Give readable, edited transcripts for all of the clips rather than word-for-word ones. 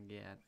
get.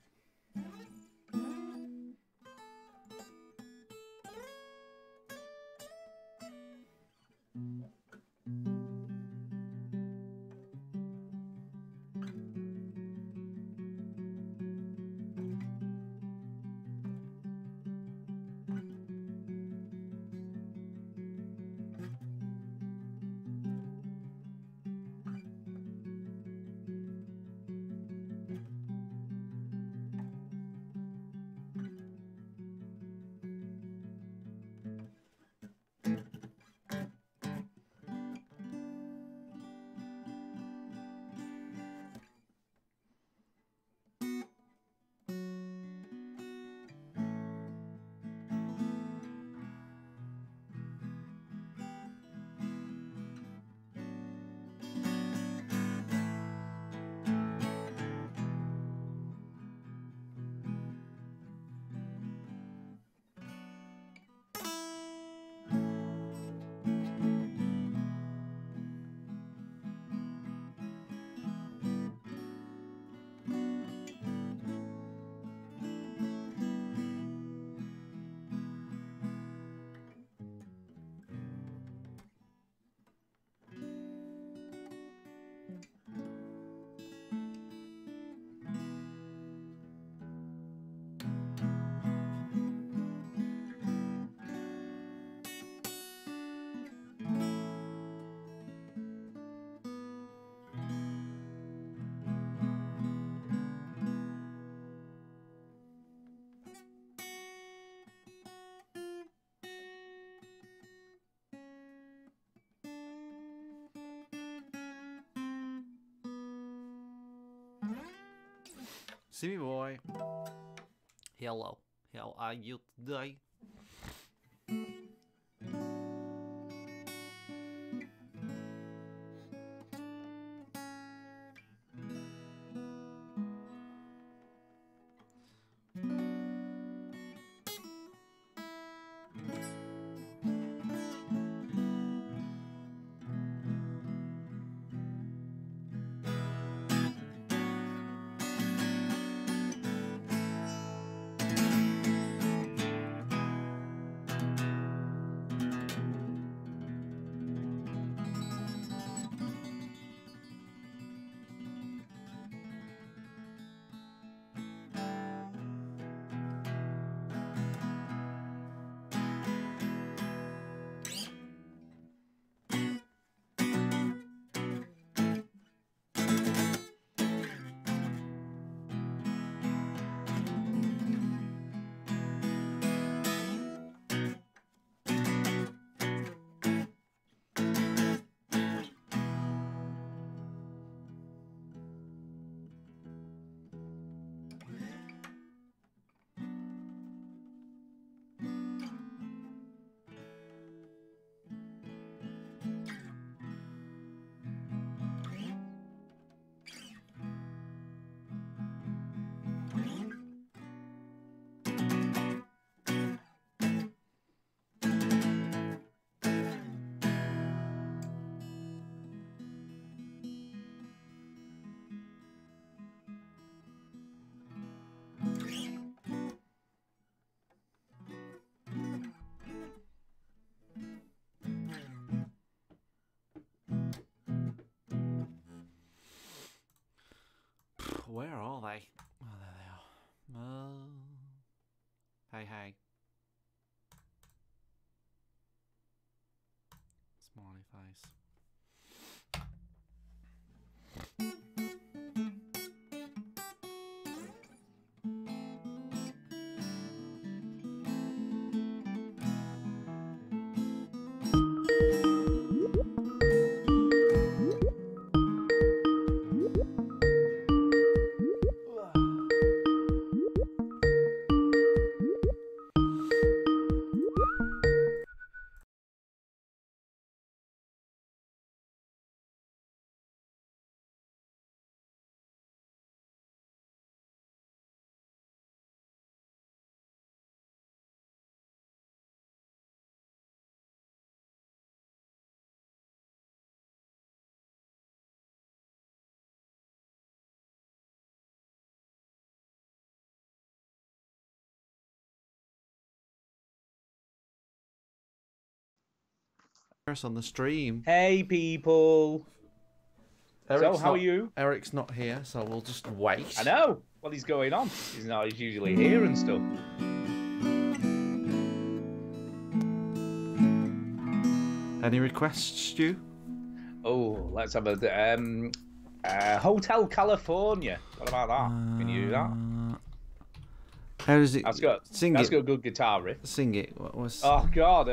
See me, boy. Hello. How are you today? Where are they? Oh, there they are. Hey, hey. Smiley face. us on the stream. Hey, people. Eric's how are you? Eric's not here, so we'll just wait. I know. What is going on? He's not. He's usually here and stuff. Any requests, Stu? Oh, let's have a Hotel California. What about that? Can you do that? How does it? That's got a good guitar riff. Sing it. What was? Oh God,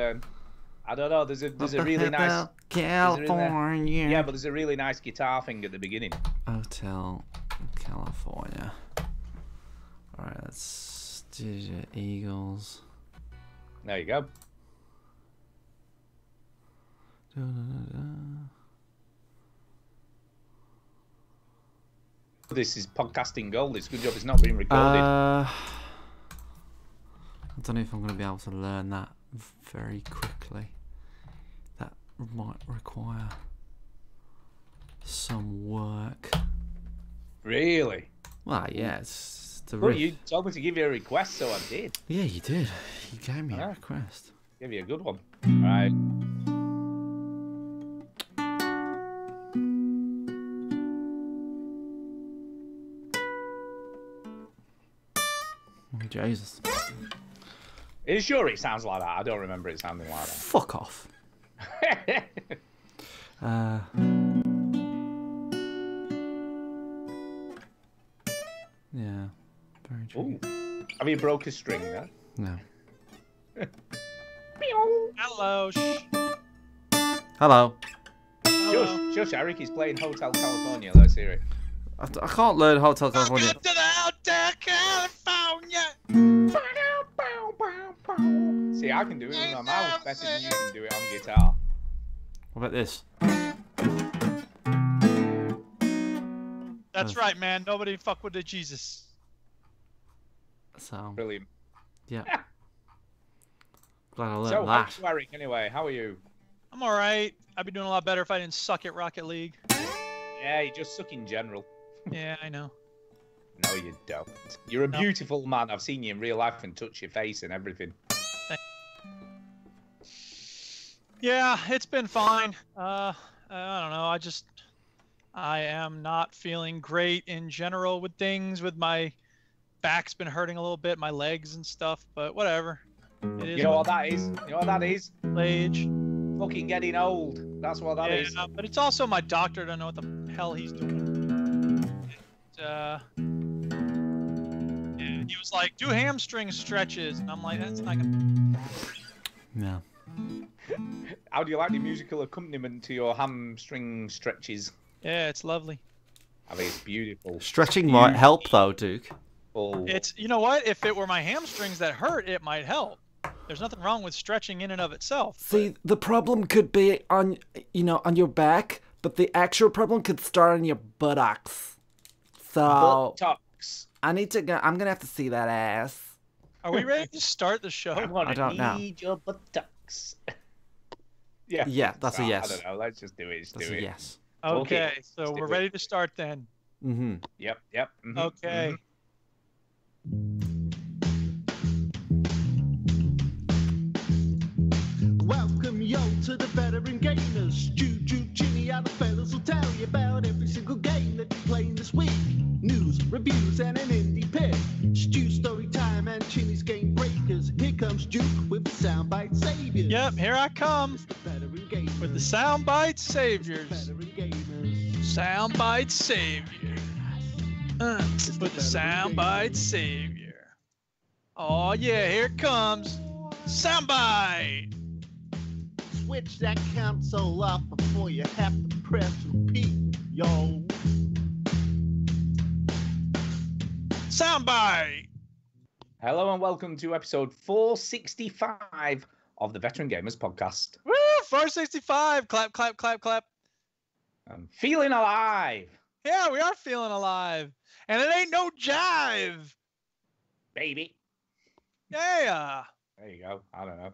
I don't know. There's a really nice California. Yeah, but there's a really nice guitar thing at the beginning. Hotel California. All right, let's do the Eagles. There you go. This is podcasting gold. It's a good job it's not being recorded. I don't know if I'm going to be able to learn that very quickly. That might require some work. Really? Well, yeah, it's the Well, riff. you told me to give you a request, so I did. Yeah, you did. You gave me a request. Give you a good one. All right. Oh, Jesus. Are you sure it sounds like that? I don't remember it sounding like Fuck off. that. Yeah. Very true. Ooh. Have you broke a string there? No. Hello. Hello. Shush, Eric is playing Hotel California. Let's hear it. I can't learn Hotel California. Welcome to the Hotel California. See, I can do it with my mouth better than you can do it on guitar. What about this? That's right, man. Nobody fuck with the Jesus. So, Brilliant. yeah. Glad I learned So, that. how's Eric anyway? How are you? I'm all right. I'd be doing a lot better if I didn't suck at Rocket League. Yeah, you just suck in general. Yeah, I know. No, you don't. You're a beautiful man. I've seen you in real life and touch your face and everything. Yeah, it's been fine. I don't know. I am not feeling great in general with things. With my back's been hurting a little bit, my legs and stuff. But whatever. It is. You know what that is? You know what that is? Age. Fucking getting old. That's what that is. Yeah, but it's also my doctor doesn't know what the hell he's doing. Yeah, he was like, do hamstring stretches, and I'm like, that's not gonna. Yeah. How do you like the musical accompaniment to your hamstring stretches? Yeah, it's lovely. I mean, it's beautiful. Stretching might help though, Duke. It's, you know what? If it were my hamstrings that hurt, it might help. There's nothing wrong with stretching in and of itself. See, the problem could be on, on your back, but the actual problem could start on your buttocks. So Buttocks. I'm gonna have to see that ass. Are we ready to start the show? I don't know. need your buttocks. Yeah. Yeah, that's a yes. I don't know. Let's just do it. Let's That's do a it. yes. Okay, so Let's do we're it. ready to start then. Mm-hmm. Yep. Mhm, Okay. mhm. Welcome yo to the veteran gamers. Juju, Jimmy, and the fellas will tell you about every single game that you're playing this week. News, reviews, and an indie pick. Stu story time and Chinny's game breakers. Here comes Duke with the soundbite saviors. Yep, here I come It's the veteran gamers. with the soundbite It's saviors. the veteran gamers. Soundbite savior. With the soundbite savior. Oh yeah, here it comes. Soundbite. Switch that console off before you have to press repeat, yo. Soundbite. Hello and welcome to episode 465 of the Veteran Gamers Podcast. Woo! 465. Clap, clap, clap, clap. I'm feeling alive, Yeah, we are feeling alive. And it ain't no jive. baby. Yeah. There you go. I don't know.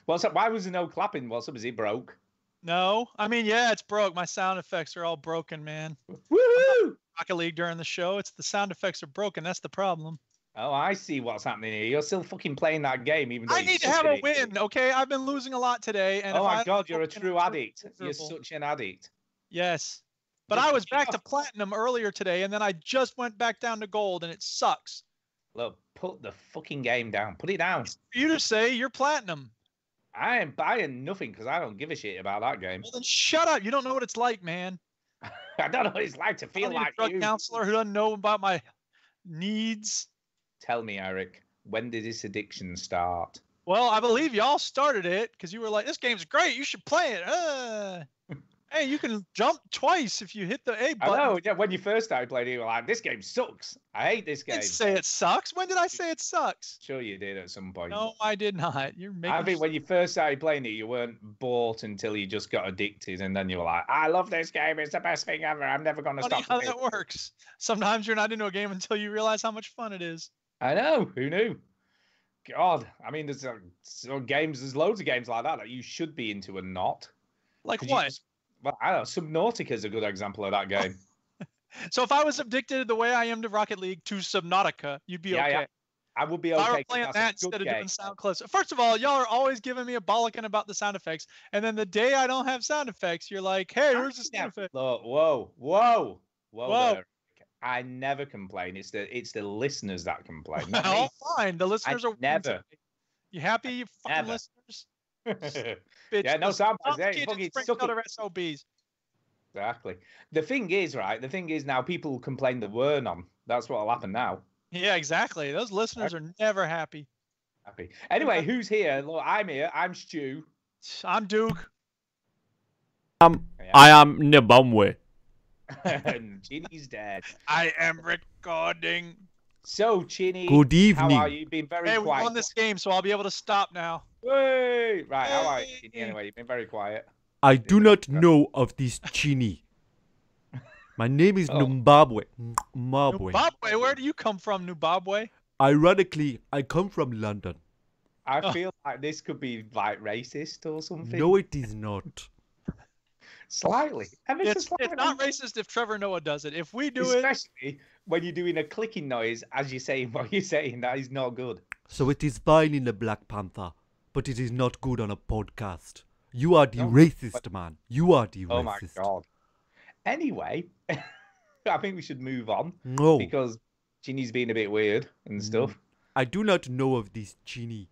What's up? Why was there no clapping? What's up? Is it broke? No. I mean, yeah, it's broke. My sound effects are all broken, man. Woohoo! Rocket League during the show. It's the sound effects are broken. That's the problem. Oh, I see what's happening here. You're still fucking playing that game, even though I you need to suck have at a it. win, okay? I've been losing a lot today, and Oh if my I god, you're a win, true I'm addict. You're miserable. such an addict. Yes, but I was back to platinum earlier today, and then I just went back down to gold, and it sucks. Look, put the fucking game down. Put it down. For you to say you're platinum. I ain't buying nothing because I don't give a shit about that game. Well, then shut up. You don't know what it's like, man. I don't know what it's like to I feel don't need like a drug you. counselor who doesn't know about my needs. Tell me, Eric, when did this addiction start? Well, I believe y'all started it because you were like, "This game's great. You should play it." Hey, you can jump twice if you hit the A I button. know, yeah, when you first started playing it, you were like, this game sucks. I hate this I game. didn't say it sucks. When did I say it sucks? Sure you did at some point. No, I did not. You're making. I think when you first started playing it, you weren't bought until you just got addicted, and then you were like, I love this game. It's the best thing ever. I'm never going to Funny stop. how playing." that works. Sometimes you're not into a game until you realize how much fun it is. I know. Who knew? God. I mean, there's loads of games like that you should be into and not. Like 'Cause you what? well, I don't know. Subnautica is a good example of that game. So if I was addicted the way I am to Rocket League to Subnautica, you'd be Yeah, okay. yeah. I would be If I were okay. 'cause playing that's a that good instead of game. doing sound clips. First of all, y'all are always giving me a bollocking about the sound effects, and then the day I don't have sound effects, you're like, "Hey, where's the sound effect?" Look, whoa. Whoa. There. I never complain. It's the listeners that complain. not Well, me. fine. The listeners are never. You happy, you fucking Never. listeners? Bitch, Yeah, no listen, sound effects, complicated yeah, fucking Spring suck it. Color SOBs. Exactly. The thing is, right? The thing is now people complain that we're on. That's what'll happen now. Yeah, exactly. Those listeners are never happy. Happy. Anyway, who's here? Look, I'm here. I'm Stu. I'm Duke. I am Nibamwe. And Chinny's dead. I am recording. So, Chinny, Good evening. how are you? You've been very Hey, we quiet. won this game, so I'll be able to stop now. Hey! Right, how are you, Chinny? Hey. Anyway, you've been very quiet. I do not know of this Chini. My name is Oh. Numbabwe. Numbabwe. Nubabwe, where do you come from, Nubabwe? Ironically, I come from London. I feel like this could be like racist or something. No, it is not. Slightly. Ever so It's slightly. not racist if Trevor Noah does it. If we do it, Especially when you're doing a clicking noise as you're saying what you're saying. That is not good. So it is fine in the Black Panther, but it is not good on a podcast. You are the No, racist, man. You are the Oh racist. my god. Anyway, I think we should move on No, because Ginny's being a bit weird and stuff. I do not know of this Chini.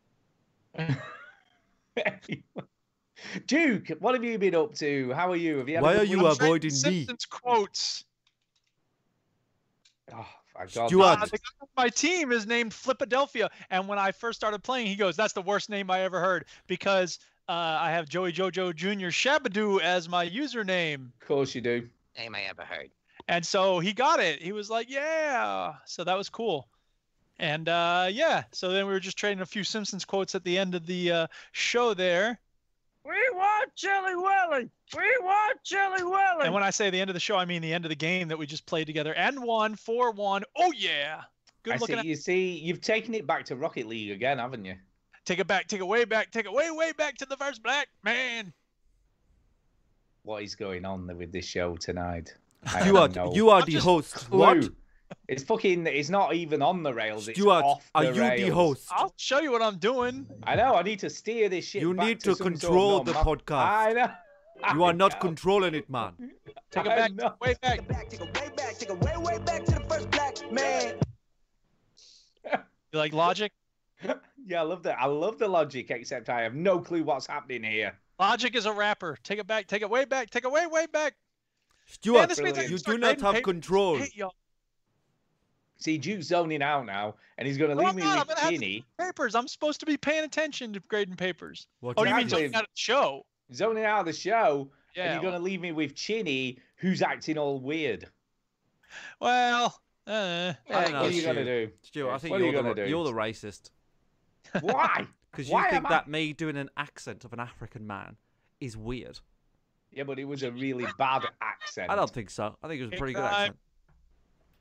Duke, what have you been up to? How are you? Have you had a Why good are you week? avoiding me? Simpsons quotes. Oh, my god. Stuart. The guy on my team is named Flipadelphia, and when I first started playing, he goes, "That's the worst name I ever heard," because I have Joey Jojo Jr. Shabadoo as my username, Of course you do. Name I ever heard. and so he got it. He was like, "Yeah," so that was cool. And yeah, so then we were just trading a few Simpsons quotes at the end of the show there. We want Chili Willy. We want Chili Willy. And when I say the end of the show, I mean the end of the game that we just played together and won 4-1. Oh yeah, good I looking. see. You see, you've taken it back to Rocket League again, haven't you? Take it back, take it way back, take it way back to the first black man. What is going on with this show tonight? Stuart, you are I'm the just- host. Clue. What? It's fucking. It's not even on the rails. It's Stuart, off are the you the rails. host? I'll show you what I'm doing. I know. I need to steer this shit. You back need to to some sort of control the normal- podcast. I know. You are not I know. controlling it, man. Take it I back, know. way back. Take it way back. Take it way back to the first black man. You like Logic? Yeah, I love that. I love the logic, except I have no clue what's happening here. Logic is a rapper. Take it back, take it way back, take it way back. Stuart, this means I can you start do not grading have papers. control. Hate y'all. See, Duke's zoning out now, and he's going to No, leave I'm me not. I'm with gonna have to Ginny. Papers. I'm supposed to be paying attention to grading papers. What Oh, you mean Exactly. zoning out of the show? Zoning out of the show, and Yeah. you're going to leave me with Chinny, who's acting all weird. Well, Yeah, What no, are you Stu. going to do? Stuart, I think What are you you're gonna do? the racist. Why? Because you Why think am I- that me doing an accent of an African man is weird. Yeah, but it was a really bad accent. I don't think so. I think it was a pretty good Time. accent.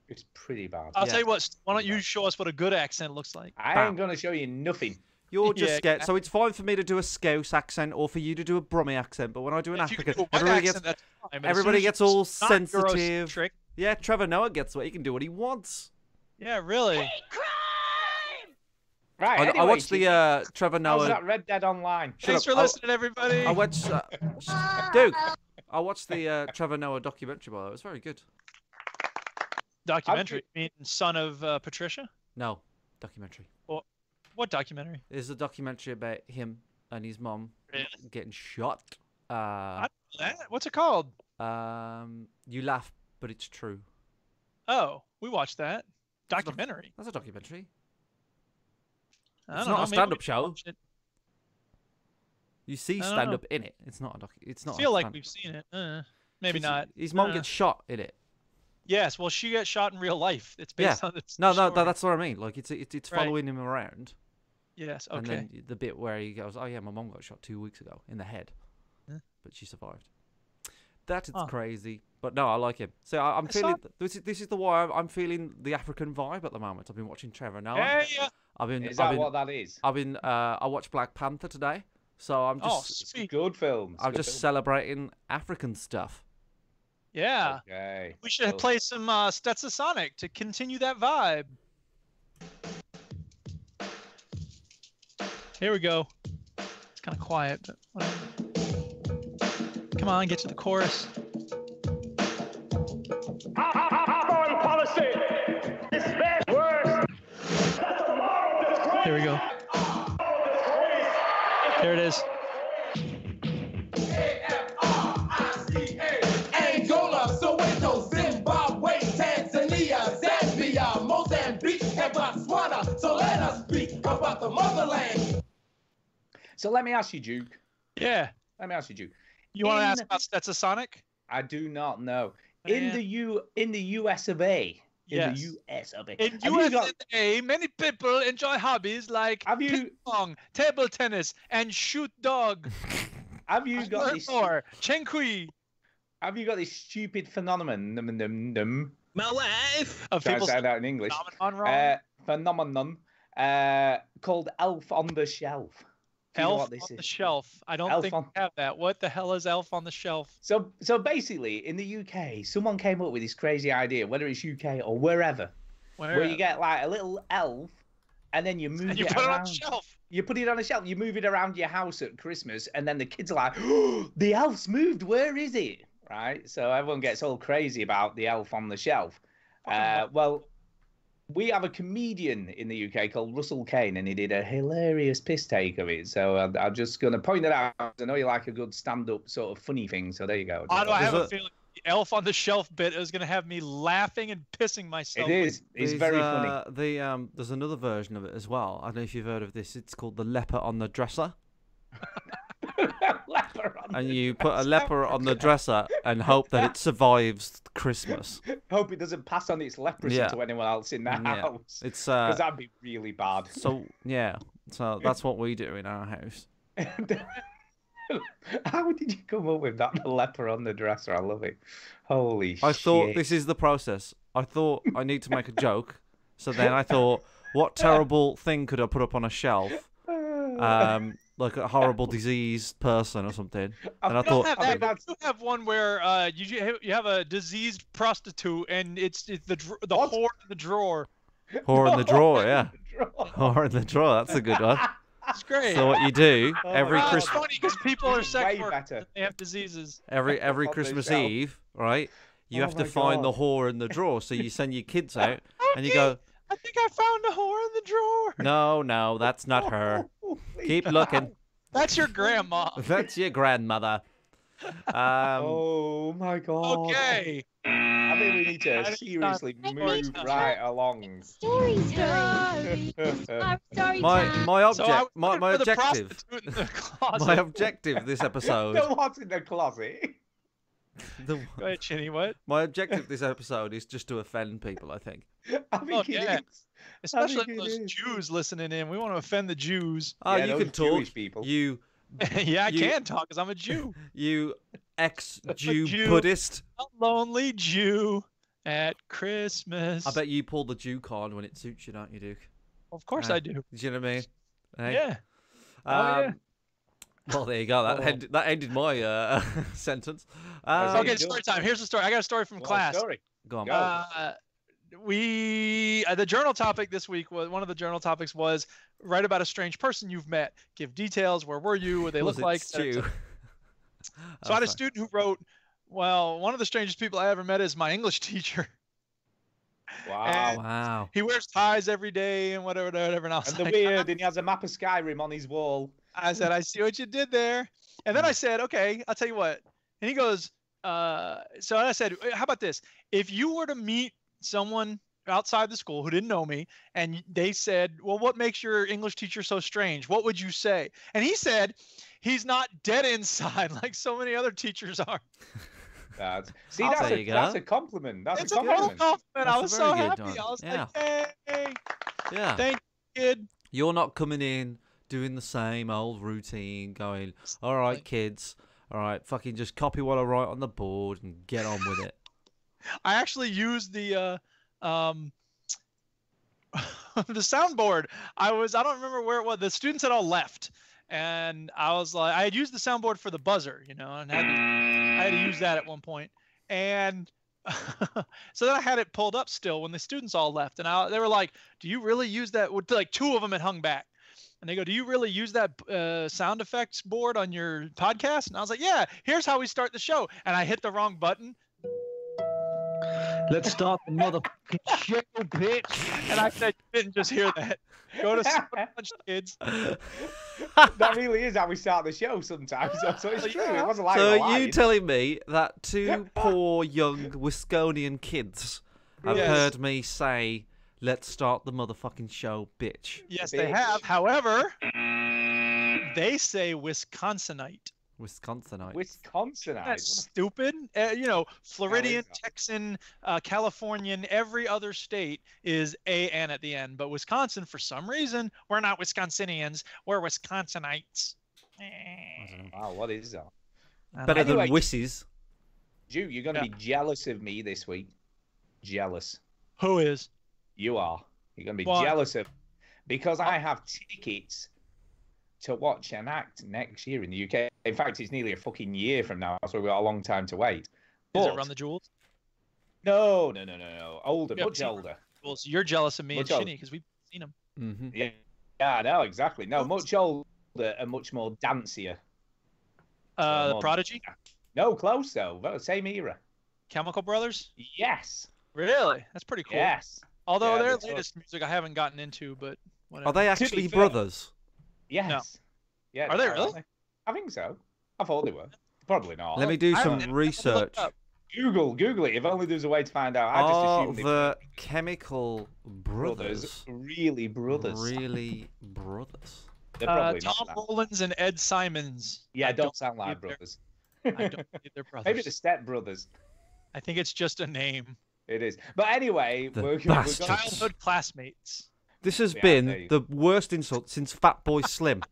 It's pretty bad. I'll Yeah. tell you what. Why don't you show us what a good accent looks like? I ain't going to show you nothing. You're just Yeah, scared. So it's fine for me to do a Scouse accent or for you to do a Brummie accent, but when I do an If you can African, do a white everybody accent, gets that's fine, but as everybody soon as gets all it's not sensitive. Eurocentric- Yeah, Trevor Noah gets what he can do what he wants. Yeah, really. Right. I Anyway, watched the Trevor how's Noah. that Red Dead Online? Thanks for up. listening, everybody. I watched Duke. I watched the Trevor Noah documentary. By the way, it was very good. Documentary. You mean Son of Patricia? No, documentary. What documentary? It's a documentary about him and his mom Really? getting shot. I don't know that. What's it called? You laugh, but it's true. Oh, we watched that documentary. That's a documentary. I It's don't not know, a maybe stand-up we show. watched it. You see I don't stand up in it. It's not a It's not. I feel a like stand- we've seen it. Maybe not. His mom Uh. gets shot in it. Yes. Well, she got shot in real life. It's based on this. No, story. that's what I mean. Like it's Right. following him around, Yes. and Okay. then the bit where he goes, "Oh yeah, my mom got shot 2 weeks ago in the head, Huh? but she survived." That is Huh. crazy, but no, I like him. So I'm I saw- feeling this is the why I'm feeling the African vibe at the moment. I've been watching Trevor Noah. Yeah. Is that what that is? I watched Black Panther today, so I'm Oh, just sweet. Good film. I'm just celebrating African stuff. Yeah. Okay. We should Cool. play some Stetsasonic to continue that vibe. Here we go. It's kind of quiet, but whatever. Come on, get to the chorus. Foreign policy is bad worse. Here we go. There it is. Angola, Soweto, Zimbabwe, Tanzania, Zambia, Mozambique, and Botswana. So let us speak about the motherland. So let me ask you, Duke. Yeah. Let me ask you, Duke. You want to In- ask about Stetsasonic? I do not know. Man. In the US of A. In Yes. the US of A. In have you got- USA, many people enjoy hobbies like Have you- ping pong, table tennis, and shoot dog. have you got Learn this? more. Chen Kui. Have you got this stupid phenomenon? My wife. Of Try to people say that in English. phenomenon wrong. Phenomenon called Elf on the Shelf. Do you know Elf what this on the is? Shelf. I don't Elf think on- we have that. What the hell is Elf on the Shelf? So basically, in the UK, someone came up with this crazy idea, whether it's UK or wherever, where you get like a little elf, and then you move and you it put it around. on the shelf. You put it on a shelf. You move it around your house at Christmas, and then the kids are like, oh, "The elf's moved. Where is it?" Right? So everyone gets all crazy about the elf on the shelf. Well, we have a comedian in the UK called Russell Kane, and he did a hilarious piss take of it. So I'm just going to point it out. I know you like a good stand-up sort of funny thing, so there you go. Why do I have Is a it- feeling the Elf on the Shelf bit is going to have me laughing and pissing myself? It is. It's There's, very funny. There's another version of it as well. I don't know if you've heard of this. It's called the leper on the dresser, Leper on and the you put a dresser. leper on the dresser and hope that it survives Christmas. Hope it doesn't pass on its leprosy Yeah. to anyone else in the Yeah. house. It's Because that'd be really bad. so yeah. So that's what we do in our house. How did you come up with that? The leper on the dresser. I love it. Holy shit. I thought this is the process. I thought I need to make a joke. So then I thought, what terrible thing could I put up on a shelf? Like a horrible diseased person or something. And I You don't thought, have I mean, that. But you have one where you have a diseased prostitute and it's the What? whore in the drawer. whore in the drawer, yeah. Drawer. Whore in the drawer, that's a good one. It's great. So what you do Oh, every wow. It's Christmas, funny because people are sex Way workers better. and they have diseases. every On the Christmas shelf. Eve, right? You Oh have to my find the God. whore in the drawer. So you send your kids out and you go, I think I found a whore in the drawer. no, that's not her. Holy Keep cow. looking. That's your grandma. That's your grandmother. Oh my God. Okay. I think we need to I think seriously it's move time. right along. Story time. Story My time. my So I object was my, looking my for the objective prostitute in the closet. my objective this episode No, what's in the closet? the, Go ahead, Chinny. What? my objective this episode is just to offend people. I think. I think Oh, it yeah. is. Especially think it those is. Jews listening in. We want to offend the Jews. Oh, Yeah, you those can talk. Jewish people. You Yeah, I You- can talk because I'm a Jew. you ex-Jew Jew. Buddhist. A lonely Jew at Christmas. I bet you pull the Jew card when it suits you, don't you, Duke? Of course Yeah. I do. Do you know what I mean? Hey? Yeah. Oh, yeah. Well, there you go. That Oh. that ended my sentence. That's Okay, you do story it. time. Here's the story. I got a story from Well, class. story. Go on. Go. the journal topic this week was one of the journal topics was write about a strange person you've met. Give details. Where were you? What they Was look it like. Stu? So I had a student who wrote, well, one of the strangest people I ever met is my English teacher. Wow. And Wow. he wears ties every day and whatever. And I was And the like, weird, and he has a map of Skyrim on his wall. I said, I see what you did there. And then I said, okay, I'll tell you what. And he goes, so I said, how about this? If you were to meet someone outside the school who didn't know me, and they said, well, what makes your English teacher so strange? What would you say? And he said, he's not dead inside like so many other teachers are. See, I'll that's say you that's go. a compliment. That's It's a a total compliment. compliment. I That's was a so very good happy. one. I was Yeah. like, hey, Yeah. thank you, kid. You're not coming in doing the same old routine, going, all right, kids, all right, fucking just copy what I write on the board and get on with it. I actually used the the soundboard. I don't remember where it was. The students had all left, and I was like, I had used the soundboard for the buzzer, and I had to use that at one point, and so then I had it pulled up still when the students all left, and they were like, "Do you really use that?" Like two of them had hung back, and they go, "Do you really use that sound effects board on your podcast?" And I was like, "Yeah. Here's how we start the show," and I hit the wrong button. Let's start the motherfucking show, bitch. And I said, you didn't just hear that. Go to lunch, kids. That really is how we start the show sometimes. So it's true. It wasn't like a So lie. you telling me that two poor young Wisconian kids have Yes. heard me say, let's start the motherfucking show, bitch. Yes, they have. However, they say Wisconsinite. Wisconsinite. Wisconsinite. That's stupid. Floridian, that? Texan, Californian, every other state is A-N at the end. But Wisconsin, for some reason, we're not Wisconsinians. We're Wisconsinites. Wow, what is that? Better Anyway, than Wisses. Jew, you're going to be jealous of me this week. Jealous. Who is? You are. You're going to be Why? jealous of because I have tickets to watch an act next year in the UK. In fact, it's nearly a fucking year from now, so we've got a long time to wait. Is But it Run the Jewels? no. Older, Yeah, much see- older. Well, so you're jealous of me Much and older. Shinny because we've seen them. Mm-hmm. Yeah, no, exactly. No, much older and much more dancier. The more- Prodigy? No, close though. Same era. Chemical Brothers? Yes. Really? That's pretty cool. Yes. Although Yeah, their that's what- latest music I haven't gotten into, but whatever. Are they be actually fair- brothers? Yes. Yeah. Are they are, really? aren't they? I think so. I thought they were. Probably not. Let me do I some haven't research. looked up. Google it. If only there's a way to find out. I just Are assumed they the Chemical were Brothers really brothers. really brothers? They're probably Tom not. That. Rollins and Ed Simons. Yeah, I don't sound believe like they're- brothers. I don't believe they're brothers. Maybe the step brothers. I think it's just a name. It is. But anyway, The we're bastards. gonna... Childhood classmates. This has Yeah, been there you the worst insult since Fatboy Slim.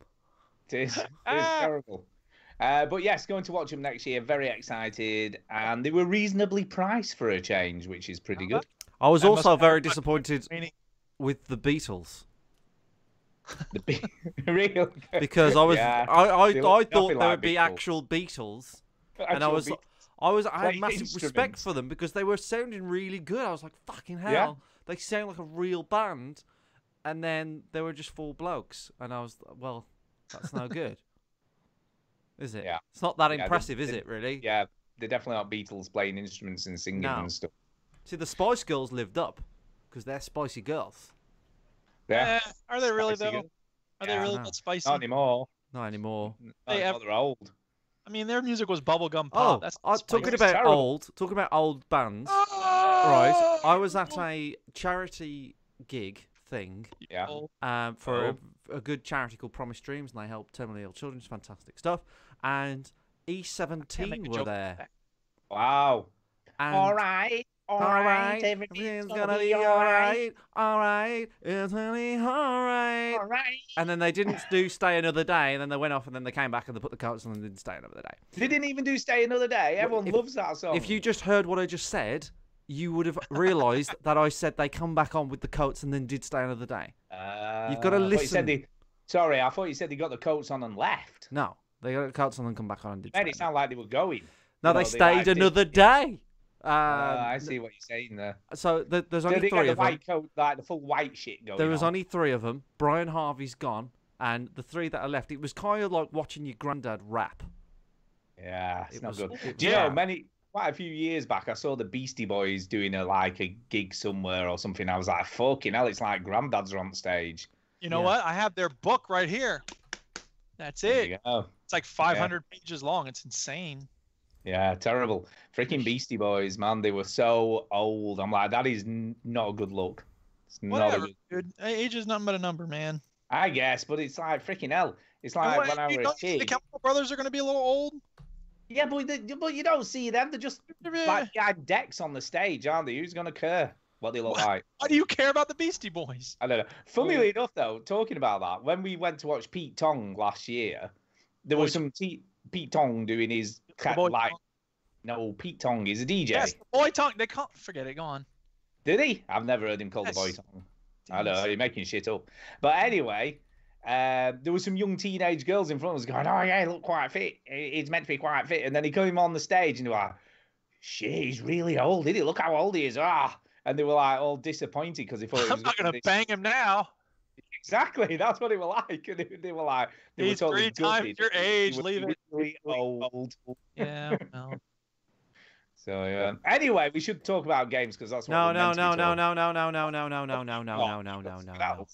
It is terrible. But yes, going to watch them next year. Very excited, and they were reasonably priced for a change, which is pretty good. I was I must also have very fun. disappointed Meaning, with the Beatles The real because I was Yeah, I they thought look there nothing would like be Beatles. actual Beatles, and I Actual was beat- I had playing massive respect instruments. for them because they were sounding really good. I was like, fucking hell, Yeah. they sound like a real band, and then they were just four blokes, and I was well, that's no good, is it? Yeah. It's not that Yeah, impressive, is it? Really? Yeah, they're definitely not Beatles playing instruments and singing No. and stuff. See, the Spice Girls lived up because they're spicy girls. Yeah, are they really Spicy though? good. Are Yeah, they really no. that spicy? not anymore. Not anymore. They Not they're old. I mean, their music was bubblegum Oh, pop. That's talking spicy. about terrible. old bands. Right, I was at a charity gig thing Yeah. for a good charity called Promise Dreams, and they help terminally ill children. It's fantastic stuff. And Can't make E17 a were joke there. like that. Wow. And All right. everything's gonna be alright. Alright, it's gonna be alright. All right. And then they didn't do Stay Another Day, and then they went off, and then they came back and they put the coats on and didn't stay another day. They didn't even do Stay Another Day. Everyone if- loves that song. If you just heard what I just said, you would have realised that I said they come back on with the coats and then did Stay Another Day. You've gotta I thought you listen. said Sorry, I thought you said they got the coats on and left. No, they got the coats on and come back on and did. Made Stay it sound like they were going. No, You they know, stayed like did- another day. I see what you're saying there. So there's So only they got three the of them. white coat, like the full white shit going There was on. only three of them. Brian Harvey's gone, and the three that are left. It was kind of like watching your granddad rap. Yeah, it's It not was- good. it Do you was know, bad. quite a few years back, I saw the Beastie Boys doing a gig somewhere or something. I was like, fucking hell, it's like granddads are on stage. You know Yeah. what? I have their book right here. That's There it. you go. It's like 500 pages long. It's insane. Yeah, terrible. Freaking Beastie Boys, man, they were so old. I'm like, that is not a good look. It's not a Whatever, good. dude. Age is nothing but a number, man. I guess, but it's like freaking hell. It's And like what- when I you was a don't think the kid. Chemical Brothers are going to be a little old? Yeah, but you don't see them. They're just like behind decks on the stage, aren't they? Who's gonna care what they look like? Why do you care about the Beastie Boys? I don't know. Funnily enough, though, talking about that, when we went to watch Pete Tong last year, there was some Pete Tong doing his Boy like. Tong. No, Pete Tong is a DJ. Yes, the Boy Tongue. They can't forget it. Go on. Did he? I've never heard him called the Boy Yes. Tong. I know you're making shit up. But anyway, there was some young teenage girls in front of us going, "Oh yeah, he look quite fit. He's meant to be quite fit." And then he came on the stage and they were like, "Shit, he's really old. Did he? Look how old he is." Ah, and they were like all disappointed because they thought he was I'm not going to be- bang him now. Exactly, that's what they were like. And they were like, they He's were totally three times gutted. your He age, was leave it. really old. Yeah, well. So anyway, we should talk about games because that's what No, we're no, meant to be no, no, talking no, no, no, no, no, no, no, no, no, no, no, no, no, no.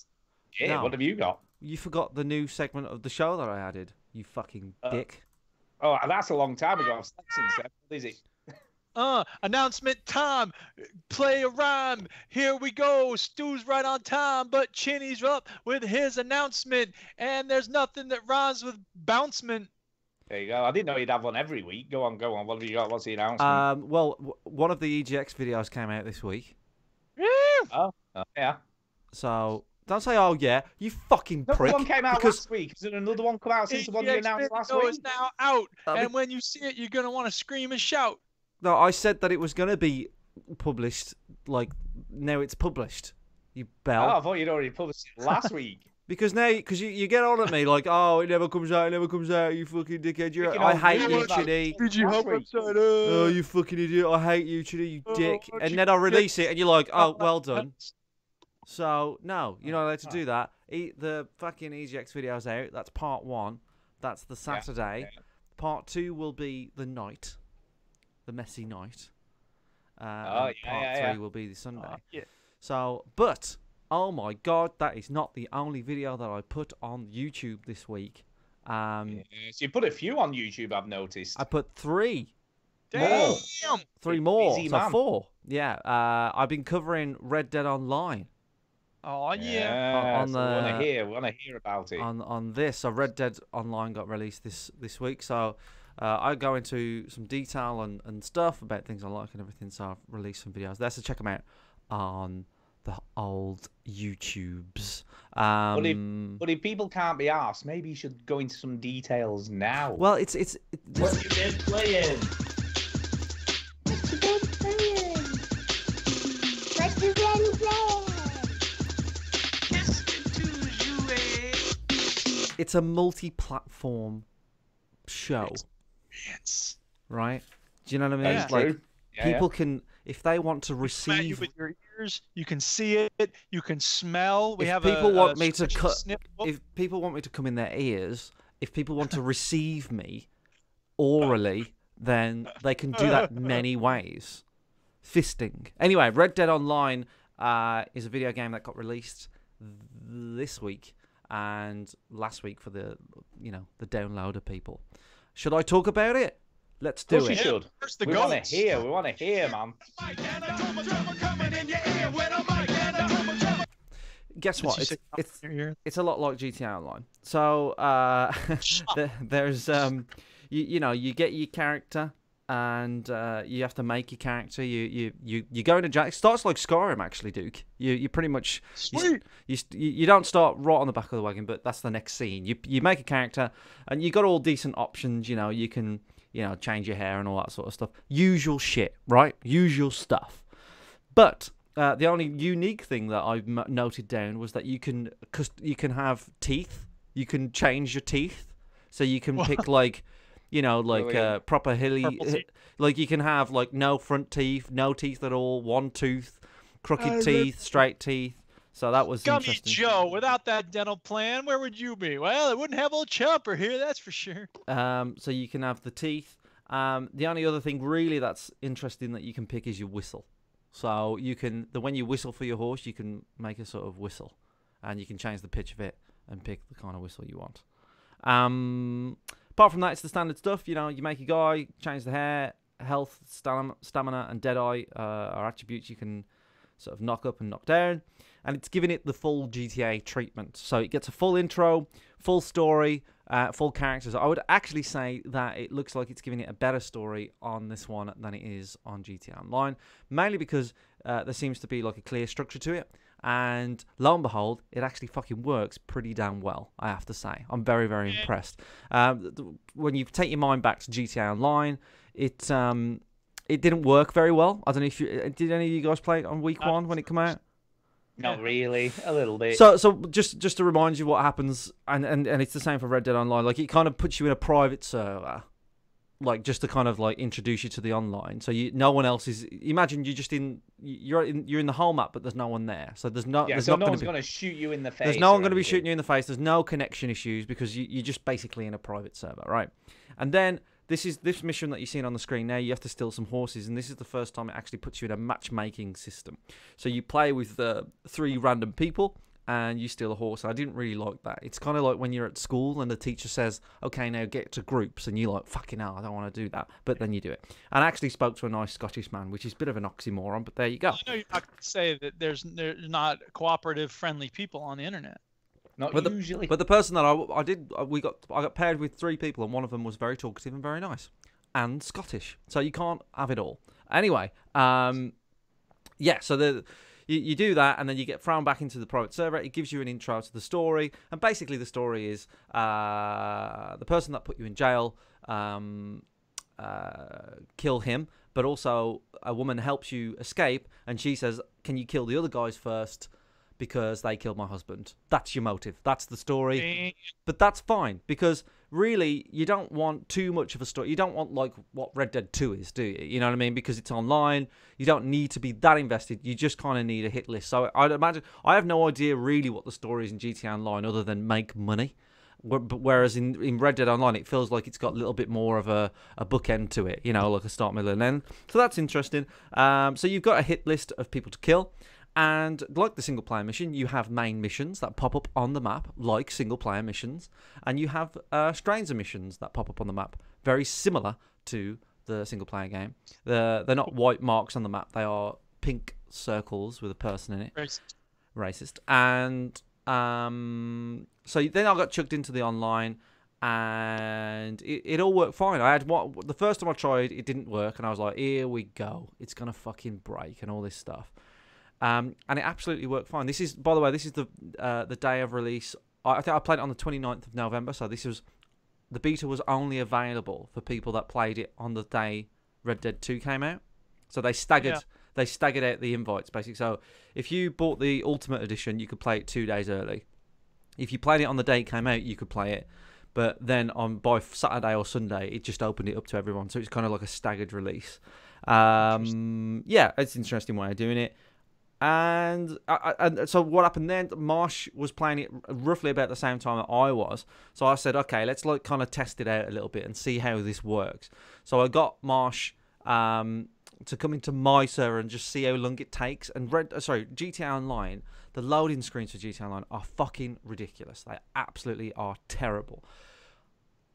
Yeah, No. what have you got? You forgot the new segment of the show that I added. You fucking dick. Oh, that's a long time ago. I've slept since then. What is it? Announcement time. Play a rhyme. Here we go. Stu's right on time, but Chinny's up with his announcement. And there's nothing that rhymes with bouncement. There you go. I didn't know you'd have one every week. Go on, go on. What have you got? What's the announcement? Well, one of the EGX videos came out this week. Oh, yeah. So don't say, "Oh yeah," you fucking Another prick. one came out because last week. Is there another one come out since the one you EGX announced last video week? is now out. I mean- And when you see it, you're going to want to scream and shout. no, I said that it was going to be published. Like now, it's published. You bell. Oh, I thought you'd already published it last week. Because now, because you get on at me like, "Oh, it never comes out. It never comes out. You fucking dickhead. You're, Freaking I old hate dude you, was like- Chitty. Did you hope upside Oh, you fucking idiot. I hate you, Chitty. You dick." And then I release it, and you're like, "Oh, well done." So no, you're not allowed to do that. The fucking EGX video's out. That's part 1. That's the Saturday. yeah. Part 2 will be the night, the messy night. Oh, And yeah, part yeah, 3 yeah. will be the Sunday. Yeah. So, but oh my god, that is not the only video that I put on YouTube this week. Yeah, so you put a few on YouTube, I've noticed. I put 3. Damn. 3 more, Busy so man. 4. Yeah, I've been covering Red Dead Online. Oh, yeah. on so we the- want to hear about it. on this. So Red Dead Online got released this week. So I go into some detail and stuff about things I like and everything. So I've released some videos there. So check them out on the old YouTubes. But if people can't be asked, maybe you should go into some details now. Well, it's What you been playing? What you been playing? What you been playing? it's a multi-platform show, Yes. right? Do you know what I mean? That's Like true. Yeah, people can, if they want to Come at you receive. with your ears. You can see it. You can smell. We If have people a want me to special cut, snip book. if people want me to come in their ears, if people want to receive me orally, then they can do that many ways. Fisting. Anyway, Red Dead Online is a video game that got released this week and last week for the downloader people. Should I talk about it? Let's Of do course you it. should. Where's the We want goats? to hear. We want to hear, man. Guess Did what? you say It's in your ear? it's a lot like GTA Online. So there's you get your character and you have to make your character. You go into jail. It starts like Skyrim actually, Duke. You pretty much Sweet. you don't start right on the back of the wagon, but that's the next scene. You make a character and you got all decent options. You can change your hair and all that sort of stuff. Usual shit, right? Usual stuff. But the only unique thing that I've noted down was that you can have teeth. You can change your teeth, so you can pick like, You know, like Brilliant. proper hilly. Purple teeth. Like you can have like no front teeth, no teeth at all, one tooth, crooked teeth, straight teeth. So that was Gummy interesting. Joe, without that dental plan, where would you be? Well, I wouldn't have old Chopper here, that's for sure. So you can have the teeth. The only other thing really that's interesting that you can pick is your whistle. So you can, when you whistle for your horse, you can make a sort of whistle, and you can change the pitch of it and pick the kind of whistle you want. Apart from that, it's the standard stuff. You know, you make a guy, change the hair, health, stamina, and Deadeye are attributes you can sort of knock up and knock down. And it's giving it the full GTA treatment. So it gets a full intro, full story, full characters. I would actually say that it looks like it's giving it a better story on this one than it is on GTA Online. Mainly because there seems to be like a clear structure to it. And lo and behold, it actually fucking works pretty damn well, I have to say. I'm very, very impressed. When you take your mind back to GTA Online, it didn't work very well. I don't know if did any of you guys play it on week one when it came out? Not really, a little bit. So just to remind you what happens, and it's the same for Red Dead Online. Like it kind of puts you in a private server, like just to kind of like introduce you to the online. So no one else is. Imagine you're in the whole map, but there's no one there. So there's no. Yeah, there's so not no gonna one's be, going to shoot you in the face. There's no one going to be anything. shooting you in the face. There's no connection issues because you're just basically in a private server, right? And then this mission that you're seeing on the screen now, you have to steal some horses, and this is the first time it actually puts you in a matchmaking system. So you play with 3 random people, and you steal a horse. And I didn't really like that. It's kind of like when you're at school and the teacher says, okay, now get to groups, and you're like, fucking hell, I don't want to do that. But then you do it. And I actually spoke to a nice Scottish man, which is a bit of an oxymoron, but there you go. I know you're not going to say that there's not cooperative, friendly people on the internet. Not usually. But the person that I got paired with 3 people, and one of them was very talkative and very nice, and Scottish. So you can't have it all. Anyway, yeah. So you do that, and then you get thrown back into the private server. It gives you an intro to the story, and basically the story is the person that put you in jail, kill him, but also a woman helps you escape, and she says, "Can you kill the other guys first? Because they killed my husband." That's your motive. That's the story. But that's fine, because really you don't want too much of a story. You don't want like what Red Dead 2 is, do you? You know what I mean? Because it's online. You don't need to be that invested. You just kind of need a hit list. So I'd imagine, I have no idea really what the story is in GTA Online other than make money. Whereas in Red Dead Online, it feels like it's got a little bit more of a bookend to it, you know, like a start, middle, and end. So that's interesting. So you've got a hit list of people to kill. And like the single-player mission, you have main missions that pop up on the map, like single-player missions. And you have stranger missions that pop up on the map, very similar to the single-player game. They're not white marks on the map. They are pink circles with a person in it. Racist. And so then I got chucked into the online, and it all worked fine. The first time I tried, it didn't work, and I was like, here we go. It's going to fucking break and all this stuff. And it absolutely worked fine. This is, by the way, this is the day of release. I think I played it on the 29th of November, so the beta was only available for people that played it on the day Red Dead 2 came out. So they staggered out the invites, basically. So if you bought the Ultimate Edition, you could play it 2 days early. If you played it on the day it came out, you could play it. But then by Saturday or Sunday, it just opened it up to everyone. So it's kind of like a staggered release. Yeah, it's an interesting way of doing it. And so what happened then, Marsh was playing it roughly about the same time that I was. So I said, okay, let's like kind of test it out a little bit and see how this works. So I got Marsh to come into my server and just see how long it takes. And GTA Online, the loading screens for GTA Online are fucking ridiculous. They absolutely are terrible.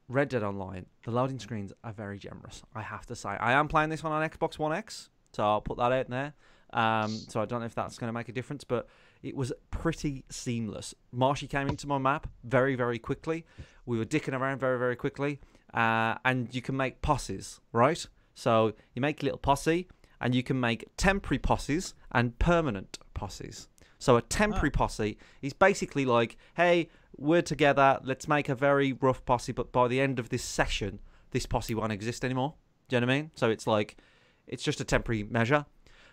Red Dead Online, the loading screens are very generous, I have to say. I am playing this one on Xbox One X, so I'll put that out there. So I don't know if that's going to make a difference, but it was pretty seamless. Marshy came into my map very, very quickly. We were dicking around very, very quickly. And you can make posses, right? So you make a little posse, and you can make temporary posses and permanent posses. So a temporary posse is basically like, hey, we're together, let's make a very rough posse, but by the end of this session, this posse won't exist anymore. Do you know what I mean? So it's like, it's just a temporary measure.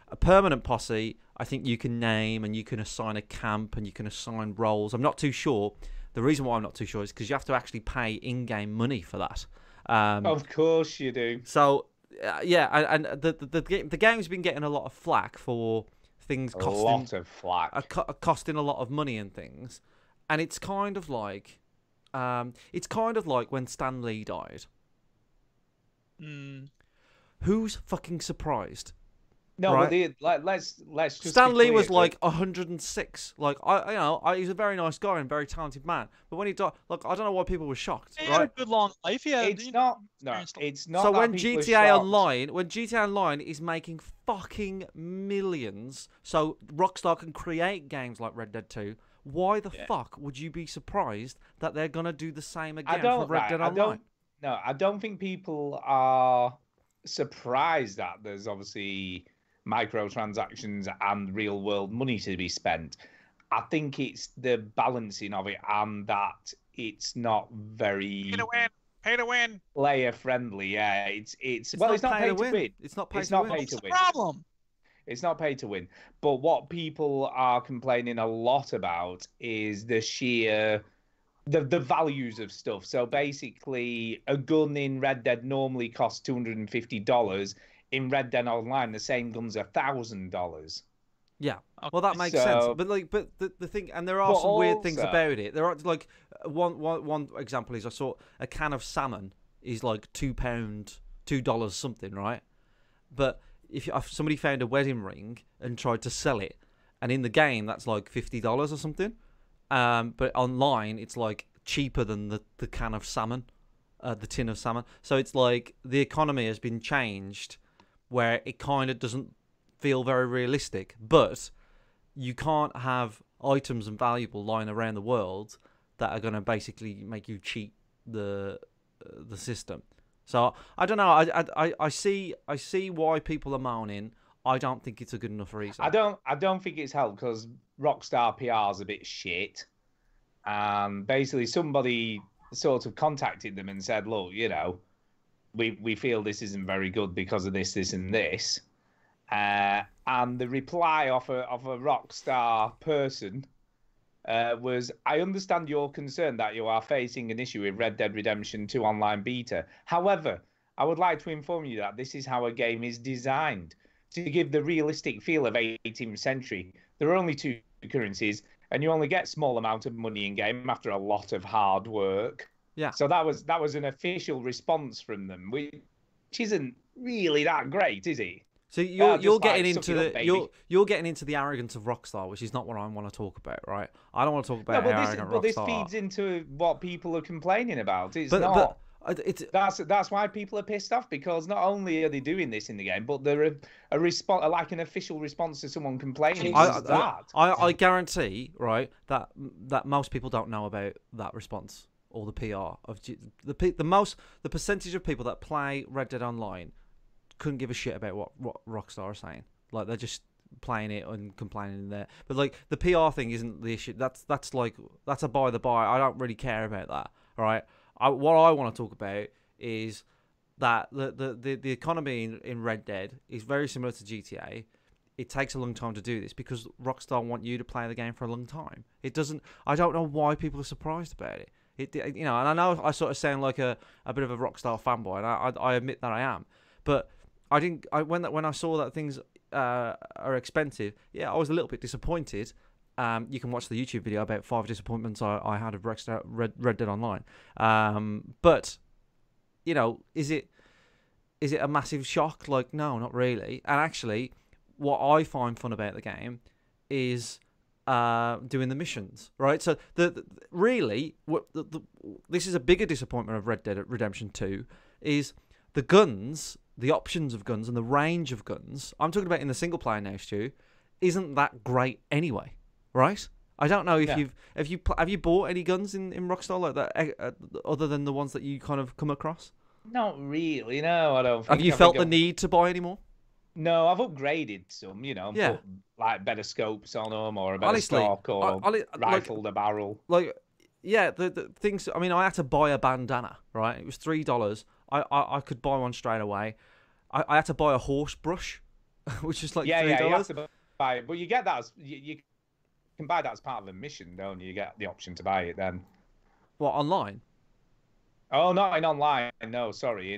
A permanent posse, I think you can name and you can assign a camp and you can assign roles. I'm not too sure. The reason why I'm not too sure is because you have to actually pay in-game money for that. Of course you do. So yeah, and the game's been getting a lot of flack for things A costing lot of flack. costing a lot of money and things, and it's kind of like when Stan Lee died. Mm. Who's fucking surprised? No, right? but let's just. Stan be Lee clear was that- like 106. Like he's a very nice guy and very talented man. But when he died, like I don't know why people were shocked. He had a Right? good long life. He had, It's you know, not. No, experienced- it's not. So that when people are GTA shocked. Online, when GTA Online is making fucking millions, so Rockstar can create games like Red Dead 2. Why the fuck would you be surprised that they're gonna do the same again for Red Dead Online? I don't think people are surprised that there's obviously microtransactions and real world money to be spent. I think it's the balancing of it and that it's not very Pay to win. player friendly. Yeah, it's well, not it's not pay to win. It's not pay It's to not win. pay What's to the win. problem? It's not pay to win. But what people are complaining a lot about is the sheer the values of stuff. So basically, a gun in Red Dead normally costs $250. In Red Dead Online, the same gun's $1,000. Yeah, well that makes sense. So- But the thing, and there are But some weird things also- about it. There are like one example is I saw a can of salmon is like £2, $2 something, right? But if somebody found a wedding ring and tried to sell it, and in the game that's like $50 or something, but online it's like cheaper than the can of salmon, the tin of salmon. So it's like the economy has been changed, where it kind of doesn't feel very realistic, but you can't have items and valuable lying around the world that are going to basically make you cheat the system. So I don't know. I see why people are moaning. I don't think it's a good enough reason. I don't think it's helped because Rockstar PR is a bit shit. Basically, somebody sort of contacted them and said, "Look, you know, we feel this isn't very good because of this, and this." And the reply of a Rockstar person was, "I understand your concern that you are facing an issue with Red Dead Redemption 2 online beta. However, I would like to inform you that this is how a game is designed. To give the realistic feel of 18th century, there are only two currencies, and you only get small amount of money in game after a lot of hard work." Yeah. So that was an official response from them, which isn't really that great, is it? So you're just getting like, into suck it up, the baby. you're getting into the arrogance of Rockstar, which is not what I want to talk about, right? I don't want to talk about No, how arrogant but this Rockstar are. feeds into what people are complaining about. It's But not. it's That's why people are pissed off, because not only are they doing this in the game, but they're a response, like an official response to someone complaining. I guarantee, right, that most people don't know about that response or the PR of the percentage of people that play Red Dead Online couldn't give a shit about what Rockstar are saying. Like they're just playing it and complaining in there. But like the PR thing isn't the issue. That's a by the by. I don't really care about that. All right. What I want to talk about is that the economy in Red Dead is very similar to GTA. It takes a long time to do this because Rockstar want you to play the game for a long time. It doesn't. I don't know why people are surprised about it. And I know I sort of sound like a bit of a Rockstar fanboy, and I admit that I am. But I didn't. When I saw that things are expensive, yeah, I was a little bit disappointed. You can watch the YouTube video about 5 disappointments I had of Red Dead Online. But is it a massive shock? Like, no, not really. And actually, what I find fun about the game is doing the missions, right? So this is a bigger disappointment of Red Dead Redemption 2 is the guns, the options of guns, and the range of guns. I'm talking about in the single player now, Stu. Isn't that great anyway? Right? I don't know if have you bought any guns in Rockstar like that other than the ones that you kind of come across? Not really. No, I don't. Have you felt the need to buy any more? No, I've upgraded some. Yeah. Put, like better scopes on them, or a better stock, or rifle the barrel. Like, yeah, the things. I mean, I had to buy a bandana. Right? It was $3. I could buy one straight away. I had to buy a horse brush, which is like $3. Yeah, you have to buy it, but you get that as you can buy that as part of a mission, don't you? You get the option to buy it then. What, online? Oh, not in online. No, sorry.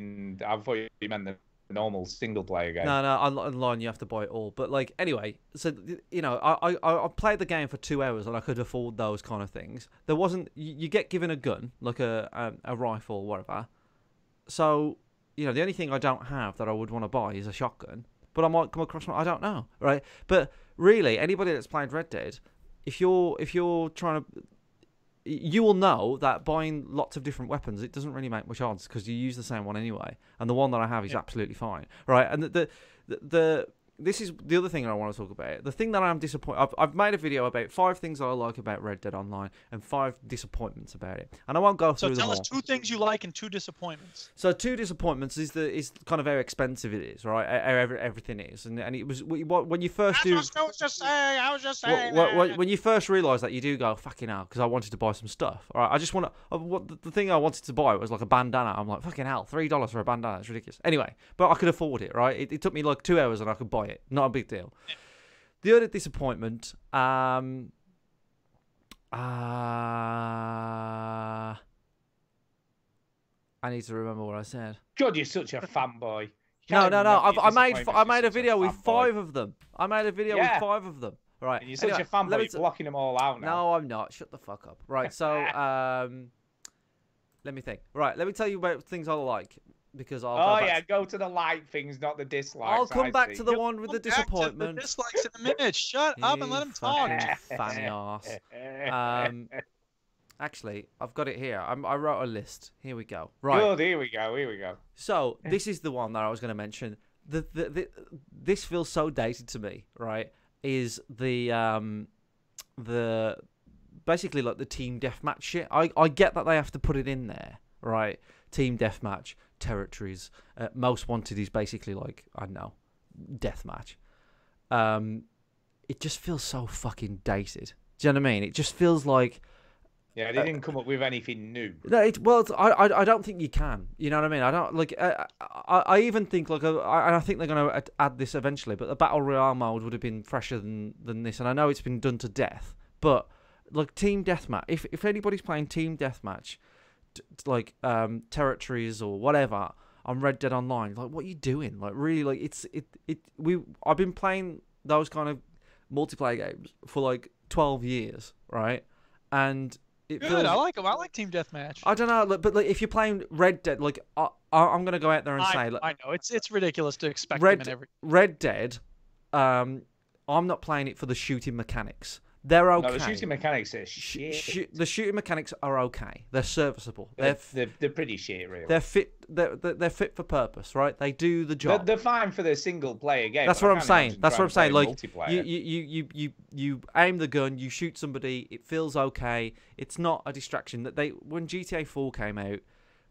I thought you meant the normal single player game. No, online you have to buy it all. But like anyway, so you know, I played the game for 2 hours and I could afford those kind of things. There wasn't you get given a gun like a rifle or whatever. So you know, the only thing I don't have that I would want to buy is a shotgun. But I might come across one. I don't know, right? But really, anybody that's played Red Dead, if you're trying to, you will know that buying lots of different weapons, it doesn't really make much odds because you use the same one anyway, and the one that I have is absolutely fine, right? And this is the other thing I want to talk about. The thing that I'm disappointed. I've made a video about 5 things that I like about Red Dead Online and 5 disappointments about it, and I won't go through them all. So tell us 2 things you like and 2 disappointments. So 2 disappointments is kind of how expensive it is, right? How everything is, and it was when you first do. I was just saying. When you first realise that, you do go fucking hell, because I wanted to buy some stuff. All right, I just want to. The thing I wanted to buy was like a bandana. I'm like fucking hell, $3 for a bandana. It's ridiculous. Anyway, but I could afford it, right? It took me like 2 hours and I could buy it. Not a big deal. Yeah. The other disappointment. I need to remember what I said. God, you're such a fanboy. No. I made a video with 5 of them. I made a video with 5 of them. Right. And you're such a fanboy. You're blocking them all out now. No, I'm not. Shut the fuck up. Right. So, let me think. Right. Let me tell you about things I like. Because I'll go to the like things, not the dislikes. I'll come back to the one with the disappointment. The dislikes in a minute. Shut up and let him talk. Fanny ass. Actually, I've got it here. I wrote a list. Here we go. Right. Good. Here we go. So this is the one that I was going to mention. This feels so dated to me. Right? Is the basically like the team deathmatch shit. I get that they have to put it in there. Right? Team deathmatch, territories. Most wanted is basically like, I don't know, deathmatch. It just feels so fucking dated. Do you know what I mean? It just feels like. Yeah, they didn't come up with anything new. No, I don't think you can. You know what I mean? I don't like. I even think like, I think they're going to add this eventually. But the battle royale mode would have been fresher than this. And I know it's been done to death. But like team deathmatch, if anybody's playing team deathmatch, like territories or whatever on Red Dead Online, like what are you doing? Like really, like I've been playing those kind of multiplayer games for like 12 years, right? And it good. feels, I like them. I like team deathmatch. I don't know, but like if you're playing Red Dead, like I'm gonna go out there and say, like, I know it's ridiculous to expect them in every Red Dead. I'm not playing it for the shooting mechanics. They're okay. No, the shooting mechanics are shit. The shooting mechanics are okay. They're serviceable. They're pretty shit, really. They're fit. They're fit for purpose, right? They do the job. They're fine for the single player game. That's what I'm saying. That's what I'm saying. Like you aim the gun, you shoot somebody. It feels okay. It's not a distraction. That when GTA 4 came out,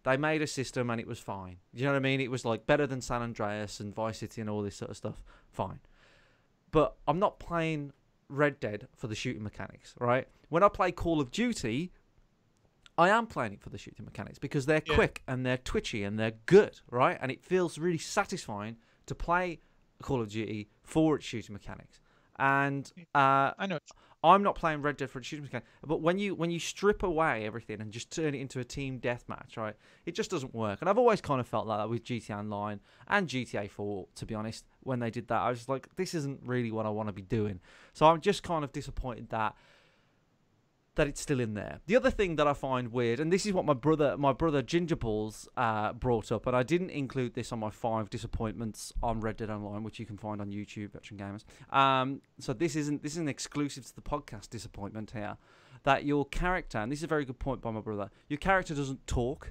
they made a system and it was fine. You know what I mean? It was like better than San Andreas and Vice City and all this sort of stuff. Fine. But I'm not playing Red Dead for the shooting mechanics, right? When I play Call of Duty, I am playing it for the shooting mechanics because they're quick and they're twitchy and they're good, right? And it feels really satisfying to play Call of Duty for its shooting mechanics. And I know I'm not playing Red Dead for its shooting mechanics. But when you strip away everything and just turn it into a team deathmatch, right? It just doesn't work. And I've always kind of felt like that with GTA Online and GTA 4, to be honest. When they did that, I was like, this isn't really what I want to be doing. So I'm just kind of disappointed that it's still in there. The other thing that I find weird, and this is what my brother Gingerballs brought up, and I didn't include this on my 5 disappointments on Red Dead Online, which you can find on YouTube, Veteran Gamers. So this isn't exclusive to the podcast disappointment here, that your character, and this is a very good point by my brother, your character doesn't talk,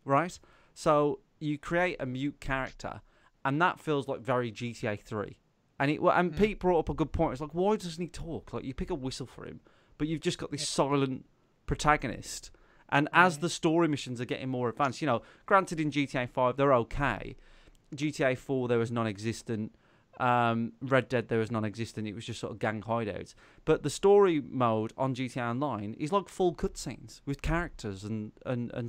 right? So you create a mute character, and that feels like very GTA 3. And Pete brought up a good point. It's like, why doesn't he talk? Like, you pick a whistle for him, but you've just got this silent protagonist. And as the story missions are getting more advanced, you know, granted in GTA 5, they're okay. GTA 4, there was non-existent. Red Dead, there was non-existent. It was just sort of gang hideouts. But the story mode on GTA Online is like full cutscenes with characters and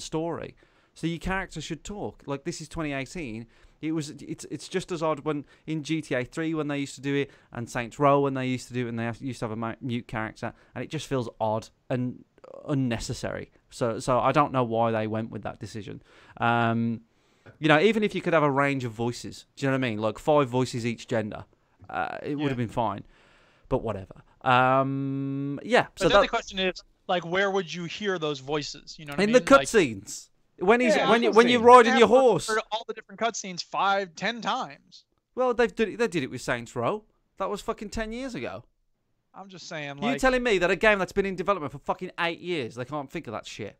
story. So your character should talk. Like, this is 2018. It's just as odd when in GTA 3 when they used to do it, and Saints Row when they used to do it, and they used to have a mute character, and it just feels odd. And unnecessary. So I don't know why they went with that decision. You know, even if you could have a range of voices, do you know what I mean? Like 5 voices each gender, it would have been fine. But whatever. Yeah. But then the question is, like, where would you hear those voices? You know what I mean? In the cutscenes. When he's Yeah, when you're cutscenes. riding your horse. Heard all the different cutscenes 5, 10 times. Well, they did it with Saints Row. That was fucking 10 years ago. I'm just saying, You like, telling me that a game that's been in development for fucking 8 years, they can't think of that shit?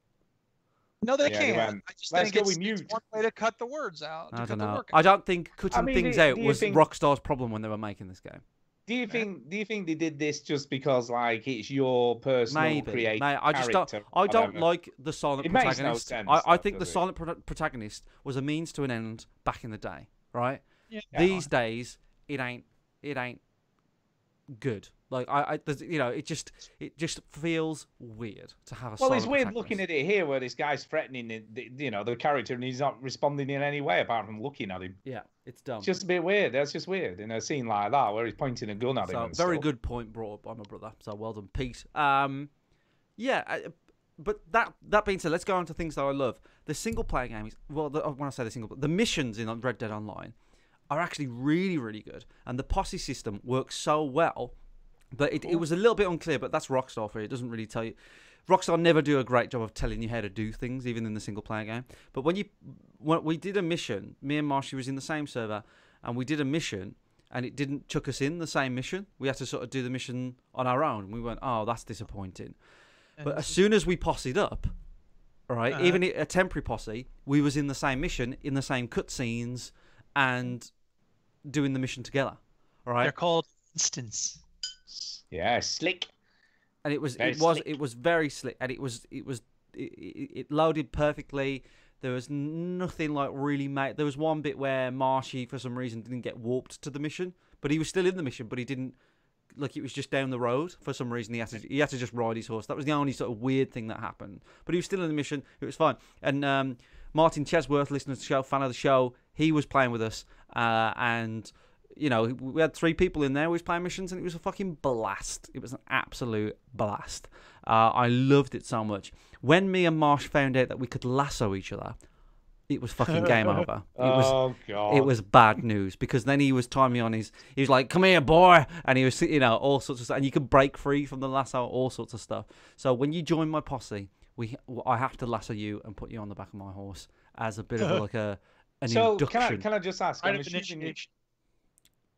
no, they Yeah, they can't. went, I just "Let's think go it's, with it's mute." one way to cut the words out. I cut don't the know. work I don't think cutting mean, things do out you was think- Rockstar's problem when they were making this game. Do you think they did this just because like it's your personal Maybe. creative I just don't. character, I don't whatever? like the silent It makes no protagonist. sense, I though, think the does it? silent protagonist was a means to an end back in the day, right? Yeah. These days, it ain't good. Like you know, it just feels weird to have a. Well, silent it's weird protagonist. looking at it here, where this guy's threatening the character, and he's not responding in any way apart from looking at him. Yeah, it's dumb. It's just a bit weird. That's just weird in a scene like that where he's pointing a gun at him. So and very stuff. good point brought up by my brother. So well done, Pete. Yeah, but that being said, let's go on to things that I love. The single player game is when I say the missions in Red Dead Online are actually really, really good, and the posse system works so well that it was a little bit unclear. But that's Rockstar for you. It doesn't really tell you. Rockstar never do a great job of telling you how to do things, even in the single player game. But when we did a mission, me and Marshy was in the same server, and we did a mission, and it didn't chuck us in the same mission. We had to sort of do the mission on our own. We went, oh, that's disappointing. But as soon as we possed up, right, even a temporary posse, we was in the same mission, in the same cutscenes, and doing the mission together. All right. They're called instance. Yeah, slick. And it was Very very slick, and it loaded perfectly. There was nothing like really there was one bit where Marshy for some reason didn't get warped to the mission, but he was still in the mission, but he didn't. Like, it was just down the road for some reason. He had to just ride his horse. That was the only sort of weird thing that happened. But he was still in the mission. It was fine. And Martin Chesworth, listener to the show, fan of the show, he was playing with us, and. You know, we had 3 people in there. We was playing missions, and it was a fucking blast. It was an absolute blast. I loved it so much. When me and Marsh found out that we could lasso each other, it was fucking game over. Oh god! It was bad news, because then he was tying me on he was like, "Come here, boy," and he was, you know, all sorts of stuff, and you could break free from the lasso, all sorts of stuff. So when you join my posse, I have to lasso you and put you on the back of my horse as a bit of an induction. Can I just ask? Right I'm of assuming initiation.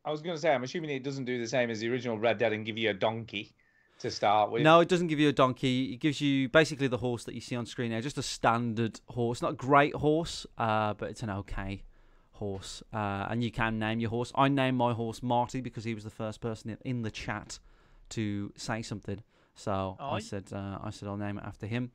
I was going to say, I'm assuming it doesn't do the same as the original Red Dead and give you a donkey to start with. No, it doesn't give you a donkey. It gives you basically the horse that you see on screen now, just a standard horse. Not a great horse, but it's an okay horse. And you can name your horse. I named my horse Marty because he was the first person in the chat to say something. So I said I'll name it after him.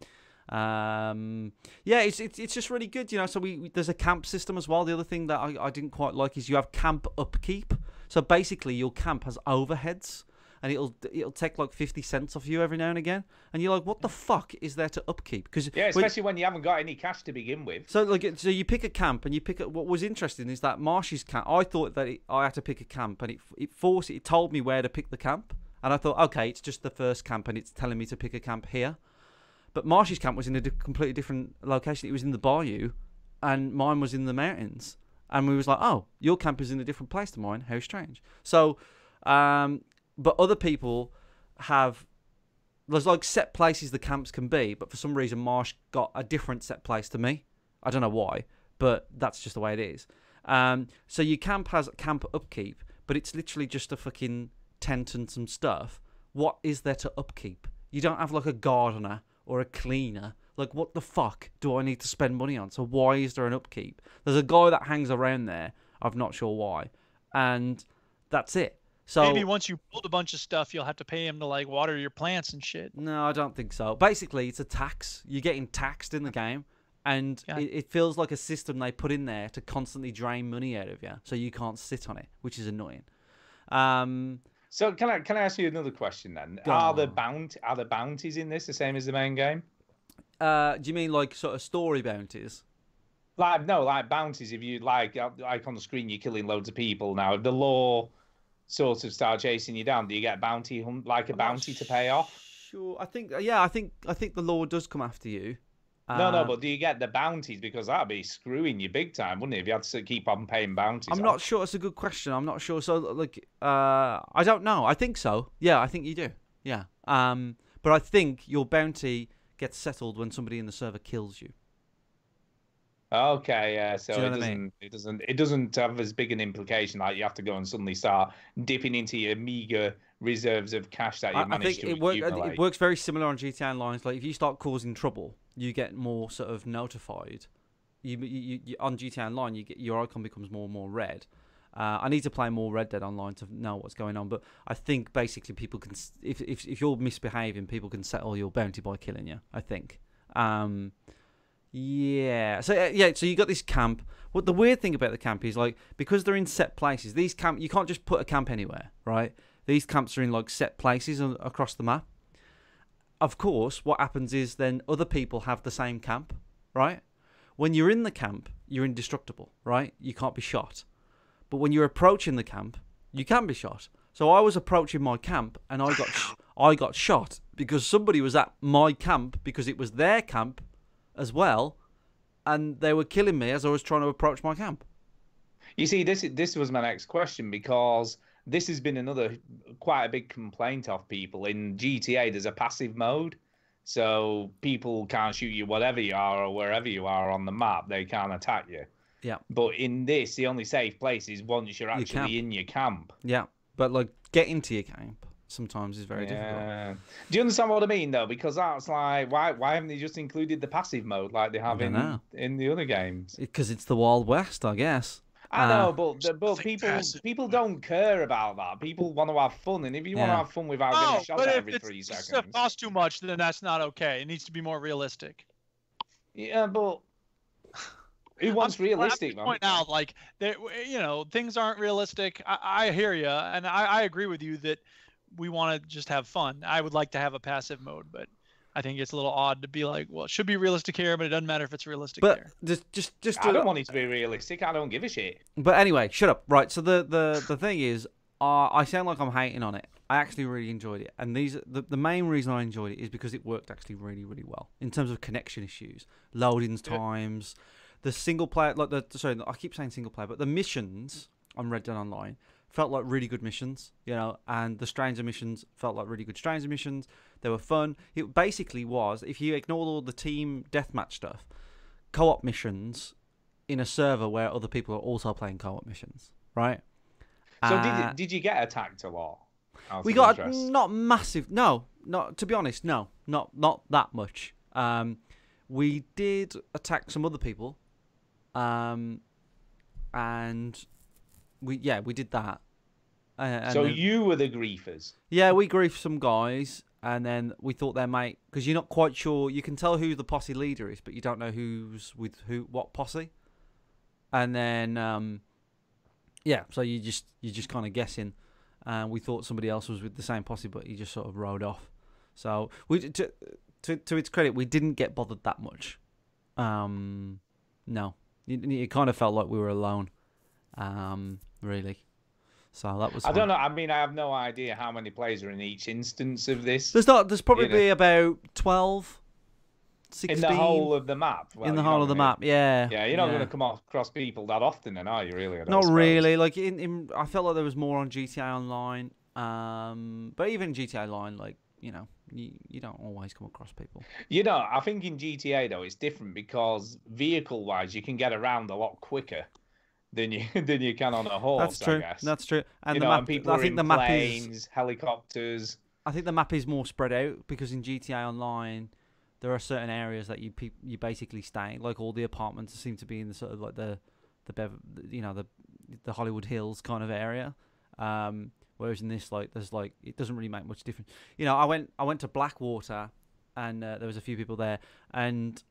Yeah, it's just really good, you know. So there's a camp system as well. The other thing that I didn't quite like is you have camp upkeep. So basically, your camp has overheads, and it'll take like 50 cents off you every now and again, and you're like, what the fuck is there to upkeep? Because yeah, especially when you haven't got any cash to begin with. So you pick a camp, and you pick what was interesting is that Marshy's camp. I thought that I had to pick a camp, and it told me where to pick the camp, and I thought, okay, it's just the first camp, and it's telling me to pick a camp here. But Marshy's camp was in a completely different location. It was in the bayou, and mine was in the mountains. And we was like, oh, your camp is in a different place to mine. How strange. So, but other people there's like set places the camps can be, but for some reason Marsh got a different set place to me. I don't know why, but that's just the way it is. So your camp has camp upkeep, but it's literally just a fucking tent and some stuff. What is there to upkeep? You don't have like a gardener or a cleaner. Like, what the fuck do I need to spend money on? So why is there an upkeep? There's a guy that hangs around there. I'm not sure why. And that's it. So maybe once you build a bunch of stuff, you'll have to pay him to like water your plants and shit. No, I don't think so. Basically, it's a tax. You're getting taxed in the game. And it feels like a system they put in there to constantly drain money out of you. So you can't sit on it, which is annoying. So can I ask you another question then? Are the bounties in this the same as the main game? Do you mean like sort of story bounties? Like bounties. If you like on the screen, you're killing loads of people. Now, if the law sort of start chasing you down, do you get a bounty to pay off? sure. I think yeah. I think the law does come after you. No, but do you get the bounties? Because that'd be screwing you big time, wouldn't it? If you had to keep on paying bounties. I'm not sure. It's a good question. I'm not sure. So like, I don't know. I think so. Yeah, I think you do. Yeah. But I think your bounty gets settled when somebody in the server kills you. Okay, yeah. So Do you know it what I doesn't mean? it doesn't have as big an implication like you have to go and suddenly start dipping into your meager reserves of cash that you've I think managed to accumulate. it works very similar on GTA Online. Like if you start causing trouble, you get more sort of notified. You on GTA Online, you get your icon becomes more and more red. I need to play more Red Dead Online to know what's going on. But I think basically people can, if you're misbehaving, people can settle your bounty by killing you. I think. Yeah. So yeah. So you got this camp. What the weird thing about the camp is like because they're in set places. These camp you can't just put a camp anywhere, right? These camps are in like set places across the map. Of course, what happens is then other people have the same camp, right? When you're in the camp, you're indestructible, right? You can't be shot. But when you're approaching the camp, you can be shot. So I was approaching my camp and I got shot because somebody was at my camp because it was their camp as well, and they were killing me as I was trying to approach my camp. You see, this was my next question because this has been another quite a big complaint of people in GTA. There's a passive mode, so people can't shoot you whatever you are or wherever you are on the map. They can't attack you. Yeah. But in this, the only safe place is once you're camp. actually in your camp. Yeah, but like getting to your camp sometimes is very difficult. Do you understand what I mean though? Because that's like why haven't they just included the passive mode like they have in the other games? Because it's the Wild West, I guess. I know, but people don't care about that. People want to have fun, and if you want to have fun without getting shot at every 3 seconds, if it costs too much, then that's not okay. It needs to be more realistic. Yeah, but who wants realistic, man? Point out, like, things aren't realistic. I hear you, and I agree with you that we want to just have fun. I would like to have a passive mode, but I think it's a little odd to be like, well, it should be realistic here, but it doesn't matter if it's realistic there. Just I don't want it to be realistic. I don't give a shit. But anyway, shut up. Right, so the thing is, I sound like I'm hating on it. I actually really enjoyed it, and the main reason I enjoyed it is because it worked actually really, really well in terms of connection issues, loading times, the single player, I keep saying single player, but the missions on Red Dead Online felt like really good missions, and the Stranger missions felt like really good Stranger missions. They were fun. It basically was, if you ignored all the team deathmatch stuff, co-op missions in a server where other people are also playing co-op missions, right? So did you get attacked a lot? We got not massive. No, not to be honest. No, not that much. We did attack some other people, and we did that. So then, you were the griefers. Yeah, we griefed some guys, and then we thought their mate, because you're not quite sure. You can tell who the posse leader is, but you don't know who's with what posse. And then, so you just kind of guessing. And we thought somebody else was with the same posse, but he just sort of rode off. So we, to its credit, we didn't get bothered that much. No, it kind of felt like we were alone, really. So that was. I don't know. I mean, I have no idea how many players are in each instance of this. There's probably about 12, 16 in the whole of the map. Well, in the whole of the map, yeah. Yeah, you're not going to come across people that often, then, are you? Really? Not really. Like I felt like there was more on GTA Online. But even GTA Online, like you don't always come across people. I think in GTA though it's different because vehicle-wise you can get around a lot quicker than you can on a horse. That's true. I guess. That's true. And and people are in planes, helicopters. I think the map is more spread out because in GTA Online there are certain areas that you basically stay. Like all the apartments seem to be in the sort of like the Hollywood Hills kind of area. Whereas in this, like, there's like it doesn't really make much difference. I went to Blackwater, and there was a few people there, and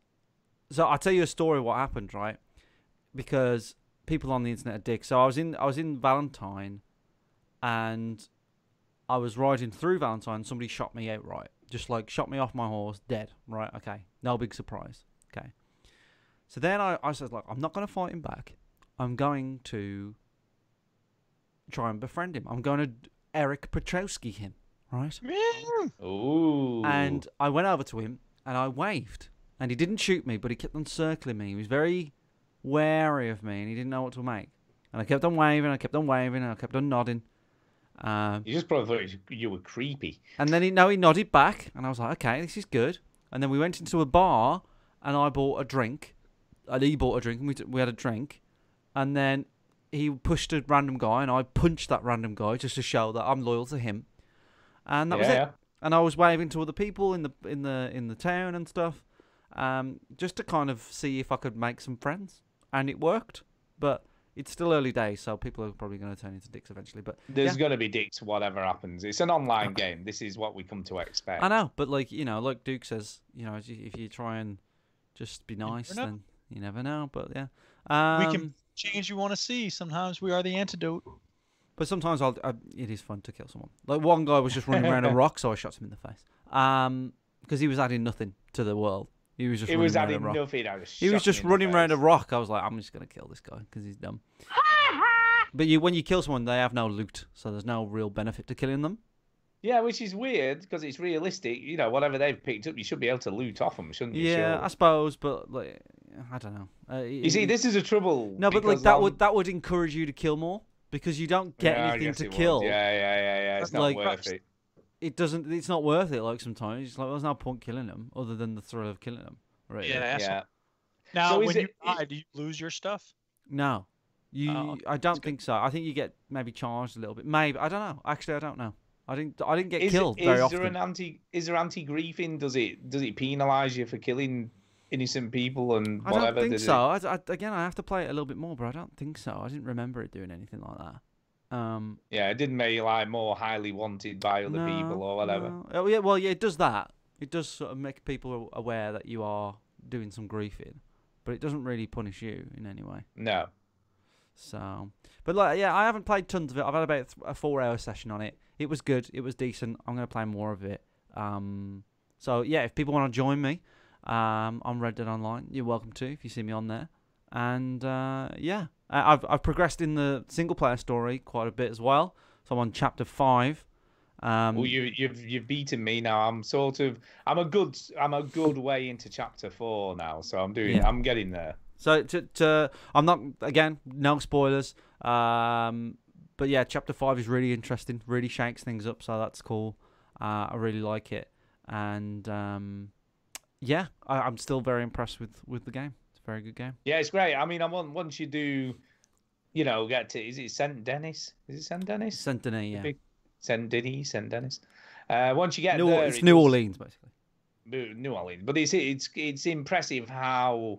so I'll tell you a story of what happened, right? Because people on the internet are dicks. So I was in Valentine, and I was riding through Valentine. And somebody shot me outright, just like shot me off my horse, dead. Right? Okay, no big surprise. Okay. So then I said, like, I'm not going to fight him back. I'm going to try and befriend him. I'm going to Eric Petrowski him, right? Ooh. And I went over to him and I waved, and he didn't shoot me, but he kept on circling me. He was very wary of me, and he didn't know what to make. And I kept on waving, I kept on waving, and I kept on nodding. You just probably thought you were creepy. And then he nodded back, and I was like, okay, this is good. And then we went into a bar, and I bought a drink, and he bought a drink, and we had a drink. And then he pushed a random guy, and I punched that random guy just to show that I'm loyal to him. And that was it. And I was waving to other people in the town and stuff, just to kind of see if I could make some friends, and it worked. But it's still early days, so people are probably going to turn into dicks eventually. But there's going to be dicks, whatever happens. It's an online game. This is what we come to expect. I know, but like Duke says, if you try and just be nice, then you never know. But yeah, we can change you want to see. Sometimes we are the antidote. But sometimes it is fun to kill someone. Like one guy was just running around a rock, so I shot him in the face. Because he was adding nothing to the world. He was just running around a rock. He was just running around a rock. I was like, I'm just gonna kill this guy because he's dumb. But when you kill someone, they have no loot, so there's no real benefit to killing them. Yeah, which is weird because it's realistic. Whatever they've picked up, you should be able to loot off them, shouldn't you? Yeah, sure. I suppose, but like, I don't know. You see, this is a trouble. No, but like that would encourage you to kill more. Because you don't get anything to kill. Yeah. It's not worth it. It doesn't. It's not worth it. Like sometimes it's like there's no point killing them other than the thrill of killing them. Right? Yeah. Now, so when you die, do you lose your stuff? No, I don't think so. I think you get maybe charged a little bit. Maybe I don't know. Actually, I don't know. I didn't get killed very often. Is there anti-griefing? Does it penalise you for killing innocent people and whatever? I don't think so. Again, I have to play it a little bit more, but I don't think so. I didn't remember it doing anything like that. Yeah, it didn't make you like more highly wanted by other people or whatever. No. Oh yeah, well yeah, it does that. It does sort of make people aware that you are doing some griefing, but it doesn't really punish you in any way. No. So, but like, yeah, I haven't played tons of it. I've had about a 4-hour session on it. It was good. It was decent. I'm gonna play more of it. So yeah, if people want to join me. On Red Dead Online, you're welcome to if you see me on there, and yeah, I've progressed in the single player story quite a bit as well. So I'm on chapter 5. Well, you've beaten me now. I'm a good way into chapter 4 now, so I'm getting there. So I'm not, again, no spoilers. But yeah, chapter 5 is really interesting. Really shakes things up, so that's cool. I really like it, and yeah, I'm still very impressed with the game. It's a very good game. Yeah, it's great. I mean, once you do, get to, is it Saint Denis? Is it Saint Denis? Saint Denis, yeah. Saint Denis. Once you get there, it's New Orleans, basically. New Orleans, but it's impressive how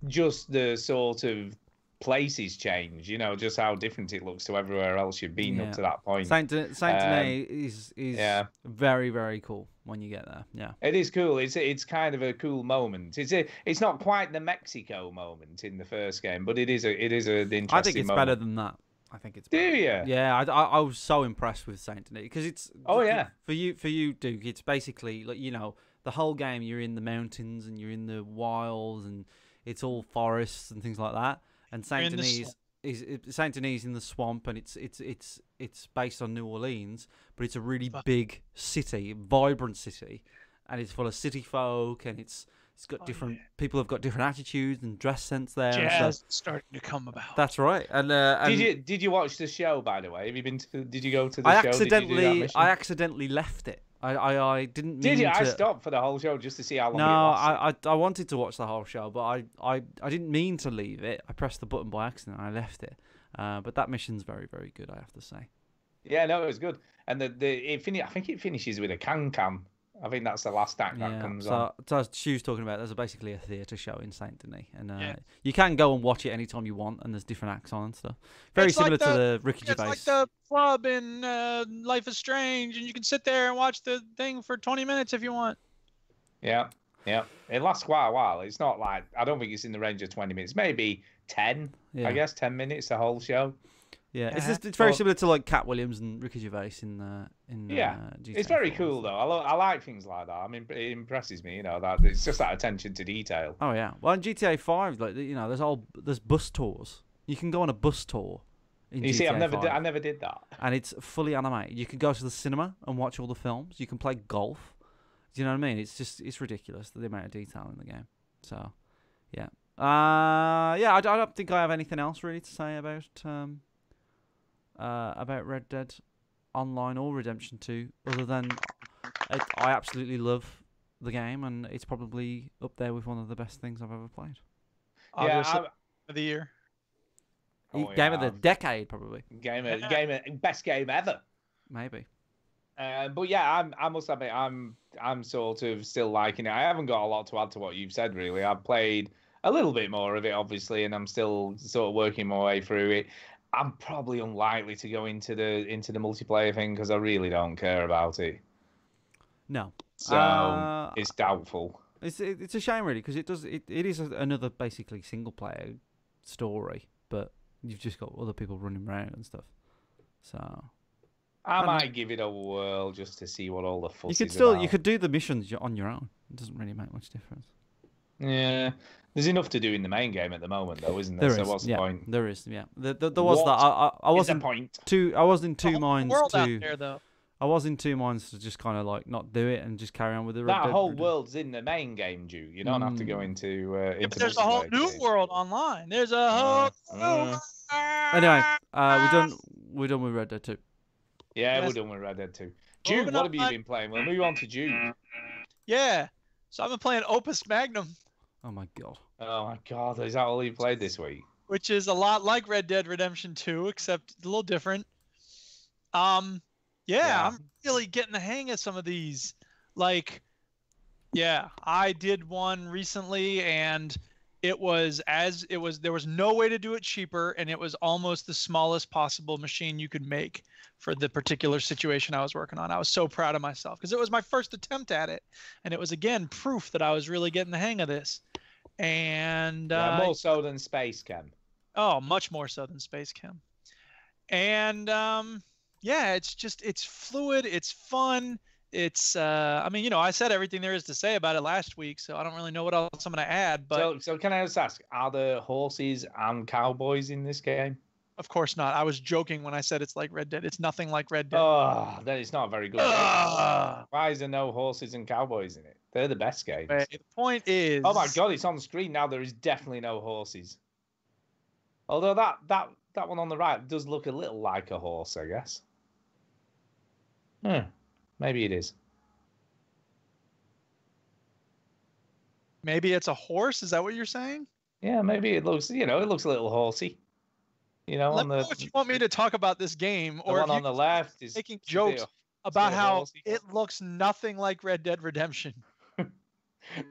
just the sort of places change. Just how different it looks to everywhere else you've been up to that point. Saint Denis is very, very cool when you get there. Yeah, it is cool. It's kind of a cool moment. It's not quite the Mexico moment in the first game, but it is an interesting. I think it's moment. Better than that. I think it's. Do you? Yeah, I was so impressed with Saint Denis because it's. Oh yeah. For you, Duke. It's basically like the whole game. You're in the mountains and you're in the wilds and it's all forests and things like that. And Saint Denis is in the swamp, and it's based on New Orleans, but it's a really big city, vibrant city, and it's full of city folk, and it's got different people have got different attitudes and dress sense there. Jazz starting to come about. That's right. And did you watch the show, by the way? Have you been did you go to the show? I accidentally left it. I didn't mean Did you? to... I stopped for the whole show just to see how long it was. I wanted to watch the whole show, but I didn't mean to leave it. I pressed the button by accident and I left it. But that mission's very, very good, I have to say. Yeah, no, it was good. And I think it finishes with a can. I think that's the last act that comes on. So as Stu's talking about, there's basically a theatre show in Saint Denis, and you can go and watch it anytime you want, and there's different acts on and stuff. Very similar to the Ricky Gervais. It's like the club in Life is Strange, and you can sit there and watch the thing for 20 minutes if you want. Yeah. It lasts quite a while. It's not like, I don't think it's in the range of 20 minutes. Maybe 10, I guess, 10 minutes, the whole show. Yeah, it's very similar to like Cat Williams and Ricky Gervais in GTA it's very cool though. I like things like that. I mean, it impresses me, that it's just that attention to detail. Oh yeah, well in GTA 5, like there's bus tours. You can go on a bus tour in You see, GTA 5. I never did that. And it's fully animated. You can go to the cinema and watch all the films. You can play golf. Do you know what I mean? It's ridiculous the amount of detail in the game. So, yeah. I don't think I have anything else really to say about Red Dead Online or Redemption 2, other than I absolutely love the game, and it's probably up there with one of the best things I've ever played. Obviously, of the year. Game of the decade, probably. Best game ever. Maybe. But yeah, I must admit, I'm sort of still liking it. I haven't got a lot to add to what you've said, really. I've played a little bit more of it, obviously, and I'm still sort of working my way through it. I'm probably unlikely to go into the multiplayer thing because I really don't care about it. No. So it's doubtful. It's a shame, really, because it is another basically single player story, but you've just got other people running around and stuff. So I might give it a whirl just to see what all the fuss is you about. could do the missions on your own. It doesn't really make much difference. Yeah, there's enough to do in the main game at the moment, though, isn't there? So what's the point? There is, yeah. There was that. I wasn't point. I was in two minds world out to. there, though. I was in two minds to just kind of like not do it and just carry on with the That whole world's in the main game, Drew. You don't have to go into. But there's a whole new world online. There's a whole. Anyway, we're done with Red Dead 2. Yeah, we're done with Red Dead 2. June, what have you been playing? We'll move on to June. Yeah, so I've been playing Opus Magnum. Oh my god. Oh my god, is that all you played this week? Which is a lot like Red Dead Redemption 2, except a little different. Yeah, I'm really getting the hang of some of these. Like, yeah, I did one recently, and there was no way to do it cheaper, and it was almost the smallest possible machine you could make for the particular situation I was working on. I was so proud of myself because it was my first attempt at it, and it was again proof that I was really getting the hang of this. And more so than Space Chem. Oh, much more so than Space Chem. And yeah, it's fluid, it's fun. It's I mean, I said everything there is to say about it last week, so I don't really know what else I'm going to add. But so can I just ask, are there horses and cowboys in this game? Of course not. I was joking when I said it's like Red Dead. It's nothing like Red Dead. Oh, then it's not very good. Why is there no horses and cowboys in it? They're the best games. The point is... Oh my god, it's on the screen now. There is definitely no horses. Although that one on the right does look a little like a horse, I guess. Maybe it is. Maybe it's a horse? Is that what you're saying? Yeah, maybe it looks, it looks a little horsey. Let me know if you want me to talk about this game, or the if one on the left is making jokes about how it looks nothing like Red Dead Redemption.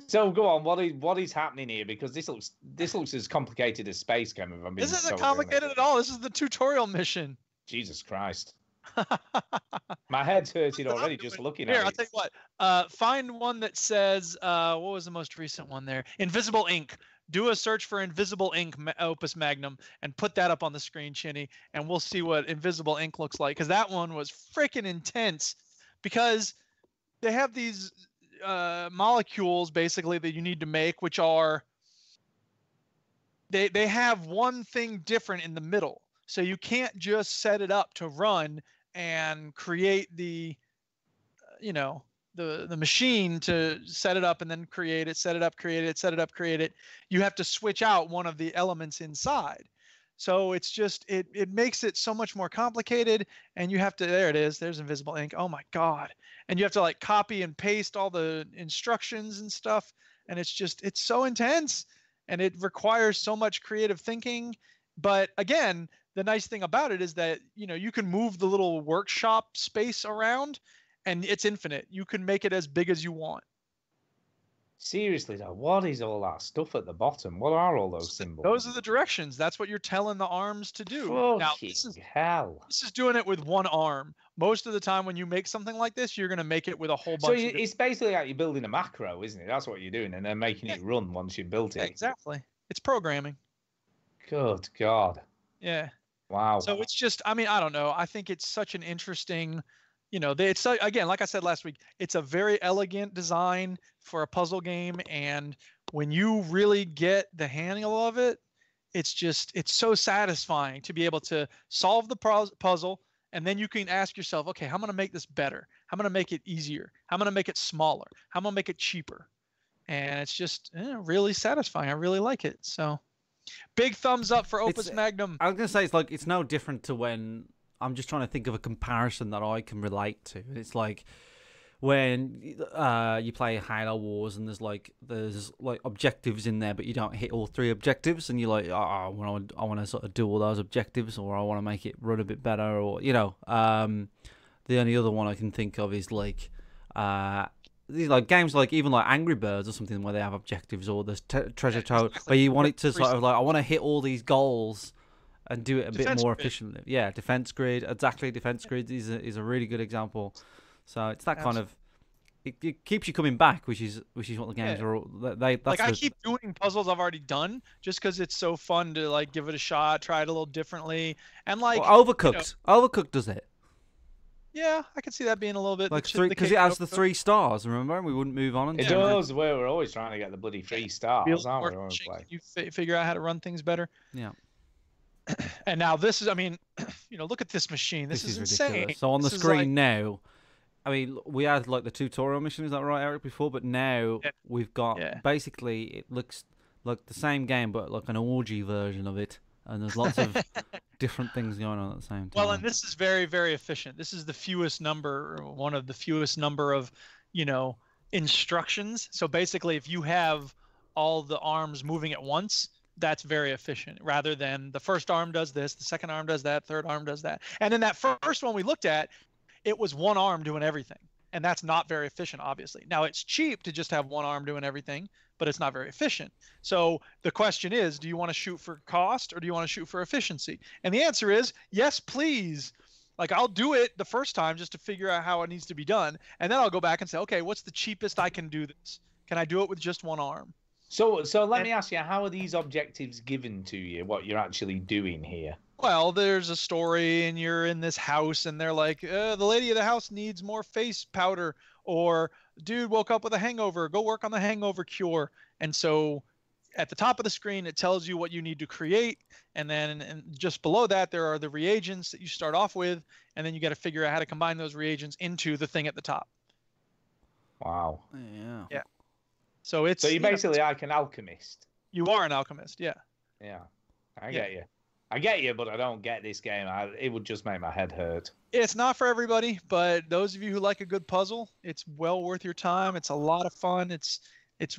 So go on, what is happening here? Because this looks as complicated as Space Chem. This isn't complicated at all. This is the tutorial mission. Jesus Christ. My head's hurting already just looking at it. Here, I'll tell you what. Find one that says, what was the most recent one there? Invisible Ink. Do a search for Invisible Ink Opus Magnum and put that up on the screen, Chinny, and we'll see what Invisible Ink looks like. Because that one was freaking intense. Because they have these molecules, basically, that you need to make, which are... They have one thing different in the middle. So you can't just set it up to run and create the, the machine to set it up and then create it, set it up, create it, set it up, create it. You have to switch out one of the elements inside. So it's just, it makes it so much more complicated, and you have to, there it is, there's Invisible Ink. Oh my God. And you have to like copy and paste all the instructions and stuff. And it's so intense, and it requires so much creative thinking. But again, the nice thing about it is that, you can move the little workshop space around, and it's infinite. You can make it as big as you want. Seriously, though, what is all that stuff at the bottom? What are all those symbols? Those are the directions. That's what you're telling the arms to do. Now, this is doing it with one arm. Most of the time when you make something like this, you're going to make it with a whole bunch of... it's basically like you're building a macro, isn't it? That's what you're doing, and then making it run once you've built it. Yeah, exactly. It's programming. Good God. Yeah. Wow. So it's just, I mean, I don't know. I think it's such an interesting, it's again, like I said last week, it's a very elegant design for a puzzle game. And when you really get the handle of it, it's so satisfying to be able to solve the puzzle, and then you can ask yourself, okay, how am I going to make this better? How am I going to make it easier? How am I going to make it smaller? How am I going to make it cheaper? And it's just really satisfying. I really like it. So big thumbs up for Opus Magnum. I was going to say, it's no different to when I'm just trying to think of a comparison that I can relate to. It's like when you play Halo Wars and there's like objectives in there, but you don't hit all 3 objectives, and you're like, oh, I want to sort of do all those objectives, or I want to make it run a bit better, or the only other one I can think of is like these like games like even like Angry Birds or something where they have objectives, or there's Treasure Trove where you want it to sort of like, I want to hit all these goals and do it a bit more efficiently. Yeah, Defense Grid, exactly. Defense Grid is a really good example. So it's that kind of it keeps you coming back, which is what the games are. I keep doing puzzles I've already done just because it's so fun to like give it a shot, try it a little differently, and like Overcooked. Overcooked does it. Yeah, I can see that being a little bit like 3 because it has the 3 stars. Remember, we wouldn't move on. It does. We're always trying to get the bloody 3 stars, aren't we? You figure out how to run things better. Yeah. And now this is, I mean, look at this machine. This is insane. Ridiculous. So on the screen now, I mean, we had like the tutorial mission, is that right, Eric, before? But now we've got basically, it looks like the same game, but like an orgy version of it. And there's lots of different things going on at the same time. Well, and this is very, very efficient. This is the fewest number, one of the fewest number of, instructions. So basically, if you have all the arms moving at once, that's very efficient, rather than the first arm does this, the second arm does that, third arm does that. And in that first one we looked at, it was one arm doing everything. And that's not very efficient, obviously. Now, it's cheap to just have one arm doing everything, but it's not very efficient. So the question is, do you want to shoot for cost or do you want to shoot for efficiency? And the answer is, yes, please. Like, I'll do it the first time just to figure out how it needs to be done. And then I'll go back and say, okay, what's the cheapest I can do this? Can I do it with just one arm? So let me ask you, how are these objectives given to you, what you're actually doing here? Well, there's a story and you're in this house and they're like, the lady of the house needs more face powder, or dude woke up with a hangover, go work on the hangover cure. And so at the top of the screen, it tells you what you need to create. And then just below that, there are the reagents that you start off with. And then you got to figure out how to combine those reagents into the thing at the top. Wow. Yeah. Yeah. So you're basically like an alchemist. You are an alchemist. Yeah. Yeah. I get you. I get you, but I don't get this game. It would just make my head hurt. It's not for everybody, but those of you who like a good puzzle, it's well worth your time. It's a lot of fun. It's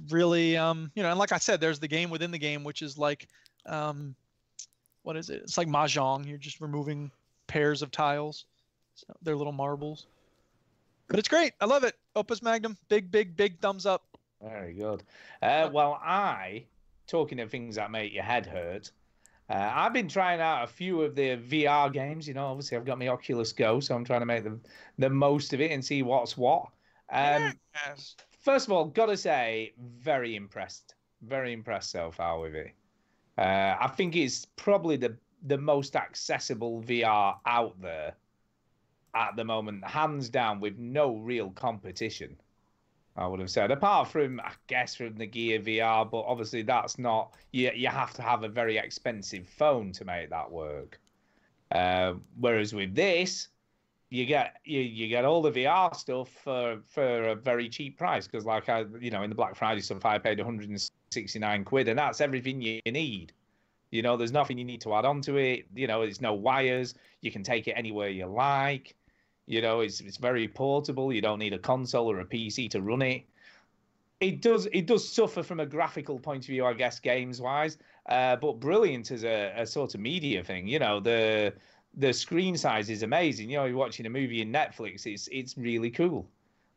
really and like I said, there's the game within the game, which is like what is it? It's like mahjong. You're just removing pairs of tiles. So they're little marbles. But it's great. I love it. Opus Magnum, big thumbs up. Very good. Well, talking of things that make your head hurt, I've been trying out a few of the VR games. Obviously I've got my Oculus Go, so I'm trying to make the most of it and see what's what. Yes. First of all, gotta say, very impressed so far with it. I think it's probably the most accessible VR out there at the moment, hands down, with no real competition, I would have said, apart from, I guess, from the Gear VR, but obviously that's not, you have to have a very expensive phone to make that work. Whereas with this, you get all the VR stuff for a very cheap price, because like in the Black Friday stuff, I paid 169 quid, and that's everything you need. There's nothing you need to add on to it. There's no wires. You can take it anywhere you like. It's very portable. You don't need a console or a PC to run it. It does suffer from a graphical point of view, I guess, games-wise, but brilliant as a sort of media thing. The screen size is amazing. You're watching a movie in Netflix. It's really cool.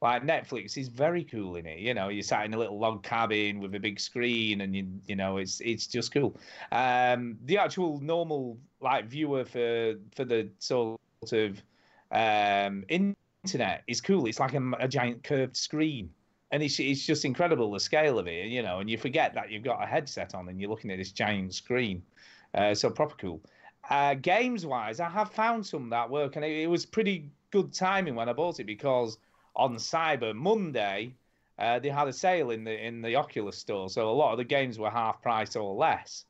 Like, Netflix is very cool in it. You're sat in a little log cabin with a big screen, and it's just cool. The actual normal viewer for the sort of internet is cool. It's like a giant curved screen, and it's just incredible, the scale of it. And you forget that you've got a headset on and you're looking at this giant screen. So proper cool. Games wise, I have found some that work, and it was pretty good timing when I bought it, because on Cyber Monday they had a sale in the Oculus store, so a lot of the games were half price or less.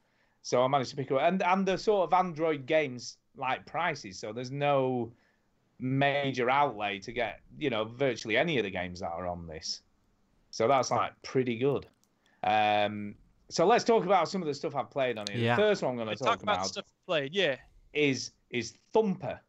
So I managed to pick up, and the sort of Android games like prices. So there's no major outlay to get, virtually any of the games that are on this. So that's like pretty good. So let's talk about some of the stuff I've played on it. Yeah. The first one I'm going to talk about about stuff you played. Yeah. is Thumper,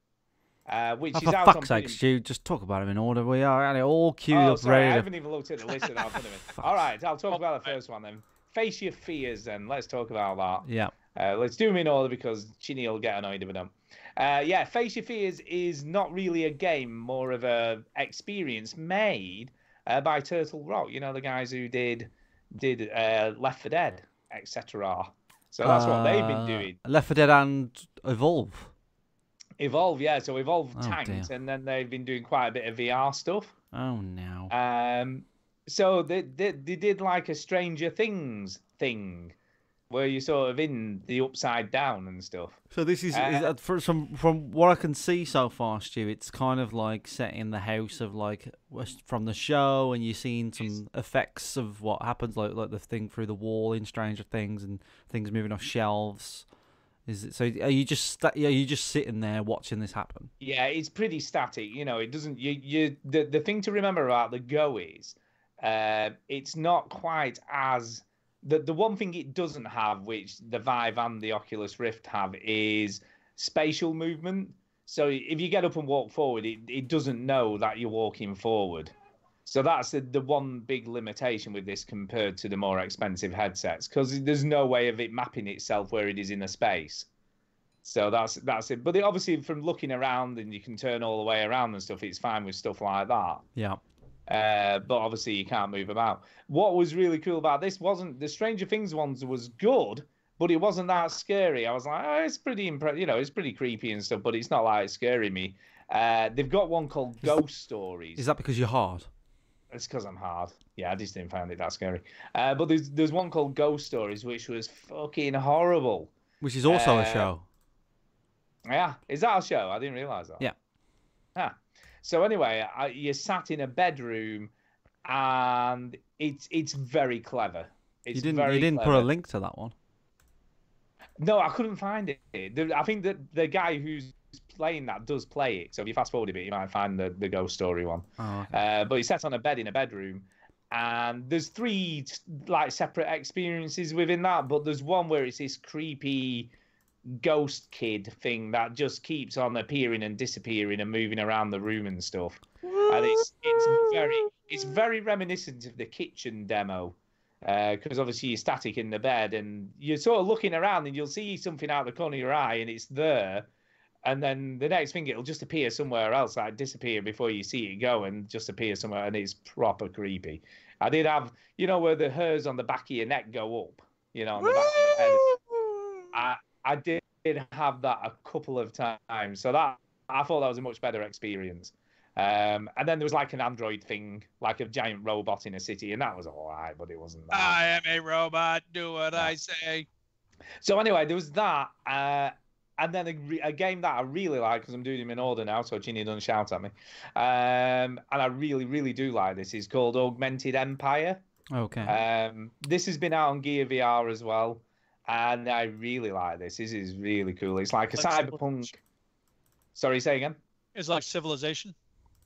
which Oh, is for out on fuck's sake, pretty- Stu, just talk about them in order. We are all queued Oh, up, sorry, I ready. haven't even looked at the list now. All right, I'll talk about the first one then. Face Your Fears then. Let's talk about that. Yeah. Let's do them in order because Chinny will get annoyed if we don't. Yeah, Face Your Fears is not really a game, more of a experience made by Turtle Rock. You know, the guys who did Left 4 Dead, etc. So that's what they've been doing. Left 4 Dead and Evolve. Evolve, yeah. So Evolve Oh, tanked, dear. and then they've been doing quite a bit of VR stuff. Oh, no. So they did like a Stranger Things thing, where you're sort of in the upside down and stuff. So this is from what I can see so far, Stu. It's kind of like set in the house of like from the show, and you're seeing some effects of what happens, like the thing through the wall in Stranger Things, and things moving off shelves. Is it so? Are you just sitting there watching this happen? Yeah, it's pretty static. It doesn't. The thing to remember about the Go is, it's not quite as. The one thing it doesn't have, which the Vive and the Oculus Rift have, is spatial movement. So if you get up and walk forward, it doesn't know that you're walking forward. So that's the one big limitation with this compared to the more expensive headsets, because there's no way of it mapping itself where it is in a space. So that's it. But obviously, from looking around and you can turn all the way around and stuff, it's fine with stuff like that. Yeah. But obviously you can't move about. What was really cool about this wasn't the Stranger Things ones was good, but it wasn't that scary. I was like, oh, it's pretty it's pretty creepy and stuff, but it's not like scaring me. They've got one called Ghost Stories. Is that because you're hard? It's because I'm hard. Yeah, I just didn't find it that scary. But there's one called Ghost Stories, which was fucking horrible. Which is also a show. Yeah, is that a show? I didn't realise that. Yeah. Ah. So anyway, you're sat in a bedroom, and it's very clever. It's You very didn't put clever. a link to that one. No, I couldn't find it. I think that the guy who's playing that does play it. So if you fast forward a bit, you might find the Ghost Story one. Oh, okay. But he's sat on a bed in a bedroom, and there's 3 like separate experiences within that. But there's one where it's this creepy ghost kid thing that just keeps on appearing and disappearing and moving around the room and stuff. And it's very reminiscent of the kitchen demo. Because obviously you're static in the bed and you're sort of looking around and you'll see something out the corner of your eye and it's there, and then the next thing it'll just appear somewhere else, like disappear before you see it go and just appear somewhere, and it's proper creepy. I did have, where the hairs on the back of your neck go up, on the back of your head. I did have that a couple of times, so that I thought that was a much better experience. And then there was like an android thing, like a giant robot in a city, and that was all right, but it wasn't that. I am a robot. Do what I say. So anyway, there was that, and then a game that I really like, because I'm doing them in order now, so Ginny doesn't shout at me. And I really, really do like this. It's called Augmented Empire. Okay. This has been out on Gear VR as well, and I really like this. This is really cool. It's like a cyberpunk. Sorry, say again. It's like Civilization.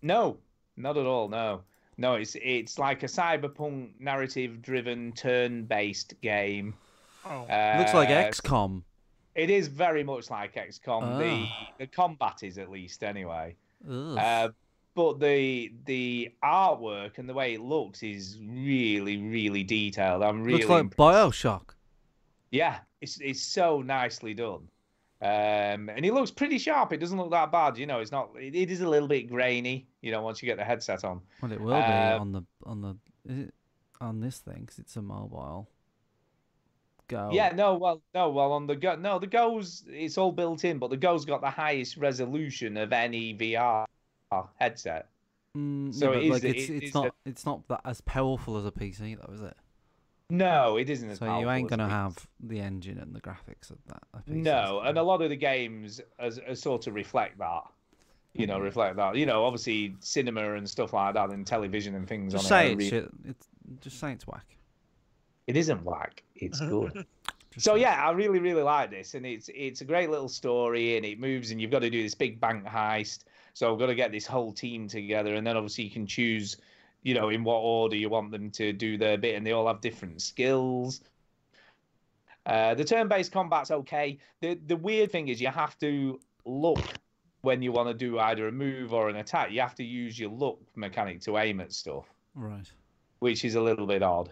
No, not at all. No, it's like a cyberpunk narrative-driven turn-based game. Oh. Looks like XCOM. It is very much like XCOM. Ah. The combat is, at least, anyway. Ugh. But the artwork and the way it looks is really, really detailed. I'm really Looks like impressed. Bioshock. Yeah, it's so nicely done. And it looks pretty sharp. It doesn't look that bad, It's not. It is a little bit grainy, once you get the headset on. Well, it will be is it on this thing, because it's a mobile. Go. Yeah, well, on the Go, the Go's, it's all built in, but the Go's got the highest resolution of any VR headset. So it is- like it- it's not that as powerful as a PC though, is it? No, it isn't as So powerful you ain't as gonna it is. have the engine and the graphics of that. a PC No, is. and a lot of the games as sort of reflect that. Reflect that. Obviously cinema and stuff like that, and television and things Just on say it. it's shit. Just say it's whack. It isn't whack. It's good. So yeah, I really, really like this, and it's a great little story, and it moves, and you've got to do this big bank heist. So I've got to get this whole team together, and then obviously you can choose, in what order you want them to do their bit, and they all have different skills. The turn-based combat's okay. The weird thing is you have to look when you want to do either a move or an attack. You have to use your look mechanic to aim at stuff, Right. which is a little bit odd.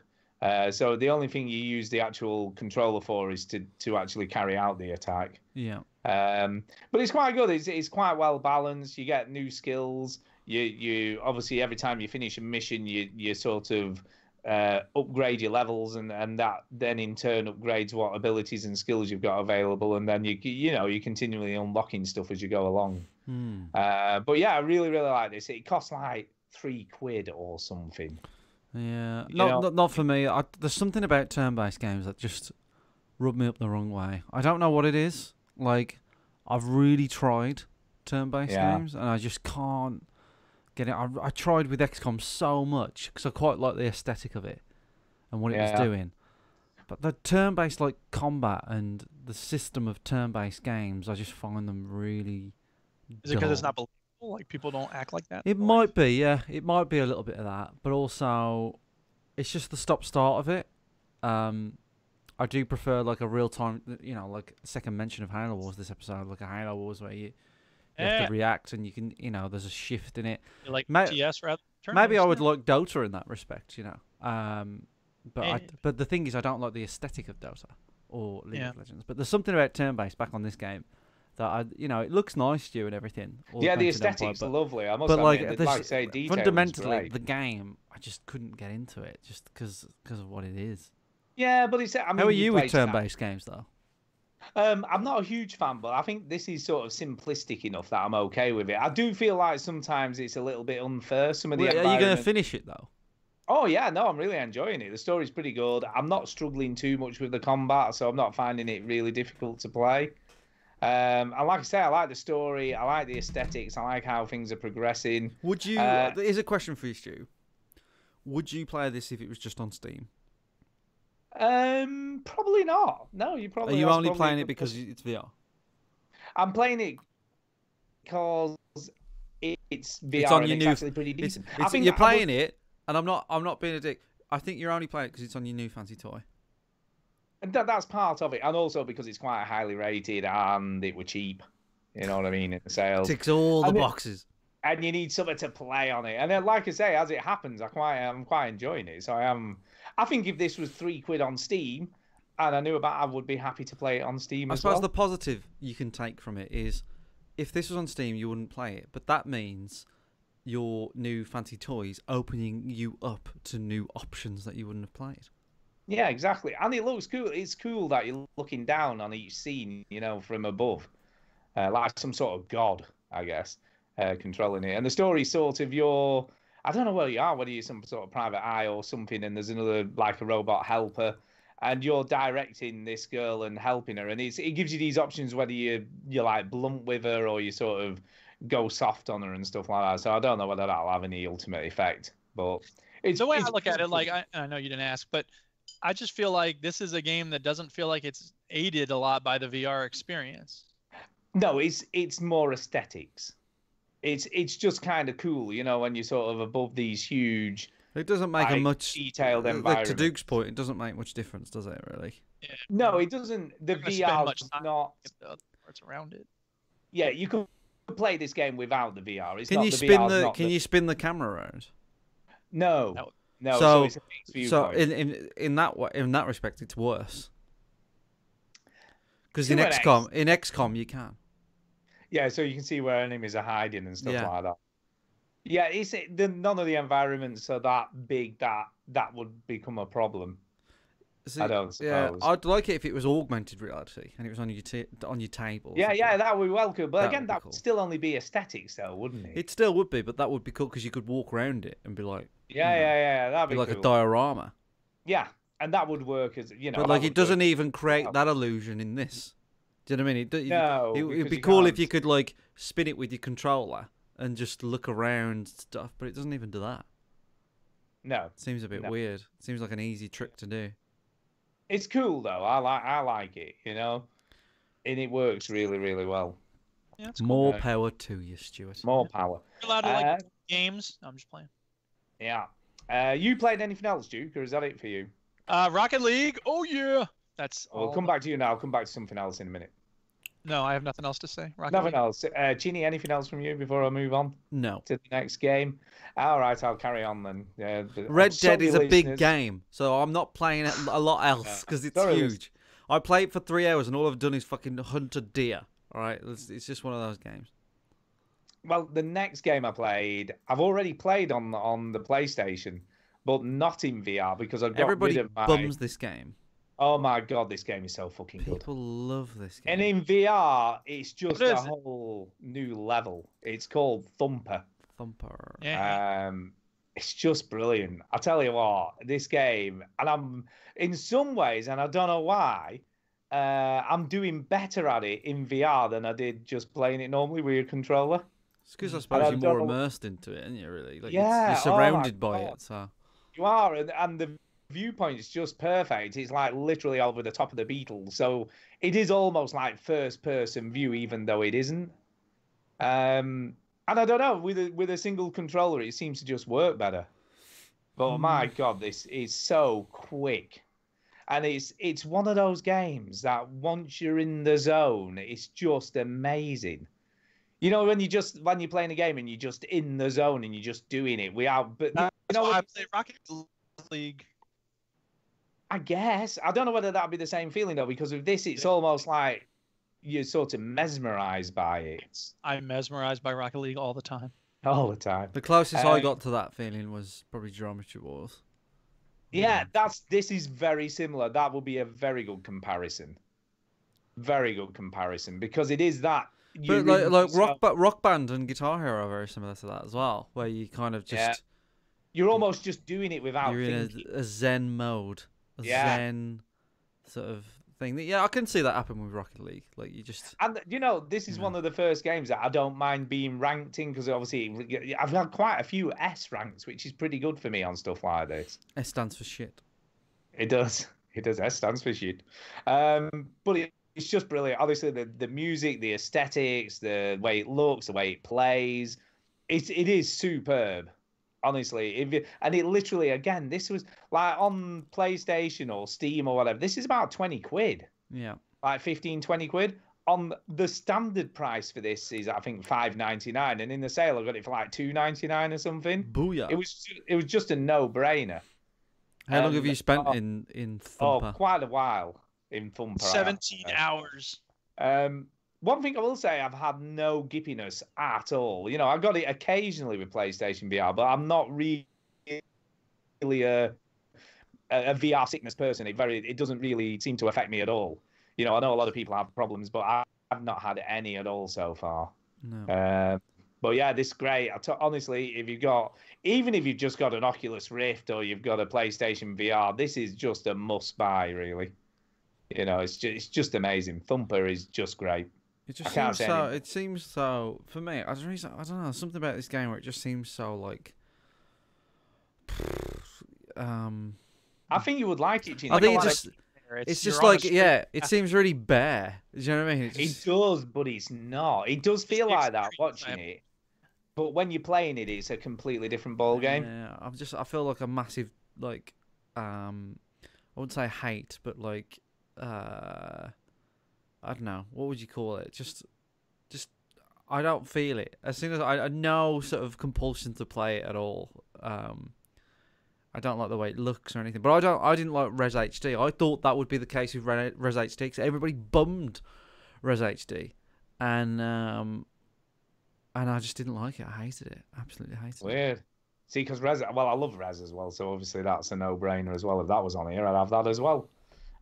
So the only thing you use the actual controller for is to actually carry out the attack. Yeah. But it's quite good. It's quite well balanced. You get new skills. You obviously every time you finish a mission, you sort of upgrade your levels, and that then in turn upgrades what abilities and skills you've got available, and then you're continually unlocking stuff as you go along. But yeah, I really, really like this. It costs like £3 or something. Yeah, not for me. There's something about turn-based games that just rub me up the wrong way. I don't know what it is. Like, I've really tried turn-based games, and I just can't get it. I tried with XCOM so much because I quite like the aesthetic of it and what it was doing. But the turn-based like combat and the system of turn-based games, I just find them really. Is it because it's not believable? Like people don't act like that? It might be, yeah. It might be a little bit of that, but also it's just the stop-start of it. I do prefer like a real-time, like second mention of Halo Wars this episode, like a Halo Wars where you have to react and you can, there's a shift in it. You like TS rather than maybe I would like Dota in that respect, but the thing is, I don't like the aesthetic of Dota or League of Legends. But there's something about turn-based back on this game that it looks nice to you and everything. Yeah, the aesthetic's lovely. I must admit, like say, detail fundamentally, the game, I just couldn't get into it just because of what it is. Yeah, but it's. I mean, how are you with turn-based games though? I'm not a huge fan, but I think this is sort of simplistic enough that I'm okay with it. I do feel like sometimes it's a little bit unfair. Some of the are you going to finish it though? Oh yeah, no, I'm really enjoying it. The story's pretty good. I'm not struggling too much with the combat, so I'm not finding it really difficult to play. And like I say, I like the story, I like the aesthetics, I like how things are progressing. Would you? Here's a question for you, Stu. Would you play this if it was just on Steam? Probably not. No, you probably. Are you only playing it because it's VR? I'm playing it because it's VR. It's on your and new. It's actually pretty decent. I think you're playing it, and I'm not being a dick. I think you're only playing it because it's on your new fancy toy. And that's part of it, and also because it's quite highly rated and it was cheap. You know what I mean? In the sales, ticks all the boxes. And you need something to play on it. And then, like I say, as it happens, I'm quite enjoying it. So I think if this was £3 on Steam, and I knew I would be happy to play it on Steam as well. I suppose the positive you can take from it is, if this was on Steam, you wouldn't play it, but that means your new fancy toys opening you up to new options that you wouldn't have played. Yeah, exactly. And it looks cool. It's cool that you're looking down on each scene, from above, like some sort of god, I guess, controlling it. And the story sort of I don't know where you are, whether you're some sort of private eye or something, and there's another, like a robot helper, and you're directing this girl and helping her. And it gives you these options, whether you're like blunt with her or you sort of go soft on her and stuff like that. So I don't know whether that'll have any ultimate effect. But it's the way I look at it, like I know you didn't ask, but I just feel like this is a game that doesn't feel like it's aided a lot by the VR experience. No, it's more aesthetics. It's just kind of cool, when you're sort of above these huge. It doesn't make a much detailed environment. To Duke's point, it doesn't make much difference, does it? Really? Yeah. No, it doesn't. The VR is not. The other parts around it. Yeah, you can play this game without the VR. It's can not you the spin VR the? you spin the camera around? No. No. So it's a fixed viewpoint. in that respect, it's worse. Because in XCOM you can. Yeah, so you can see where enemies are hiding and stuff like that. Yeah, none of the environments are that big that would become a problem. I don't suppose. Yeah, I'd like it if it was augmented reality and it was on your table. Yeah, that would be well cool. But again, that cool. would still only be aesthetics, though, wouldn't it? It still would be, but that would be cool because you could walk around it and be like, that'd be like cool. a diorama. Yeah, and that would work as But like, it doesn't even create that illusion in this. Do you know what I mean? No, it'd be cool if you could like spin it with your controller and just look around stuff, but it doesn't even do that. No, it seems a bit weird. It seems like an easy trick to do. It's cool though. I like it, you know, and it works really really well. Yeah, it's cool. More Yeah. power to you, Stuart. More power. You're allowed to like games. I'm just playing. Yeah. You played anything else, Duke, or is that it for you? Rocket League. Oh yeah. That's We'll all. come back to you now. I'll come back to something else in a minute. No, I have nothing else to say. Rocket Nothing League. else. Chini, anything else from you before I move on No. to the next game? All right, I'll carry on then. Red Sorry, Dead is a big listeners. game, so I'm not playing it a lot else because it's Sorry, huge. I played it for 3 hours and all I've done is fucking hunt a deer. All right, it's just one of those games. Well, the next game I played, I've already played on the PlayStation, but not in VR because I've got Everybody rid of my. bums this game. Oh my god, this game is so fucking good. People love this game. And in VR, it's just What a is it? whole new level. It's called Thumper. Thumper. Yeah. It's just brilliant. I tell you what, this game, and I'm in some ways, and I don't know why, I'm doing better at it in VR than I did just playing it normally with your controller. It's because I I suppose you're don't more know- immersed into it, aren't you? Really? Like, Yeah, you're oh my surrounded by God. it. So You are, and the viewpoint is just perfect. It's like literally over the top of the Beatles, so it is almost like first-person view, even though it isn't. And I don't know, with a single controller, it seems to just work better. But my God, this is so quick, and it's one of those games that once you're in the zone, it's just amazing. You know, when you're playing a game and you're just in the zone and you're just doing it without, but you That's know why what? I play Rocket League. I guess. I don't know whether that'd be the same feeling though, because with this, it's almost like you're sort of mesmerized by it I'm mesmerized by Rocket League all the time. all the time. the closest I Um, got to that feeling was probably Geometry Wars. Yeah, this is very similar. That would be a very good comparison. Very good comparison because it is that. But like Rock Band and Guitar Hero are very similar to that as well, where you kind of just Yeah. You're almost just doing it without you're in thinking. a Zen mode, a Yeah. Zen sort of thing. Yeah, I can see that happen with Rocket League. Like you just And you know, this is one of the first games that I don't mind being ranked in because obviously I've had quite a few S ranks, which is pretty good for me on stuff like this. S stands for shit. It does. It does. S stands for shit. But it's just brilliant. Obviously, the music, the aesthetics, the way it looks, the way it plays, it is superb. Honestly, and it literally, again, this was like on PlayStation or Steam or whatever. This is about 20 quid, Yeah. like 15, 20 quid. On the standard price for this is, I think, $5.99, and in the sale, I got it for like $2.99 or something. Booyah. It was just a no-brainer. How long have you spent oh, in Oh, Thumper? quite a while in Thumper. I have to 17 say. hours. One thing I will say, I've had no gippiness at all. You know, I got it occasionally with PlayStation VR, but I'm not really a VR sickness person. It doesn't really seem to affect me at all. You know, I know a lot of people have problems, but I've not had any at all so far. No. But yeah, this is great. Honestly, even if you've just got an Oculus Rift or you've got a PlayStation VR, this is just a must buy, really. You know, it's just amazing. Thumper is just great. It just I can't seems say so. any- It seems so. For me, I don't know. Something about this game where it just seems so like. I think you would like it, Gene. I think a it lot of- just. It's you're just on a like street- it seems really bare. Do you know what I mean? It It just, does, but it's not. It does feel the like that experience, watching man. it. But when you're playing it, it's a completely different ball game. Yeah, I feel like a massive like I wouldn't say hate, but like I don't know, what would you call it? Just I don't feel it. As soon as I no sort of compulsion to play it at all. I don't like the way it looks or anything, but I didn't like Res HD. I thought that would be the case with Res HD because everybody bummed Res HD, and I just didn't like it. I hated it. Absolutely hated it. Weird. See, because Res, well, I love Res as well, so obviously that's a no-brainer as well. If that was on here, I'd have that as well.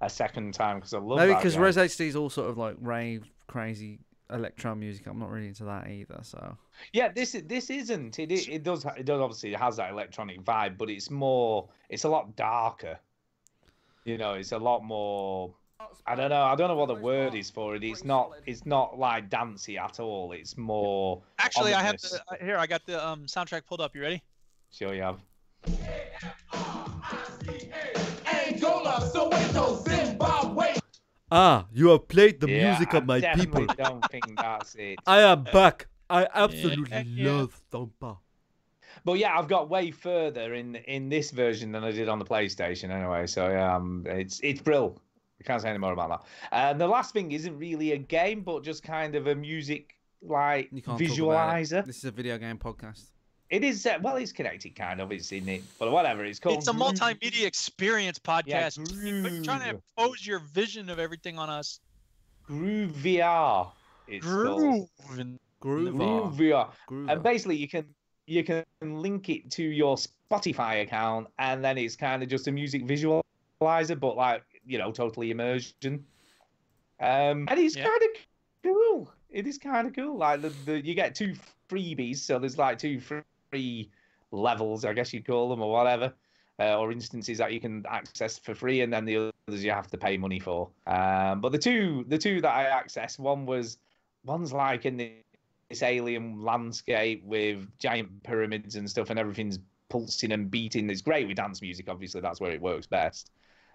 A second time because I love Maybe that because game. Res HD is all sort of like rave, crazy electro music. I'm not really into that either. So Yeah, this isn't. It does obviously it has that electronic vibe, but it's a lot darker. You know, it's a lot more. I don't know what the word is for it. It's not like dancey at all. It's more. Actually, I have ominous. here. I got the soundtrack pulled up. You ready? Sure you have. Angola, Soweto, Zimbabwe. Ah, you have played the Yeah, music of my I definitely people. don't think that's it. I am back. I absolutely Yeah. love Thumper. But yeah, I've got way further in this version than I did on the PlayStation anyway. So it's brill. I can't say any more about that. And the last thing isn't really a game, but just kind of a music like You can't talk about visualizer. it. This is a video game podcast. It is well, it's connected kind of. It's in it, but whatever. It's called. It's a multimedia experience podcast. Groove. You're trying to impose your vision of everything on us. Groove VR. It's called. Groove. Groove. Groove VR. Groove. And basically, you can link it to your Spotify account, and then it's kind of just a music visualizer, but like totally immersion. And it's Yeah. kind of cool. It is kind of cool. Like you get 2 freebies, so there's like 2 free levels, I guess you'd call them, or whatever, or instances that you can access for free, and then the others you have to pay money for. But the two that I accessed, one's like in this alien landscape with giant pyramids and stuff, and everything's pulsing and beating. It's great with dance music, obviously, that's where it works best.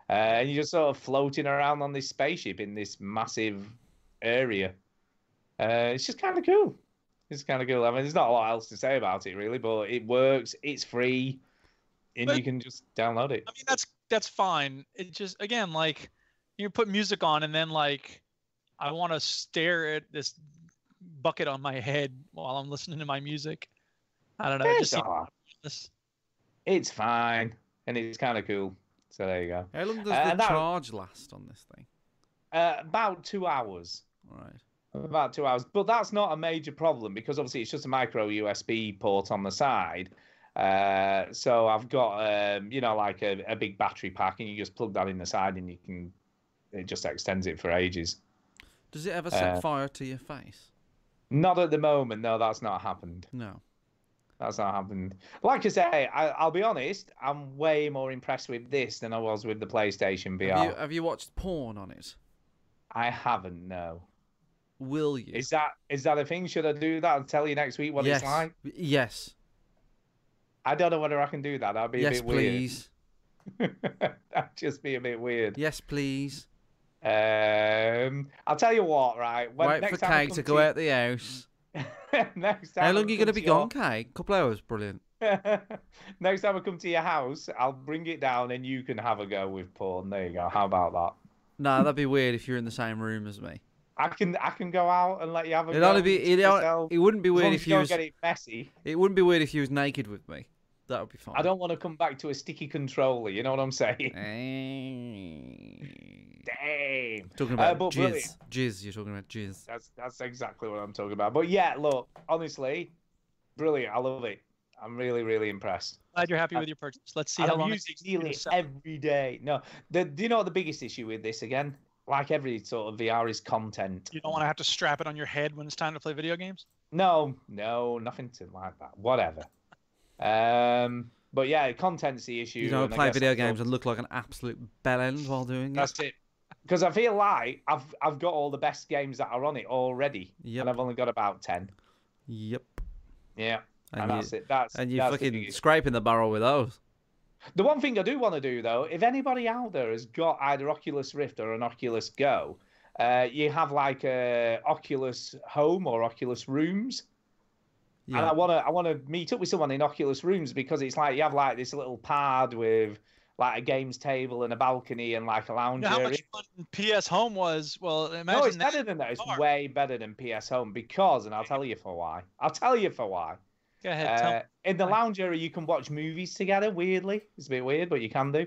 And you're just sort of floating around on this spaceship in this massive area. It's just kind of cool. It's kind of cool. I mean, there's not a lot else to say about it, really, but it works. It's free, and But- you can just download it. I mean, that's fine. It just, again, like, you put music on, and then, like, I want to stare at this bucket on my head while I'm listening to my music. I don't know. It It's just seems all right. pointless. It's fine, and it's kind of cool. So there you go. How long does the that- charge last on this thing? About 2 hours. All right. About 2 hours, but that's not a major problem because obviously it's just a micro USB port on the side. So I've got like a big battery pack, and you just plug that in the side, and it just extends it for ages. Does it ever set fire to your face? Not at the moment, no, that's not happened. No. That's not happened. Like I say, I'll be honest, I'm way more impressed with this than I was with the PlayStation VR. Have you watched porn on it? I haven't, no. Will you? Is that a thing? Should I do that? I'll tell you next week what yes. it's like. Yes. I don't know whether I can do that. That'd be a Yes, bit weird. please. That'd just be a bit weird. Yes, please. I'll tell you what, right? Wait for Kate to go out the house. Next time How I long are you come going to be gone, Kate? A couple hours, brilliant. Next time I come to your house, I'll bring it down and you can have a go with porn. There you go. How about that? No, that'd be weird if you're in the same room as me. I can go out and let you have a It'd go. only be it wouldn't be As weird long if as you don't was get it messy. it wouldn't be weird if you was naked with me. That would be fine. I don't want to come back to a sticky controller. You know what I'm saying? Damn. Talking about but brilliant. jizz. You're talking about jizz. That's exactly what I'm talking about. But yeah, look, honestly, brilliant. I love it. I'm really, really impressed. Glad you're happy with your purchase. Let's see And how I'm long it using takes you to nearly sell. every day. No, do you know what the biggest issue with this again? Like every sort of VR is content. You don't want to have to strap it on your head when it's time to play video games? No, nothing to like that. Whatever. But yeah, content's the issue. You don't and I play guess video that's games all- and look like an absolute bellend while doing it. That's it. Because I feel like I've got all the best games that are on it already, Yep. and I've only got about 10. Yep. Yeah, and And that's you- it. That's And you're that's the fucking biggest- scraping the barrel with those. The one thing I do want to do though, if anybody out there has got either Oculus Rift or an Oculus Go, you have like a Oculus Home or Oculus Rooms. And Yeah. I want to meet up with someone in Oculus Rooms because it's like you have like this little pad with like a games table and a balcony and like a lounge You know how area. much fun PS Home was? Well, imagine No, it's that. better than that. It's VR. way better than PS Home because, and I'll tell you for why. Go ahead, tell me. In the lounge area, you can watch movies together. Weirdly, it's a bit weird, but you can do.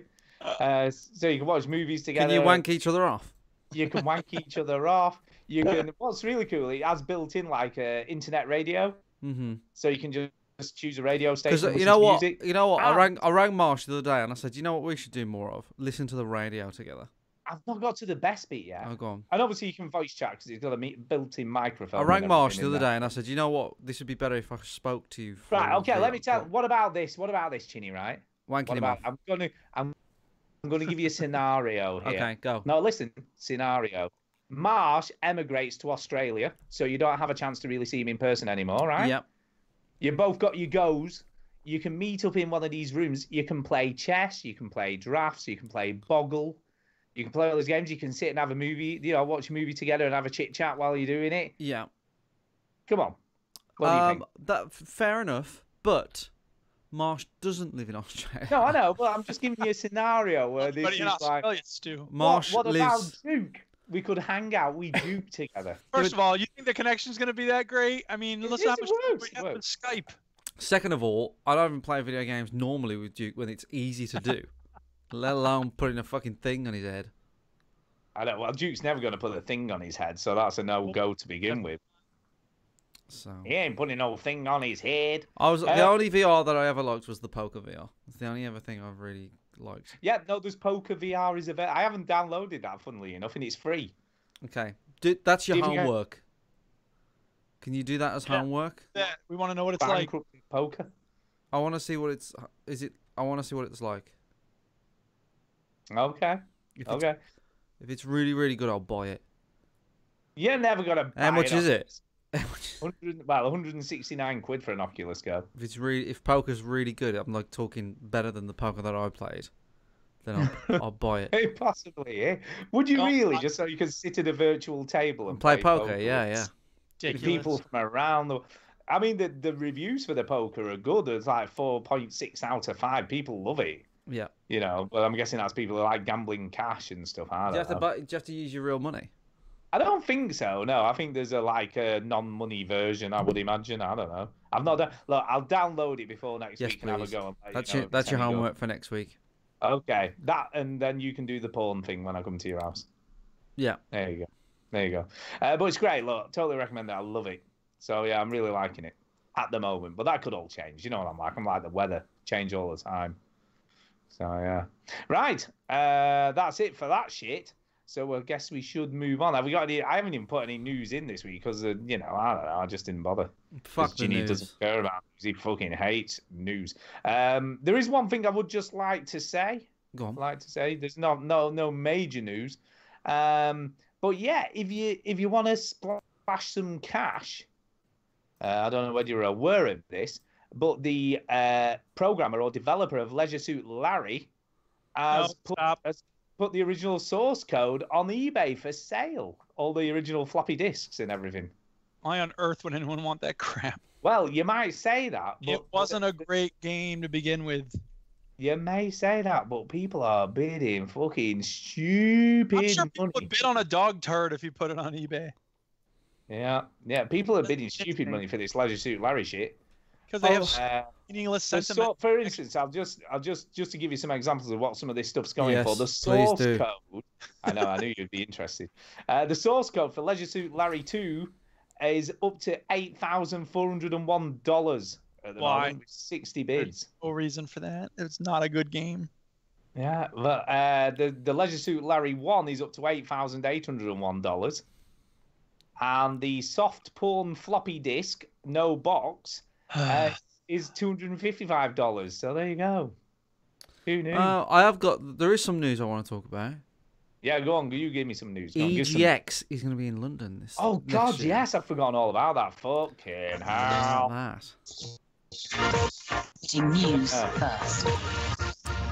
So you can watch movies together. Can you wank each other off? You can wank each other off. You can. What's really cool? It has built in like internet radio, Mm-hmm. so you can just choose a radio station. Because listen you know to what? music. You know what? Ah. I rang Marsh the other day and I said, you know what we should do more of? Listen to the radio together. I've not got to the best bit yet. Oh, go on. And obviously you can voice chat because it's got a built-in microphone. I and rang Marsh the everything other in day and I said, you know what? This would be better if I spoke to you. there. Right. through Okay. Let me video. tell. What about this? What about this, Chinny? Right. Wanking What him about? off. I'm gonna give you a scenario here. Okay, go. No, listen. Scenario. Marsh emigrates to Australia, so you don't have a chance to really see him in person anymore, right? Yep. You both got your goes. You can meet up in one of these rooms. You can play chess. You can play drafts. You can play Boggle. You can play all those games. You can sit and have a movie, watch a movie together and have a chit chat while you're doing it. Yeah. Come on. What do you think? Fair enough, but Marsh doesn't live in Australia. No, I know, but I'm just giving you a scenario where this But is in like. Australia, Stu. Marsh What lives. about Duke? We could hang out. We Duke together. First of all, you think the connection's going to be that great? I mean, listen how Yes, much it time works, we have with Skype. Second of all, I don't even play video games normally with Duke when it's easy to do, let alone putting a fucking thing on his head. I know. Well, Duke's never going to put a thing on his head, so that's a no-go to begin with. So He ain't putting no thing on his head. the only VR that I ever liked was the poker VR. It's the only ever thing I've really liked. Yeah, no, there's Poker VR is available. I haven't downloaded that, funnily enough, and it's free. Okay, that's your Give me a- homework. Can you do that as Yeah. homework? Yeah, we want to know what it's like. Bankrupted Poker. I want to see what it's. I want to see what it's like. Okay. If it's, Okay. If it's really, really good, I'll buy it. You're never gonna. How much is it? 169 quid for an Oculus Go. If poker's really good, I'm like talking better than the poker that I played, then I'll buy it. Possibly, eh? Would you No, really? I- Just so you can sit at a virtual table and Play poker, yeah. with Ridiculous. people from around the. I mean, the reviews for the poker are good. It's like 4.6 out of 5. People love it. Yeah. But I'm guessing that's people who like gambling cash and stuff. I Do you don't have to know. buy? Do you have to use your real money? I don't think so. No, I think there's a non-money version. I would imagine. I don't know. I've not done. Look, I'll download it before next Yes, week and have a please. go. And let That's you know your if it's any good. homework for next week. Okay, that and then you can do the porn thing when I come to your house. Yeah. There you go. There you go. But it's great. Look, totally recommend it. I love it. So yeah, I'm really liking it at the moment. But that could all change. You know what I'm like? I'm like the weather, change all the time. So yeah. Right. That's it for that shit. So I guess we should move on. Have we got any? I haven't even put any news in this week because I don't know. I just didn't bother. Fuck the Ginny news. doesn't care about news. He fucking hates news. There is one thing I would just like to say. Go on. There's no major news. But yeah, if you want to splash some cash, I don't know whether you're aware of this, but the programmer or developer of Leisure Suit Larry has put the original source code on eBay for sale. All the original floppy disks and everything. Why on earth would anyone want that crap? Well, you might say that. But It wasn't a great game to begin with. You may say that, but people are bidding fucking stupid I'm sure people money. would bid on a dog turd if you put it on eBay. Yeah, people are bidding stupid money for this Leisure Suit Larry shit. Because they have meaninless So, sentiment. for instance, I'll just to give you some examples of what some of this stuff's going Yes, for. The please source do. code. I knew you'd be interested. The source code for Leisure Suit Larry 2 is up to $8,401 at the Why? moment, with 60 bids. No reason for that. It's not a good game. Yeah, but the Leisure Suit Larry 1 is up to $8,801. And the soft porn floppy disk, no box, is $255. So there you go. Who knew? There is some news I want to talk about. Yeah, go on. You give me some news. Go on, give some- EGX is going to be in London this. Oh, next God, year. yes. I've forgotten all about that. Fucking hell. That. News Oh. first.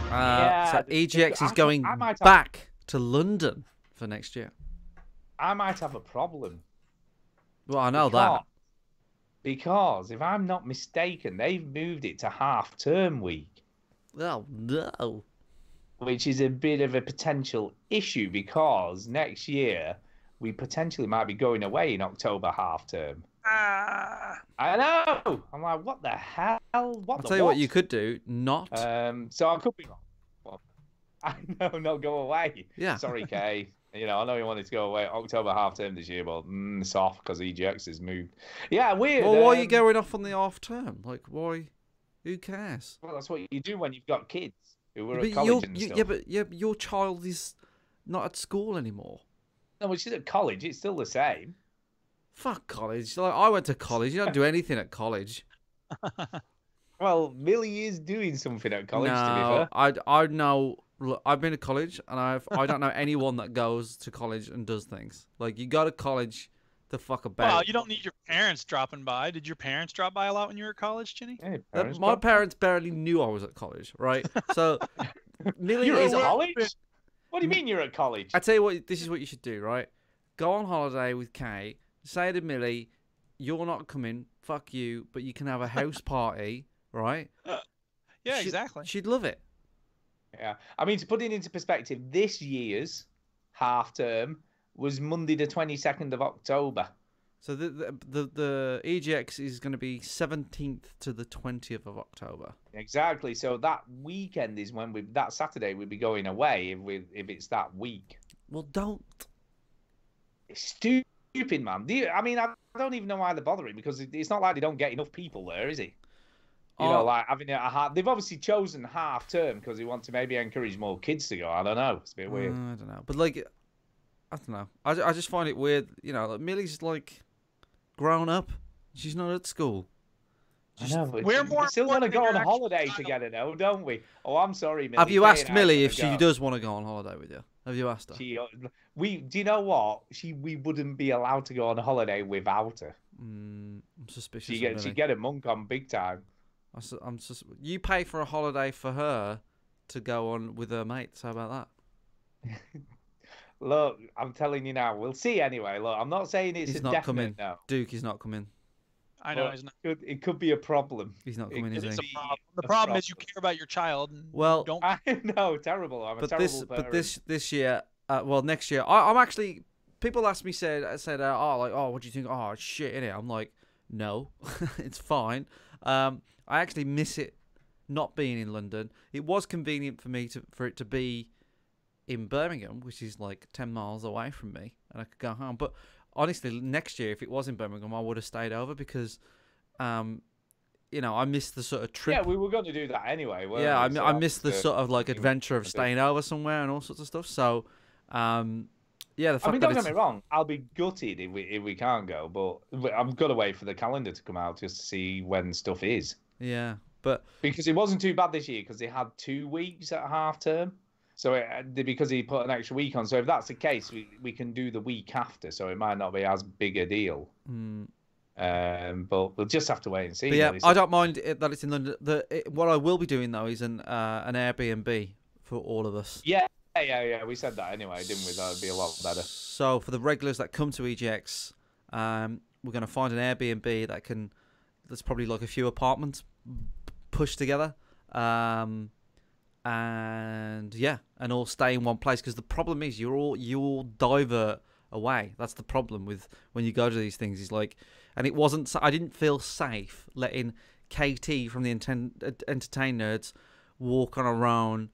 So EGX is going I might have- back to London for next year. I might have a problem. Well, I know that. Because, if I'm not mistaken, they've moved it to half-term week. Oh, no. Which is a bit of a potential issue because next year we potentially might be going away in October half term. I know. I'm like, what the hell? What I'll the tell you what you could do. Not. So I could be wrong. Well, I know, not go away. Yeah. Sorry, Kay. I know you wanted to go away October half term this year, but it's off because EGX has moved. Yeah, weird. Well, why are you going off on the half term? Like, why? Who cares? Well, that's what you do when you've got kids who are But at college and stuff. but your child is not at school anymore. No, but she's at college. It's still the same. Fuck college. Like, I went to college. You don't do anything at college. Well, Millie is doing something at college, to be No, fair. I know. Look, I've been to college, and I don't know anyone that goes to college and does things. Like, you go to college to fuck about. Well, you don't need your parents dropping by. Did your parents drop by a lot when you were at college, Ginny? Hey, My parents barely knew I was at college, right? So Millie You're is at college? What do you mean you're at college? I tell you what, this is what you should do, right? Go on holiday with Kate. Say to Millie, "You're not coming. Fuck you. But you can have a house party, right?" Yeah, exactly. She'd love it. Yeah, I mean, to put it into perspective, this year's half term was Monday the 22nd of October. So the EGX is going to be 17th to the 20th of October. Exactly. So that weekend is when that Saturday we'd be going away if it's that week. Well, don't. It's stupid, man. I mean, I don't even know why they're bothering because it's not like they don't get enough people there, is it? You know, like having it they've obviously chosen half term because they want to maybe encourage more kids to go. I don't know. It's a bit weird. I don't know. But like, I don't know. I just find it weird. You know, like Millie's like grown up. She's not at school. I know. We're more still want to important go than on a your actual holiday child. together, though, don't we? Oh, I'm sorry, Millie. Have you Kay asked and I Millie wanna if she go. does want to go on holiday with you? Have you asked her? Do you know what? We wouldn't be allowed to go on holiday without her. I'm suspicious. She'd of Millie. get a monk on big time. You pay for a holiday for her to go on with her mates. How about that? Look, I'm telling you now. We'll see anyway. Look, I'm not saying it's He's a not definite coming. no. Duke is not coming. I know But he's not. it could be a problem. He's not It coming, is could he? It's a be problem. The a problem is you problem. care about your child. And Well, you don't. I know, terrible. I'm a terrible parent. this year, well, next year, I'm actually. People ask me, oh, what do you think? Oh, shit, innit? I'm like, no, it's fine. I actually miss it not being in London. It was convenient for me for it to be in Birmingham, which is like 10 miles away from me, and I could go home. But honestly, next year, if it was in Birmingham, I would have stayed over because, you know, I missed the sort of trip. Yeah, we were going to do that anyway. weren't Yeah, we? So I that missed was the sort of like thing we adventure of wanted to do. staying over somewhere and all sorts of stuff. So, yeah, the fact I mean, that don't it's, get me wrong. I'll be gutted if we can't go, but I'm gonna wait for the calendar to come out just to see when stuff is. yeah, but Because it wasn't too bad this year because they had 2 weeks at half term. So because he put an extra week on. So if that's the case, we can do the week after. So it might not be as big a deal. But we'll just have to wait and see. But yeah, really. I don't mind that it's in London. What I will be doing though is an Airbnb for all of us. Yeah. We said that anyway, didn't we? That would be a lot better. So for the regulars that come to EGX, we're going to find an Airbnb that's probably like a few apartments pushed together, and yeah, and all stay in one place. Because the problem is you all divert away. That's the problem with when you go to these things. Is like, and it wasn't. I didn't feel safe letting KT from the Entertain Nerds walk on her own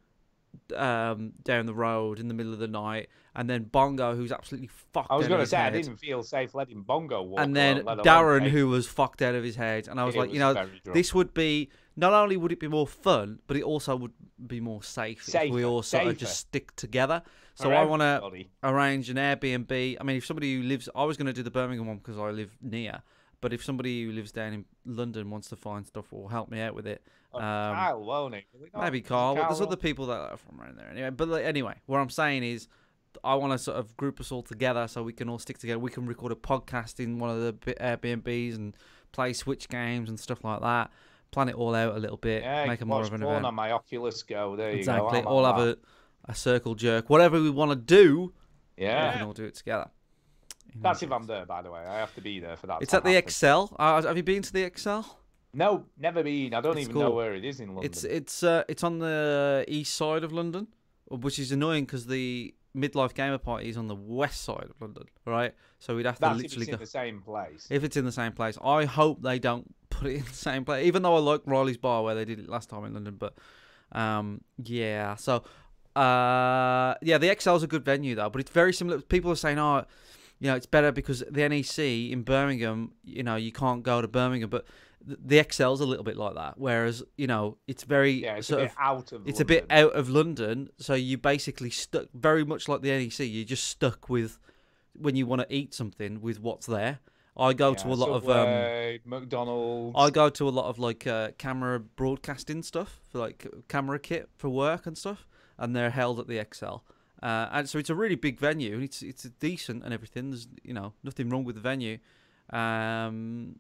down the road in the middle of the night, and then Bongo, who's absolutely fucked. I was out going of to his say I head. didn't feel safe letting Bongo walk. And then let alone Darren, Kate. who was fucked out of his head, and I was He like, was you know, very drunk. this would be not only would it be more fun, but it also would be more safe if we Safer, all sort of safer. just stick together. So For I want to everybody. arrange an Airbnb. I mean, if somebody who lives, I was going to do the Birmingham one because I live near. But if somebody who lives down in London wants to find stuff or help me out with it, Kyle, won't he? Will he not? maybe Is it Carl. But there's will? other people that are from around there anyway. But like, anyway, what I'm saying is, I want to sort of group us all together so we can all stick together. We can record a podcast in one of the Airbnbs and play Switch games and stuff like that. Plan it all out a little bit, Yeah, make it watch more of an porn event. on my Oculus Go. There Exactly. you go. All have a circle jerk. Whatever we want to do, we Yeah. can all do it together. That's if I'm there, by the way. I have to be there for that. It's to at the happen. Excel. Have you been to the Excel? No, never been. I don't It's even cool. know where it is in London. It's on the east side of London, which is annoying because the Midlife Gamer Party is on the west side of London, right? So we'd have to That's if literally it's go. in the same place. If it's in the same place, I hope they don't put it in the same place. Even though I like Riley's Bar where they did it last time in London, but yeah. So yeah, the Excel's a good venue though, but it's very similar. People are saying, oh, you know, it's better because the NEC in Birmingham, you know, you can't go to Birmingham, but the Excel's a little bit like that. Whereas, you know, it's very Yeah, it's a sort bit of out of. it's a bit out of London, so you basically stuck very much like the NEC. You're just stuck with when you want to eat something with what's there. I go to a lot of McDonald's. I go to a lot of like camera broadcasting stuff for like camera kit for work and stuff, and they're held at the Excel. And so it's a really big venue, and it's decent and everything. There's nothing wrong with the venue, but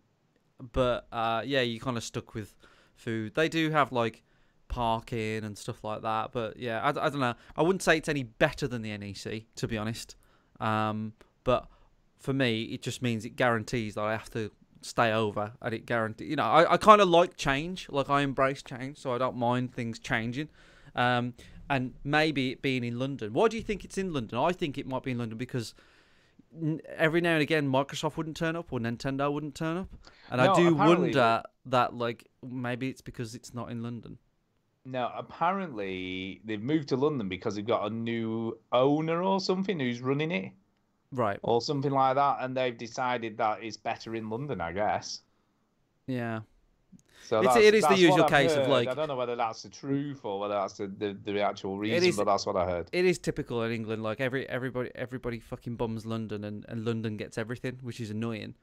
yeah, you kind of stuck with food. They do have like parking and stuff like that. But yeah, I don't know. I wouldn't say it's any better than the NEC, to be honest. But for me, it just means it guarantees that I have to stay over, and it guarantees. You know, I kind of like change. Like, I embrace change, so I don't mind things changing. And maybe it being in London. Why do you think it's in London? I think it might be in London because every now and again Microsoft wouldn't turn up or Nintendo wouldn't turn up, and No, I do apparently- wonder that, like, maybe it's because it's not in London. No, apparently they've moved to London because they've got a new owner or something who's running it, Right. or something like that, and they've decided that it's better in London, I guess. Yeah. So It is the that's usual what I've case of, heard. like- I don't know whether that's the truth or whether that's the actual reason, is- but that's what I heard. It is typical in England. Like, everybody fucking bums London, and London gets everything, which is annoying.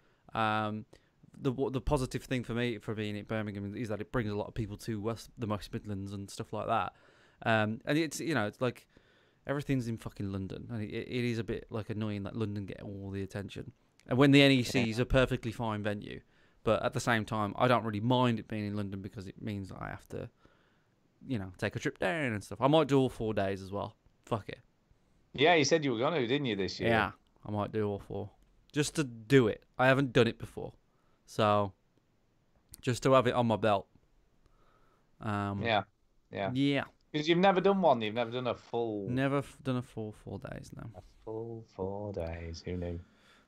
The positive thing for me for being in Birmingham is that it brings a lot of people to the West Midlands and stuff like that. And it's, you know, it's like everything's in fucking London, and it is a bit like annoying that London get all the attention. And when the NEC is a perfectly fine venue, but at the same time, I don't really mind it being in London because it means I have to, you know, take a trip down and stuff. I might do all 4 days as well. Fuck it. Yeah, you said you were going to, didn't you, this year? Yeah, I might do all 4. Just to do it. I haven't done it before. So, just to have it on my belt. Yeah. Yeah. Because you've never done one. You've never done a full... Never done a full 4 days now. A full 4 days. Who knew?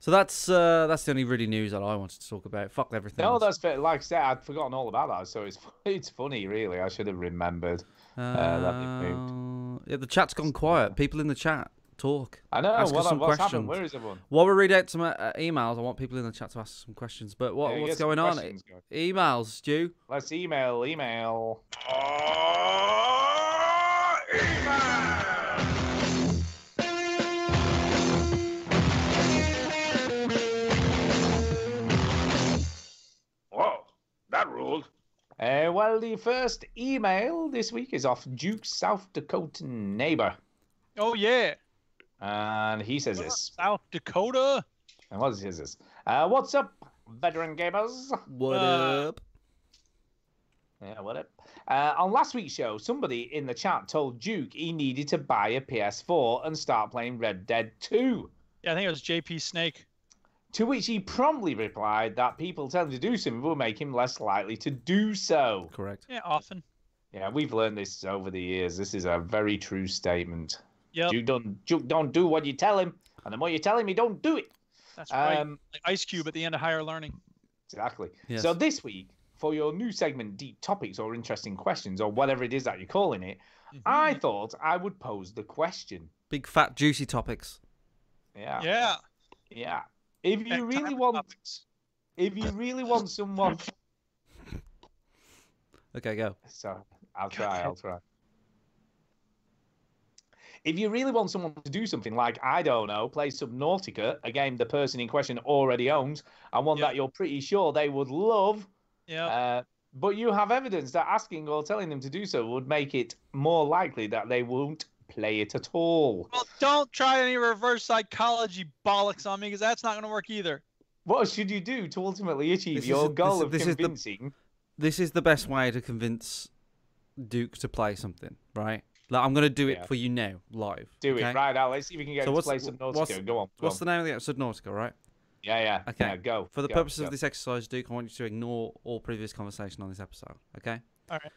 So that's the only really news that I wanted to talk about. Fuck everything No, else. that's fair. Like I said, I'd forgotten all about that, so it's funny, really. I should have remembered that it moved. Yeah, the chat's gone quiet. People in the chat talk. I know. Ask us some What's questions. happened? Where is everyone? While we read out some emails, I want people in the chat to ask some questions. But Yeah, what's get some going on? questions going. Emails, Stu. Let's email. Whoa, that ruled. Well, the first email this week is off Duke's South Dakota neighbor. Oh yeah, And he says this. South Dakota. And what is this? What's up, veteran gamers? What up? Yeah, what up? On last week's show, somebody in the chat told Duke he needed to buy a PS4 and start playing Red Dead 2. Yeah, I think it was JP Snake. To which he promptly replied that people telling him to do something will make him less likely to do so. Correct. Yeah, often. Yeah, we've learned this over the years. This is a very true statement. Yep, Duke don't do what you tell him, and the more you tell him, he don't do it. that's right. Um, Like Ice Cube at the end of Higher Learning. Exactly. Yes. So this week, for your new segment, Deep Topics or Interesting Questions, or whatever it is that you're calling it, I thought I would pose the question. Big fat juicy topics. Yeah. Yeah. Yeah. If you really Time want, topics. if you really want someone, Okay, go. so I'll try. If you really want someone to do something like, I don't know, play Subnautica, a game the person in question already owns, and one Yep. that you're pretty sure they would love, Yeah. but you have evidence that asking or telling them to do so would make it more likely that they won't play it at all. Well, don't try any reverse psychology bollocks on me, because that's not going to work either. What should you do to ultimately achieve This is your a- goal this- of this is the- convincing? This is the best way to convince Duke to play something, right? Like, I'm gonna do it Yeah. for you now, live. Do okay? it right now. Let's see if we can get So him to what's- play Subnautica. what's- Go on. What's the name of the episode? Subnautica, right? Yeah. Okay. Yeah, go. For the go, purposes go. of this exercise, Duke, I want you to ignore all previous conversation on this episode. Okay? All right.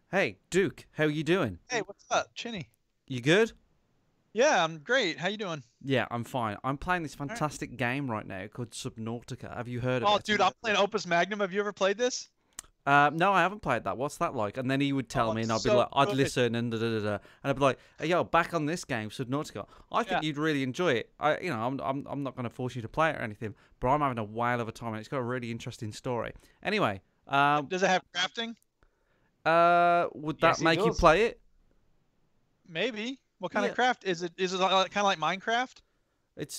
Hey, Duke, how you doing? Hey, what's up, Chinny? You good? Yeah, I'm great. How you doing? Yeah, I'm fine. I'm playing this fantastic game right now called Subnautica. Have you heard of Oh, it? dude, I'm playing Opus Magnum. Have you ever played this? No, I haven't played that. What's that like? And then he would tell Oh, me, and it's I'd be so like, I'd good. listen, and and I'd be like, hey, yo, back on this game, Subnautica. I think Yeah. you'd really enjoy it. I'm not going to force you to play it or anything, but I'm having a whale of a time, and it's got a really interesting story. Anyway, Does it have crafting? would Yes, that it make you does. play it? Maybe. What kind Yeah. of craft is it? Is it kind of like Minecraft? It's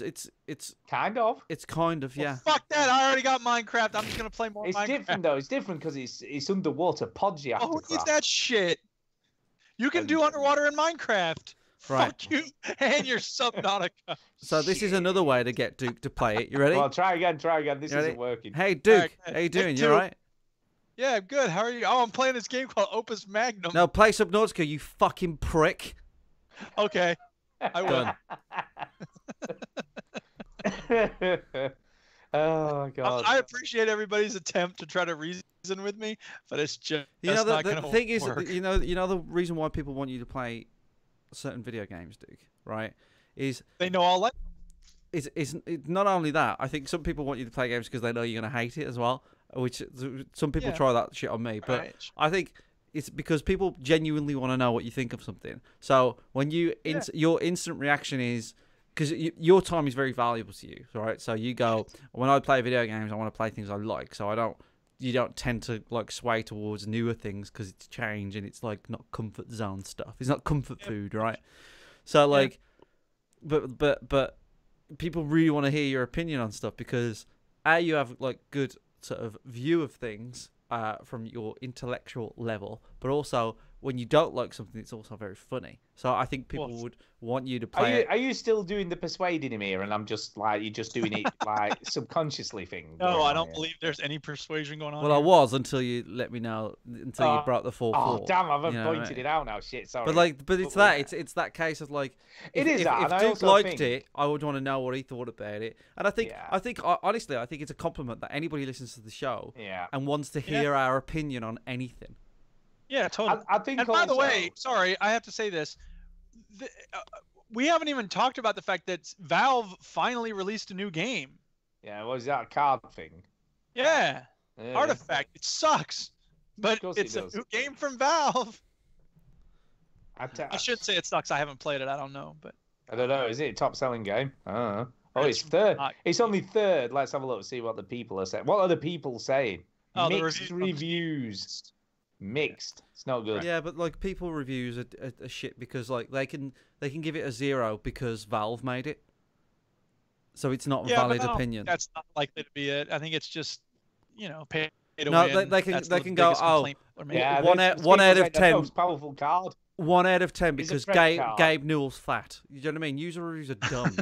Kind of. kind of, Well, yeah. fuck that! I already got Minecraft. I'm just gonna play more It's Minecraft. different though. It's different because it's underwater pods you have Oh, who to needs craft. that shit? You can do underwater in Minecraft. Right. Fuck you and your Subnautica. So this is another way to get Duke to play it. You ready? Well, try again. This You ready? isn't working. Hey, Duke, Alright, how you hey, doing? You Duke. alright? Yeah, I'm good. How are you? Oh, I'm playing this game called Opus Magnum. No, play Subnautica, you fucking prick. Okay, I will. Done. Oh God. I appreciate everybody's attempt to try to reason with me, but it's just You know, not the gonna thing is, work. you know the reason why people want you to play certain video games, Duke, right? Is They know all that. it's not only that. I think some people want you to play games because they know you're gonna hate it as well. Which some people Yeah. try that shit on me, but Right. I think it's because people genuinely want to know what you think of something. So when you your instant reaction is because your time is very valuable to you, right? So you go, when I play video games, I want to play things I like. So you don't tend to like sway towards newer things because it's change and it's like not comfort zone stuff. It's not comfort food, right? So like, but people really want to hear your opinion on stuff because you have like good sort of view of things from your intellectual level, but also when you don't like something, it's also very funny. So I think people would want you to play it. Are you still doing the persuading him here? And I'm just like, you're just doing it like subconsciously thing. No, going I on don't here? believe there's any persuasion going on. Well, I here. was until you let me know, until you brought the 4-4. Oh damn! I haven't you know what I pointed mean? it out now. Shit, sorry. But it's that it's that case of like It is if that, and I Duke also liked think- it, I would want to know what he thought about it. And I think Yeah. honestly, I think it's a compliment that anybody listens to the show Yeah. and wants to hear our opinion on anything. Yeah, totally. I think. And by the also- way, sorry, I have to say this. We haven't even talked about the fact that Valve finally released a new game. Yeah, what is that card thing? Yeah, Yeah. Artifact. It sucks, but course it it's a does. new game from Valve. I I should say it sucks. I haven't played it. I don't know, but I don't know. Is it a top-selling game? I don't know. Oh, It's it's third. not- It's only third. Let's have a look. See what the people are saying. What are the people saying? Oh, the Mixed reviews. Mixed. It's not good. Yeah, but like people reviews are shit because like they can give it a 0 because Valve made it, so it's not a yeah, but valid I don't think opinion. that's not likely to be it. I think it's just pay to No, win. they can- That's they the can go, biggest "Oh, complaint people are making." Yeah, One there's out- people one out saying of that's 10. the most powerful card. 1 out of 10 It's a because credit card. Gabe Newell's fat. You know what I mean? User reviews are dumb.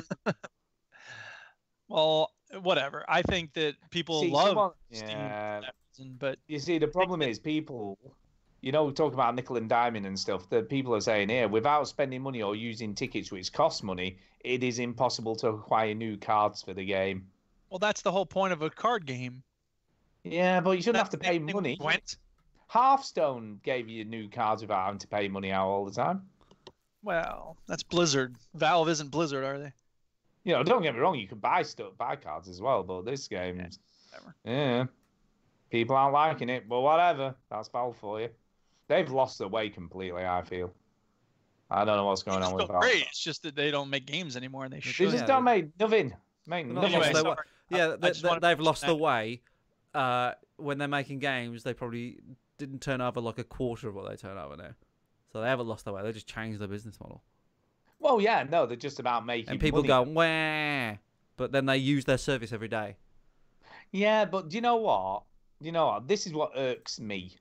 Well, whatever. I think that people See, love someone- Steam Yeah. for that reason, but You see, the problem is people, talk about nickel and diming and stuff. The people are saying here, without spending money or using tickets, which cost money, it is impossible to acquire new cards for the game. well, that's the whole point of a card game. Yeah, but you shouldn't have That's to pay the thing money. Went. Hearthstone gave you new cards without having to pay money out all the time. Well, that's Blizzard. Valve isn't Blizzard, are they? Don't get me wrong, you can buy cards as well, but this game, whatever. yeah, people aren't liking it. But whatever, that's Valve for you. They've lost their way completely. I feel. I don't know what's going on It's with still Valve. great. It's just that they don't make games anymore, and they They should. just Yeah, don't make nothing. Make They're not nothing. lost Anyway, their way. sorry. Yeah, I just wanted to they've lost mention their way. When they're making games, they probably didn't turn over like a quarter of what they turn over now. So they haven't lost their way. They just changed their business model. Well, yeah, no, they're just about making. And people money. go, wah, but then they use their service every day. Yeah, but do you know what? This is what irks me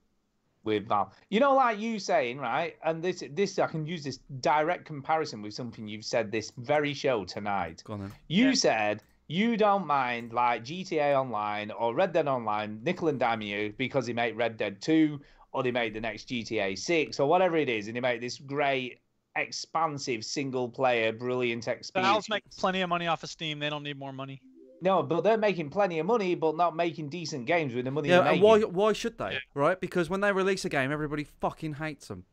with Valve. Like you saying, right? And this I can use this direct comparison with something you've said this very show tonight. Go on then. You said you don't mind like GTA Online or Red Dead Online nickel and diming you because they make Red Dead 2 or they make the next GTA 6 or whatever it is, and they make this great, expansive single player, brilliant experience. Valve's making plenty of money off of Steam. They don't need more money. No, but they're making plenty of money, but not making decent games with the money Yeah, they're and making. why should they? Right? Because when they release a game, everybody fucking hates them.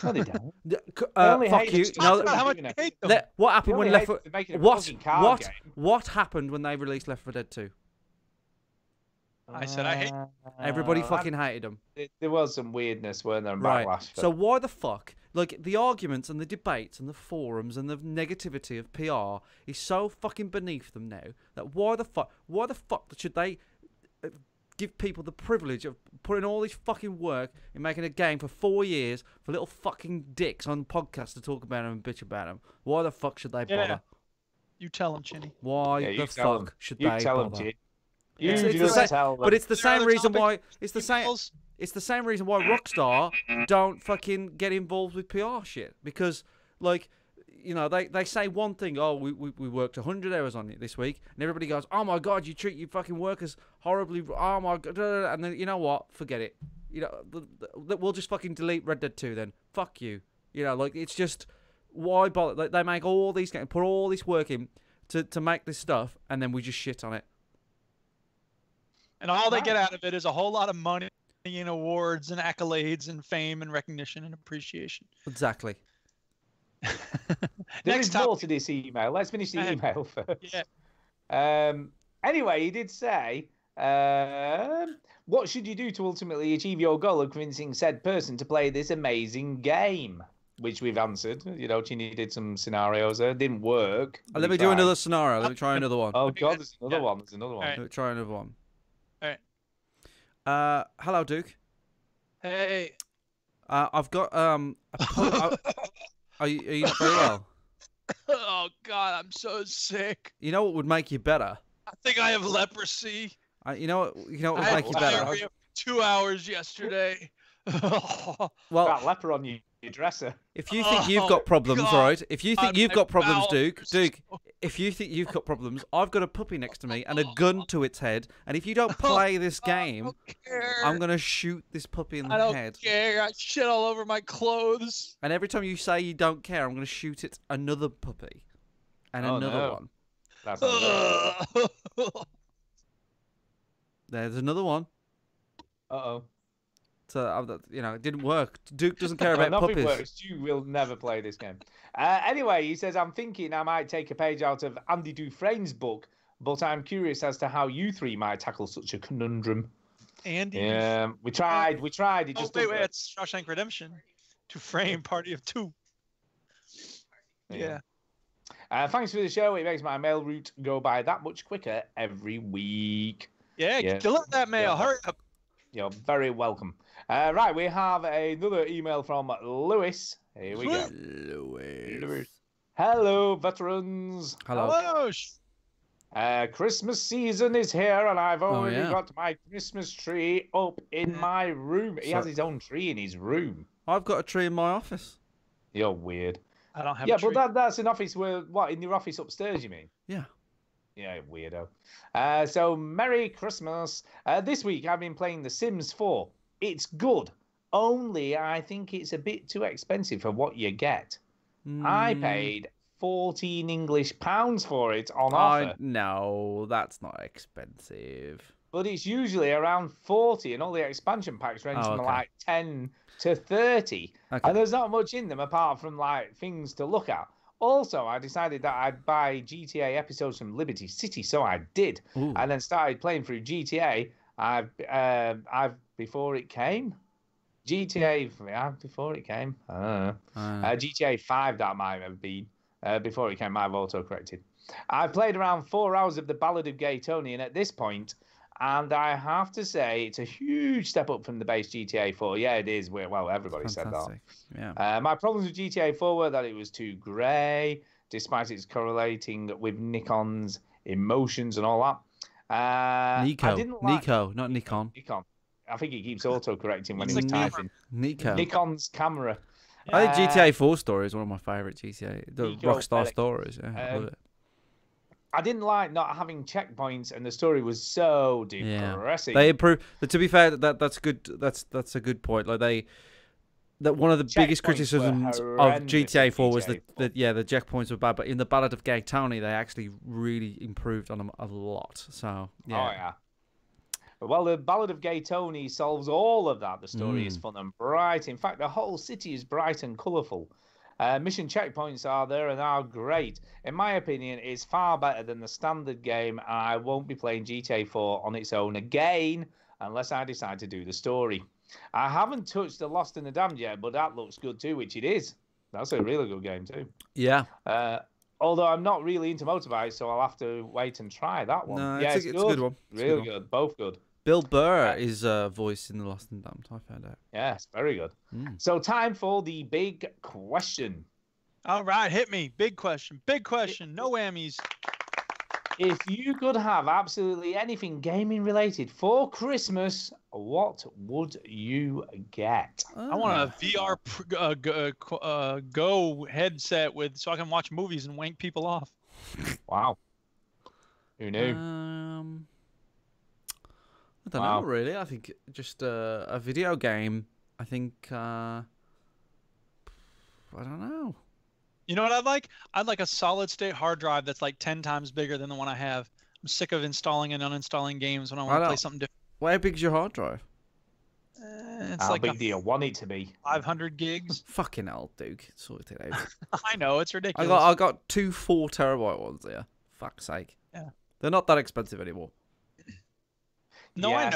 No, they don't. Fuck only hate you. us You know, Talk about how much doing you it. hate them. what happened They when only Left hate 4 us for making a what fucking card game. what happened when they released Left 4 Dead 2? I said I hate. Everybody fucking hated them. There was some weirdness, weren't there? And Right. backlash. So why the fuck? Like the arguments and the debates and the forums and the negativity of PR is so fucking beneath them now that why the fuck should they give people the privilege of putting all this fucking work in making a game for 4 years for little fucking dicks on podcasts to talk about them and bitch about them? Why the fuck should they bother? Yeah. You tell them, Chinny. Why Yeah, you the tell 'em. fuck should You they tell them, bother? Jim. You It's the just same- tell them. But it's the Is there same other reason topic? why it's the same. Emails? It's the same reason why Rockstar don't fucking get involved with PR shit because, like, you know, they say one thing. Oh, we worked 100 hours on it this week, and everybody goes, "Oh my God, you treat your fucking workers horribly." Oh my God, and then you know what? Forget it. You know, we'll just fucking delete Red Dead 2 then. Fuck you. You know, like it's just why bother? Like, they make all these games, put all this work in to make this stuff, and then we just shit on it. And all they get out of it is a whole lot of money and awards and accolades and fame and recognition and appreciation. Exactly. There is more to this email. Let's finish the email first. Yeah. Anyway, he did say, what should you do to ultimately achieve your goal of convincing said person to play this amazing game? Which we've answered. You know, she needed some scenarios there. Didn't work. Let me do another scenario. Let me try another one. Oh, God, there's another one. There's another one. All right. Let me try another one. All right. Hello, Duke. Hey. I've got Are you not very well? Oh God, I'm so sick. You know what would make you better? I think I have leprosy. You know what would I make had you better? diarrhea for 2 hours yesterday. Well, That leper on your dresser. if you think you've got problems, God. right? If you think you've My got problems, bowels Duke, are so- if you think you've got problems, I've got a puppy next to me and a gun to its head, and if you don't play this game, don't care. I'm gonna shoot this puppy in I the don't head. care. I shit all over my clothes. And every time you say you don't care, I'm gonna shoot it another puppy, and Oh, another no. one. That's not There's another one. Uh-oh. So you know, it didn't work. Duke doesn't care Well, about nothing puppies. works. You will never play this game. Anyway, he says, I'm thinking I might take a page out of Andy Dufresne's book, but I'm curious as to how you three might tackle such a conundrum. Andy. Yeah, we tried. It Oh, just wait, doesn't work. it's Shawshank Redemption. To frame Party of Two. Yeah. Thanks for the show. It makes my mail route go by that much quicker every week. Yeah, Yeah. deliver that mail. Yeah. Hurry up. You're very welcome. Right, we have another email from Lewis. Here we go. Lewis. Hello, veterans. Hello. Hello. Christmas season is here, and I've already yeah. got my Christmas tree up in my room. He has So- his own tree in his room. I've got a tree in my office. You're weird. I don't have Yeah, a tree. but that's an office where, what, in your office upstairs, you mean? Yeah. Yeah, weirdo. So, Merry Christmas. This week, I've been playing The Sims 4. It's good. Only, I think it's a bit too expensive for what you get. I paid 14 English pounds for it on offer. No, that's not expensive. But it's usually around 40, and all the expansion packs range Oh, from okay. like 10 to 30. Okay. And there's not much in them apart from like things to look at. Also, I decided that I'd buy GTA episodes from Liberty City, so I did. Ooh. And then started playing through GTA. I've before it came. GTA before it came. I don't know. GTA 5 that might have been before it came. I've auto-corrected. I've played around 4 hours of the Ballad of Gay Tony, and at this point, and I have to say, it's a huge step up from the base GTA 4. Yeah, it is. Well, everybody said that. Fantastic. Yeah. My problems with GTA 4 were that it was too grey, despite its correlating with Nikon's emotions and all that. Nico. I didn't like Nico, not Nikon. Nikon. I think it keeps auto-correcting when It's he's a camera. typing. Nico. Nikon's camera. I think GTA 4 story is one of my favourite GTA. The Nico Rockstar Bellic. stories. Yeah, I love it. I didn't like not having checkpoints, and the story was so Yeah. depressing. They improve. To be fair, that's good. That's a good point. Like one of the biggest Checkpoints were criticisms of horrendous GTA in 4 was GTA 4. that the checkpoints were bad, but in the Ballad of Gay Tony, they actually really improved on them a lot. So yeah. Oh, yeah. Well, the Ballad of Gay Tony solves all of that. The story is fun and bright. In fact, the whole city is bright and colourful. Mission checkpoints are there and are great. In my opinion, it's far better than the standard game, and I won't be playing GTA 4 on its own again unless I decide to do the story. I haven't touched The Lost and the Damned yet, but that looks good too, which it is. That's a really good game too. Yeah. Although I'm not really into motorbikes, so I'll have to wait and try that one. No, yeah, it's a good one. It's a good Real one. good. Both good. Bill Burr is voice in The Lost and Damned. I found out. Yes, very good. Mm. So time for the big question. All right, hit me. Big question. Big question. No whammies. If you could have absolutely anything gaming related for Christmas, what would you get? I want a VR Go headset so I can watch movies and wank people off. Wow. Who knew? I don't know, really. I think just a video game. I think I don't know. You know what I'd like? I'd like a solid state hard drive that's like 10 times bigger than the one I have. I'm sick of installing and uninstalling games when I want to play something different. How big's your hard drive? It's How like big do you want it to be? 500 gigs. Fucking hell, Duke. Sort it out. I know, it's ridiculous. I got 2 4 terabyte ones here. Fuck's sake. Yeah. They're not that expensive anymore. No, Yes,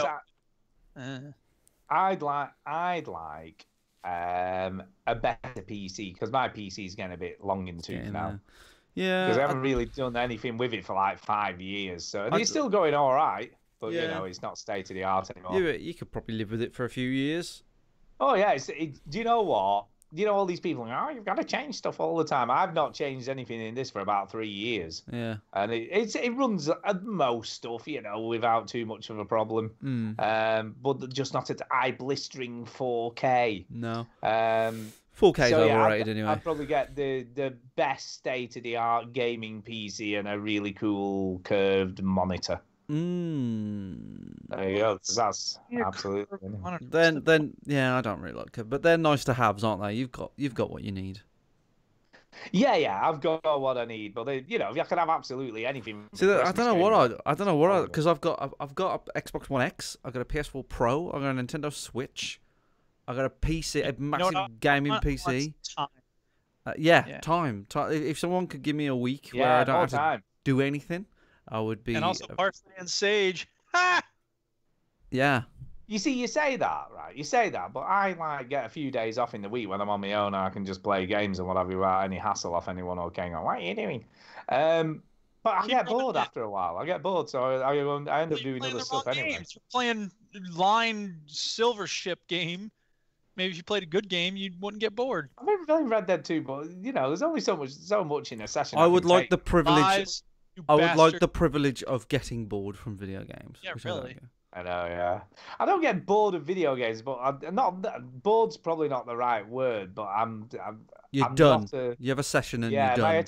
I know. I'd like a better PC because my PC is getting a bit long in the tooth now. Yeah. Because I haven't really done anything with it for like 5 years, so and it's still going all right. But you know, it's not state of the art anymore. Yeah, you could probably live with it for a few years. Oh yeah, do you know what? You know all these people, oh, you've got to change stuff all the time. I've not changed anything in this for about 3 years. Yeah. And it runs most stuff, you know, without too much of a problem. But just not at eye blistering 4K. No. 4K is overrated anyway. I'd probably get the best state of the art gaming PC and a really cool curved monitor. There you go. That's absolutely. Then yeah, I don't really like it, but they're nice to haves, aren't they? You've got what you need. Yeah, I've got what I need, but you know, if I could have absolutely anything. See, I don't know what because I've got a Xbox One X, I've got a PS4 Pro, I've got a Nintendo Switch, I've got a PC, a massive gaming PC. Time. If someone could give me a week where I don't have to do anything, I would be. And also Parsley and Sage. Ha! Yeah. You see, you say that, right? You say that, but I like get a few days off in the week when I'm on my own and I can just play games and whatever without any hassle off anyone or going on. What are you doing? But I get bored after a while. I get bored, so I end up doing other stuff anyway. Games. You're playing Line Silver Ship game. Maybe if you played a good game, you wouldn't get bored. I've never played Red Dead 2, but you know, there's only so much in a session. I would like the privilege. I would like the bastard. privilege of getting bored from video games. Yeah, really. I know, yeah. I don't get bored of video games, but I'm not. Bored's probably not the right word, but I'm done. Not you have a session and you're done.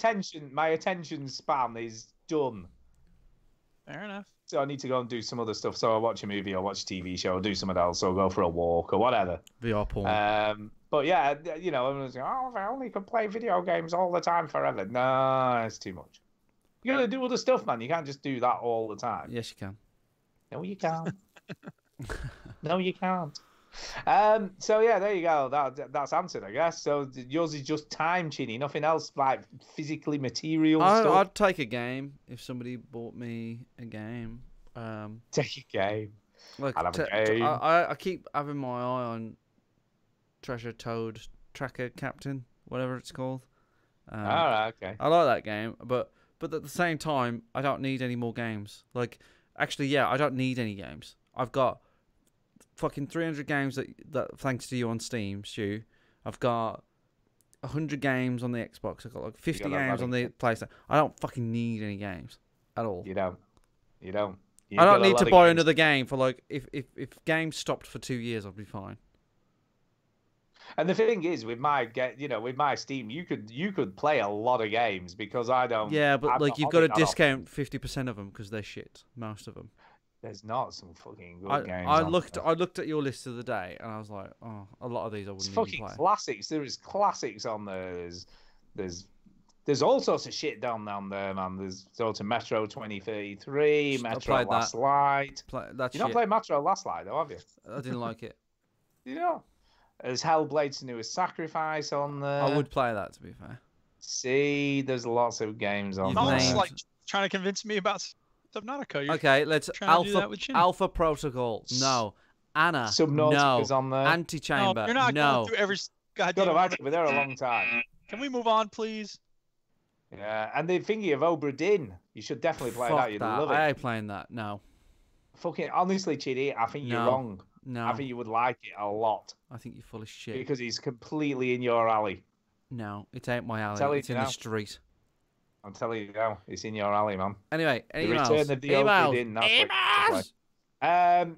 My attention span is done. Fair enough. So I need to go and do some other stuff. So I watch a movie, or watch a TV show, or do something else, or go for a walk, or whatever. VR porn. But yeah, you know, everyone's like, oh, if I only could play video games all the time forever. No, it's too much. You gotta do other stuff, man. You can't just do that all the time. Yes, you can. No, you can't. No, you can't. So yeah, there you go. That's answered, I guess. So yours is just time, Chinny. Nothing else like physically material stuff. I'd take a game if somebody bought me a game. Take a game. Like I'll have a game. I keep having my eye on Treasure Toad Tracker Captain, whatever it's called. All right, okay. I like that game, but at the same time, I don't need any more games. Like, actually, yeah, I don't need any games. I've got fucking 300 games that thanks to you on Steam, Stu. I've got 100 games on the Xbox. I've got like 50 games on the PlayStation. I don't fucking need any games at all. You don't. I don't need to buy another game for like if games stopped for 2 years, I'd be fine. And the thing is, with my Steam, you could play a lot of games because I don't. Yeah, but like you've got to discount 50% of them because they're shit. Most of them. There's not some fucking good games. I looked at your list the other day and I was like, oh, a lot of these I wouldn't even play. It's fucking classics. There is classics on there. There's all sorts of shit down there, man. There's sort of Metro 2033, Metro Last Light. You not played Metro Last Light though, have you? I didn't like it. You know. There's Hellblade: Senua's Sacrifice on there. I would play that, to be fair. See, there's lots of games on there. Almost like trying to convince me about Subnautica. Okay, let's Alpha Protocol. No. Anna. Subnautica's on there. Antichamber. No, you're not going through every goddamn. Got to be there a long time. Can we move on, please? Yeah, and the thingy of Obra Dinn. You should definitely play that. You'd love it. I ain't playing that. No. Fucking honestly, Chidi, I think you're wrong. No. I think you would like it a lot. I think you're full of shit. Because he's completely in your alley. No, it ain't my alley. It's in the street. I'm telling you now, it's in your alley, man. Anyway, The emails. Return of the Obra Dinn, that's what you have to play.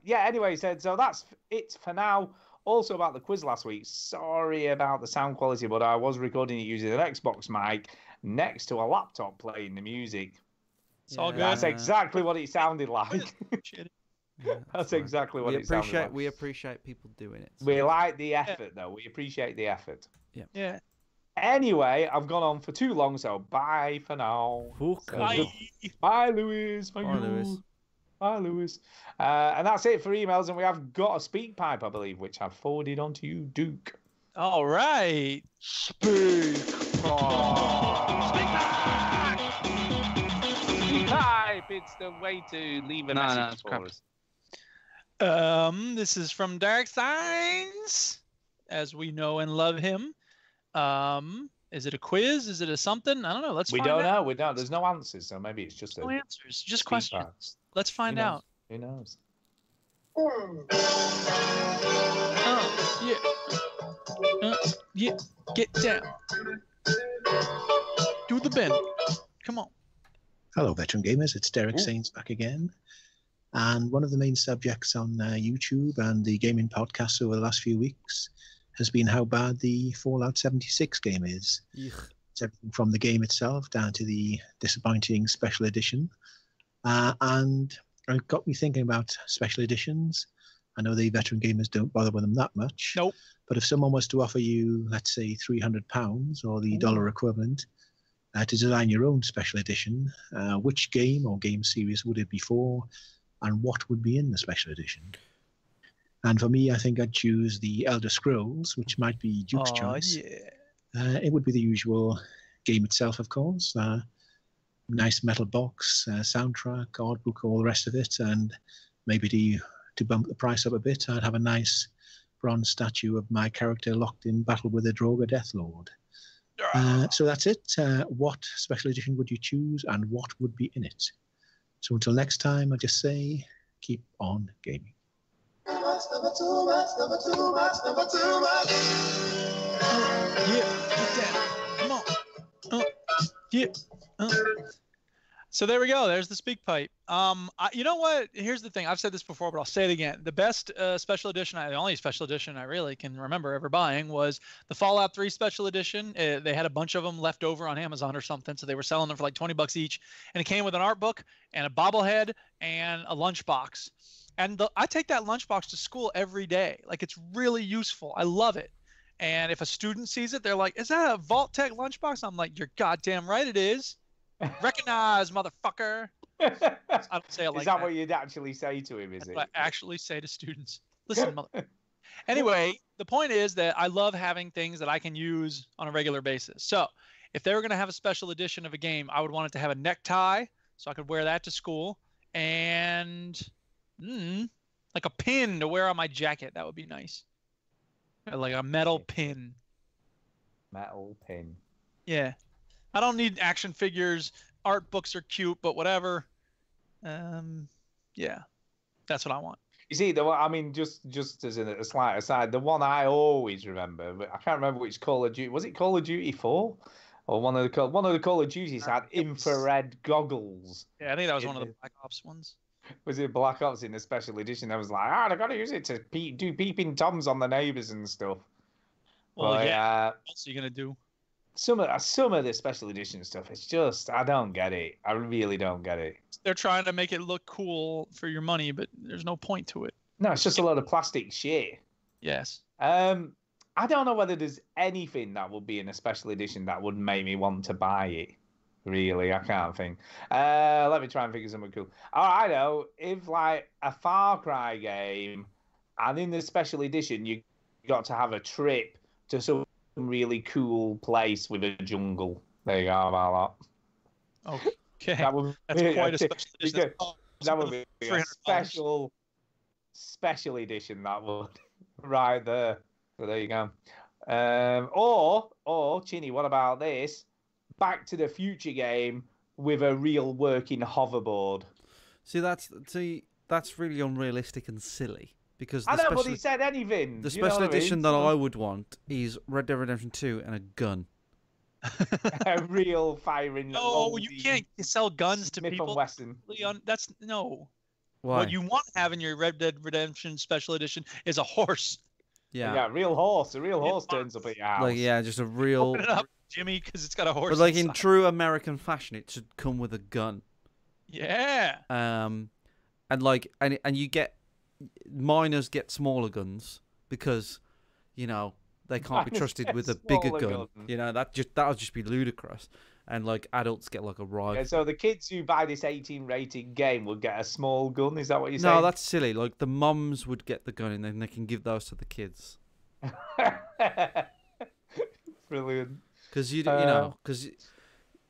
Yeah, anyway, he said, so that's it for now. Also about the quiz last week, sorry about the sound quality, but I was recording it using an Xbox mic next to a laptop playing the music. It's all good. That's exactly what it sounded like. Shit. Yeah, That's fine. exactly what it sounded like. We appreciate people doing it. so We like the effort, though. We appreciate the effort. Yeah. Anyway, I've gone on for too long, so bye for now. Okay. Bye. Bye, Lewis. Bye, Lewis. Bye, Lewis. And that's it for emails. And we have got a speak pipe, I believe, which I've forwarded on to you, Duke. All right. Speak pipe. Speak pipe. It's the way to leave a message for us. This is from Dark Signs, as we know and love him. Is it a quiz? Is it a something? I don't know. Let's We find don't out. know. We don't. There's no answers, so maybe it's just No a answers, just speak questions. pipe. Let's find out. Who knows? Yeah, get down. Do the bend. Come on. Hello, veteran gamers. It's Derek Saints back again. And one of the main subjects on YouTube and the gaming podcasts over the last few weeks has been how bad the Fallout 76 game is. Yuck. It's everything from the game itself down to the disappointing special edition. And it got me thinking about special editions. I know the veteran gamers don't bother with them that much. Nope. But if someone was to offer you, let's say, £300 or the dollar equivalent to design your own special edition, which game or game series would it be for, and what would be in the special edition? And for me, I think I'd choose the Elder Scrolls, which might be Duke's choice. Yeah. It would be the usual game itself, of course. Nice metal box, soundtrack, art book, all the rest of it. And maybe to bump the price up a bit, I'd have a nice bronze statue of my character locked in battle with a Droga Deathlord. So that's it. What special edition would you choose, and what would be in it? So until next time, I just say, keep on gaming. Yeah, get down. Come on. Yeah. So there we go. There's the speak pipe. You know what? Here's the thing. I've said this before, but I'll say it again. The best special edition, the only special edition I really can remember ever buying was the Fallout 3 special edition. They had a bunch of them left over on Amazon or something, so they were selling them for like $20 each. And it came with an art book and a bobblehead and a lunchbox. And I take that lunchbox to school every day. Like, it's really useful. I love it. And if a student sees it, they're like, "Is that a Vault-Tec lunchbox?" I'm like, "You're goddamn right it is. Recognize, motherfucker." I don't say it like Is that what you'd actually say to him, is That's it? what I actually say to students. Listen, mother. Anyway, the point is that I love having things that I can use on a regular basis. So if they were going to have a special edition of a game, I would want it to have a necktie so I could wear that to school, and like a pin to wear on my jacket. That would be nice. Like a metal pin. Metal pin. Yeah. I don't need action figures. Art books are cute, but whatever. Yeah. That's what I want. You see, I mean, just as a slight aside, the one I always remember, but I can't remember which Call of Duty. Was it Call of Duty 4? Or one of the Call of Duties had infrared goggles. Yeah, I think that was one of the Black Ops ones. Was it Black Ops in the special edition? I was like, they've got to use it to do peeping toms on the neighbours and stuff. Well, but, yeah. What else are you gonna do? Some of the special edition stuff, it's just, I don't get it. I really don't get it. They're trying to make it look cool for your money, but there's no point to it. No, it's just a lot of plastic shit. Yes. I don't know whether there's anything that would be in a special edition that would make me want to buy it. Really, I can't think. Let me try and figure something cool. Oh, I know. If like a Far Cry game, and in the special edition, you got to have a trip to some really cool place with a jungle. There you go, about that. Okay. That's quite a special edition. That would be a special edition. That would right there. So there you go. Or Chinny, what about this? Back to the Future game with a real working hoverboard. See, that's really unrealistic and silly. Because I know, but he said anything. The special edition that I would want is Red Dead Redemption 2 and a gun. A real firing. No, you loading can't sell guns to Smith and people. Wesson. Leon, that's no. Why? What you want to have in your Red Dead Redemption Special Edition is a horse. Yeah, real horse. A real horse turns up at your house. Like, yeah, just a real. Open it up, Jimmy, because it's got a horse. But like in inside. true American fashion, it should come with a gun. Yeah. And like, and you get miners get smaller guns because, you know, they can't be Miners trusted get with a bigger smaller gun. guns. You know, that would just be ludicrous. And like adults get like a rifle. Yeah, so the kids who buy this 18 rated game will get a small gun. Is that what you're saying? No, that's silly. Like the mums would get the gun and then they can give those to the kids. Brilliant. Because you know, because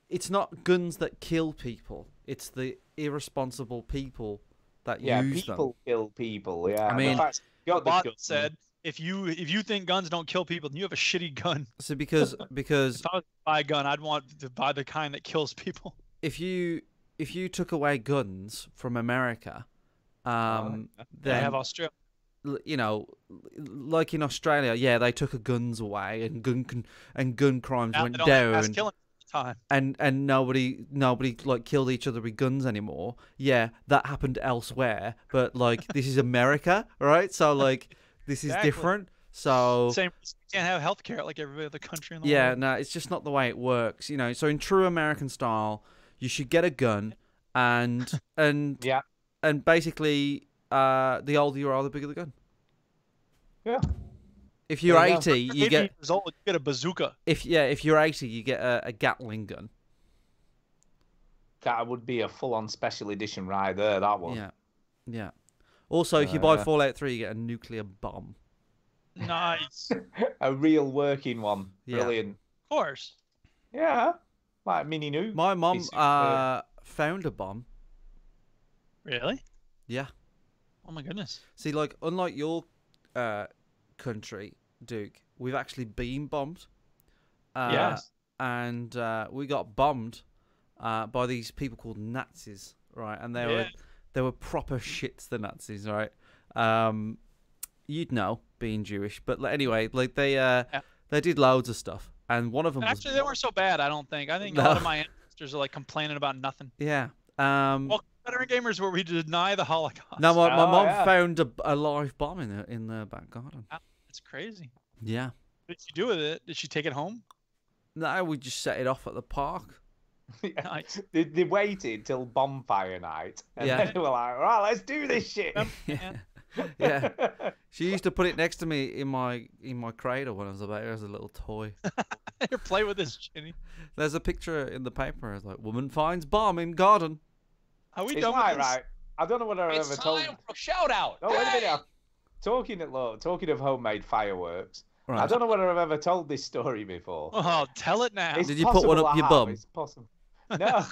it's not guns that kill people; it's the irresponsible people that Yeah, use people kill people. Yeah. I mean, In fact, got the Bot gun. said, if you think guns don't kill people, then you have a shitty gun. them. So because If I was to buy a gun, I'd want to buy the kind that kills people. if you took away guns from America, They then have Australia. you know, like in Australia, yeah, they took the guns away and gun crimes Now went they don't have mass down. killing all the time. And nobody like killed each other with guns anymore. Yeah, that happened elsewhere, but like this is America, right? So like this is Exactly. different. So Same. You can't have health care like every other country in the yeah, world. no, it's just not the way it works, you know. So in true American style, you should get a gun, and Yeah. and basically, the older you are, the bigger the gun. Yeah. If you're There you go. 80, you 80 get years old, you get a bazooka. if you're 80, you get a Gatling gun. That would be a full-on special edition right there. That one. Yeah, yeah. Also, if you buy Fallout 3, you get a nuclear bomb. Nice. A real working one. Yeah. Brilliant. Of course. Yeah. Like mini nuke. My mom It's super- found a bomb. Really? Yeah. Oh my goodness. See, like, unlike your country, Duke, we've actually been bombed. Yes. And we got bombed by these people called Nazis, right? And they were proper shits, the Nazis, right? You'd know, being Jewish, but anyway, like they did loads of stuff, and one of them Actually, was they weren't so bad, I don't think. I think a lot of my ancestors are like complaining about nothing. yeah. Well, Veteran Gamers where we deny the Holocaust. No, my Oh, mom yeah. found a live bomb in the back garden. That's crazy. Yeah. What did she do with it? Did she take it home? No, we just set it off at the park. Nice. They waited till bonfire night, and Yeah. then they were like, "Right, let's do this shit." Yeah. Yeah. She used to put it next to me in my cradle when I was about as a little toy. Here, play with this, Jenny. There's a picture in the paper. It's like, woman finds bomb in garden. Are we It's done like, with this? right. I don't know whether I've ever told. for a shout out. No, wait a minute. Talking of homemade fireworks, I Right. don't know whether I've ever told this story before. Oh, tell it now. It's Did you put one possible up I your have, bum? It's possible. No,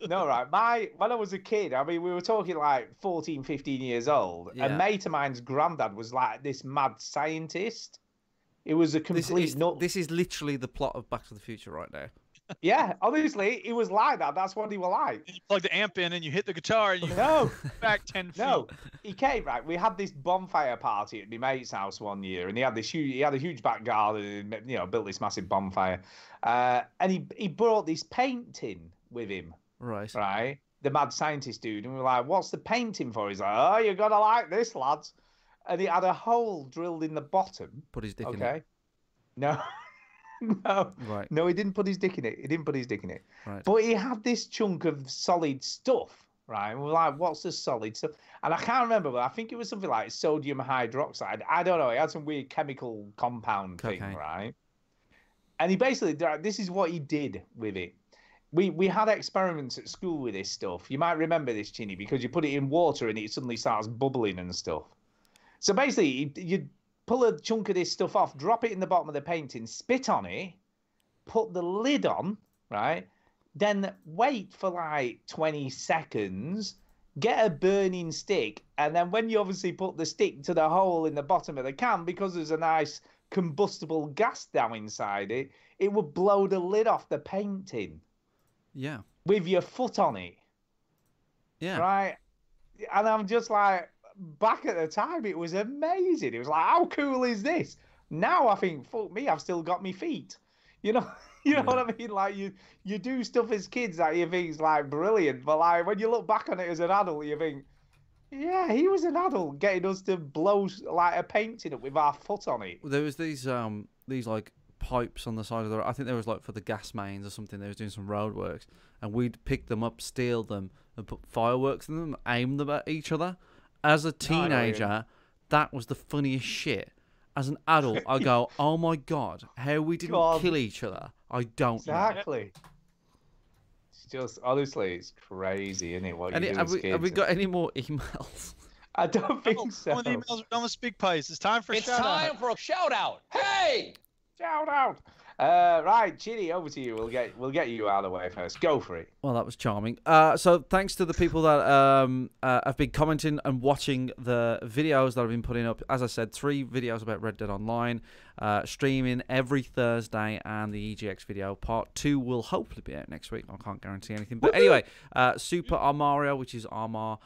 no, right. When I was a kid, I mean, we were talking like 14, 15 years old. Yeah. A mate of mine's granddad was like this mad scientist. It was a This complete is, nut. this is literally the plot of Back to the Future right now. Yeah, obviously, it was like that. That's what he was like. You plug the amp in and you hit the guitar and you No, back 10 feet. no. He came, right. We had this bonfire party at my mate's house one year, and he had a huge back garden, and, you know, built this massive bonfire. And he brought this painting with him, Right. right? The mad scientist dude. And we were like, "What's the painting for?" He's like, "Oh, you're gonna like this, lads." And he had a hole drilled in the bottom. Put his dick in it. Okay. No. No. Right. No, he didn't put his dick in it. He didn't put his dick in it. Right. But he had this chunk of solid stuff, right? And we're like, what's the solid stuff? And I can't remember, but I think it was something like sodium hydroxide. I don't know. It had some weird chemical compound thing, Cocaine. right? And he basically, this is what he did with it. We had experiments at school with this stuff. You might remember this, Chinny, because you put it in water and it suddenly starts bubbling and stuff. So basically, you pull a chunk of this stuff off, drop it in the bottom of the painting, spit on it, put the lid on, right? Then wait for like 20 seconds, get a burning stick, and then when you obviously put the stick to the hole in the bottom of the can, because there's a nice combustible gas down inside it, it would blow the lid off the painting Yeah. with your foot on it, Yeah. right? And I'm just like, back at the time, it was amazing. It was like, how cool is this? Now I think, fuck me, I've still got my feet. You know, you know what I mean? Like you do stuff as kids that you think is like brilliant, but like when you look back on it as an adult, you think, yeah, he was an adult getting us to blow like a painting up with our foot on it. There was these like pipes on the side of the road. I think there was like for the gas mains or something. They was doing some road works, and we'd pick them up, steal them, and put fireworks in them, aim them at each other. As a teenager, that was the funniest shit. As an adult, I go, oh my god, how we didn't kill each other. I don't exactly. It's just honestly, it's crazy, isn't it? What you do have as we kids. got any more emails? I don't think so. One of the emails are done with Speak Pipes. It's time for a It's shout time out. for a shout out. Hey! Shout out. Right, Ginny, over to you. We'll get you out of the way first. Go for it. Well, that was charming. So thanks to the people that have been commenting and watching the videos that I've been putting up. As I said, 3 videos about Red Dead Online, streaming every Thursday, and the EGX video part 2 will hopefully be out next week. I can't guarantee anything, but anyway, Super Armario, which is Armar,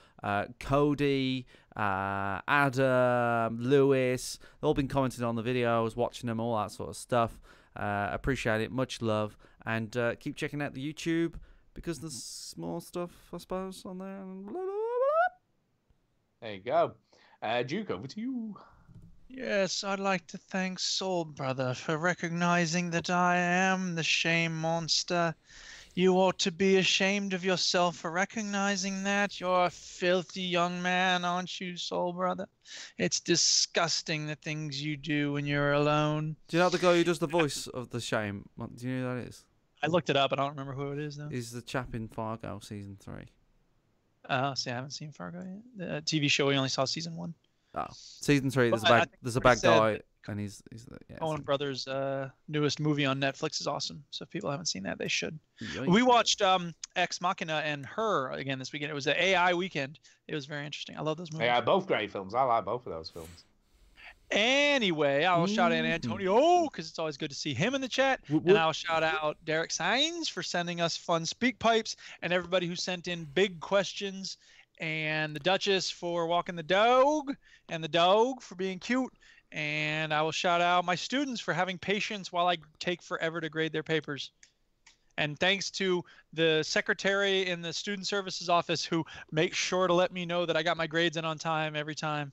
Cody, Adam, Lewis, they've all been commenting on the videos, watching them, all that sort of stuff. Appreciate it, much love, and keep checking out the YouTube because there's more stuff, I suppose, on there. There you go. Duke, over to you. Yes, I'd like to thank Soul Brother for recognizing that I am the shame monster. You ought to be ashamed of yourself for recognizing that. You're a filthy young man, aren't you, Soul Brother? It's disgusting the things you do when you're alone. Do you know the guy who does the voice of the shame? Do you know who that is? I looked it up. I don't remember who it is, though. He's the chap in Fargo season 3. See, I haven't seen Fargo yet. The TV show, we only saw season 1. Oh, season 3. There's But a bad guy, and he's yeah. Coen so- Brothers' newest movie on Netflix is awesome. So if people haven't seen that, they should. Yikes. We watched Ex Machina and Her again this weekend. It was an AI weekend. It was very interesting. I love those movies. Yeah, both great films. I like both of those films. Anyway, I will shout out Antonio because it's always good to see him in the chat. And I'll shout out Derek Sainz for sending us fun speak pipes, and everybody who sent in big questions, and the Duchess for walking the dog, and the dog for being cute. And I will shout out my students for having patience while I take forever to grade their papers. And thanks to the secretary in the student services office who makes sure to let me know that I got my grades in on time every time.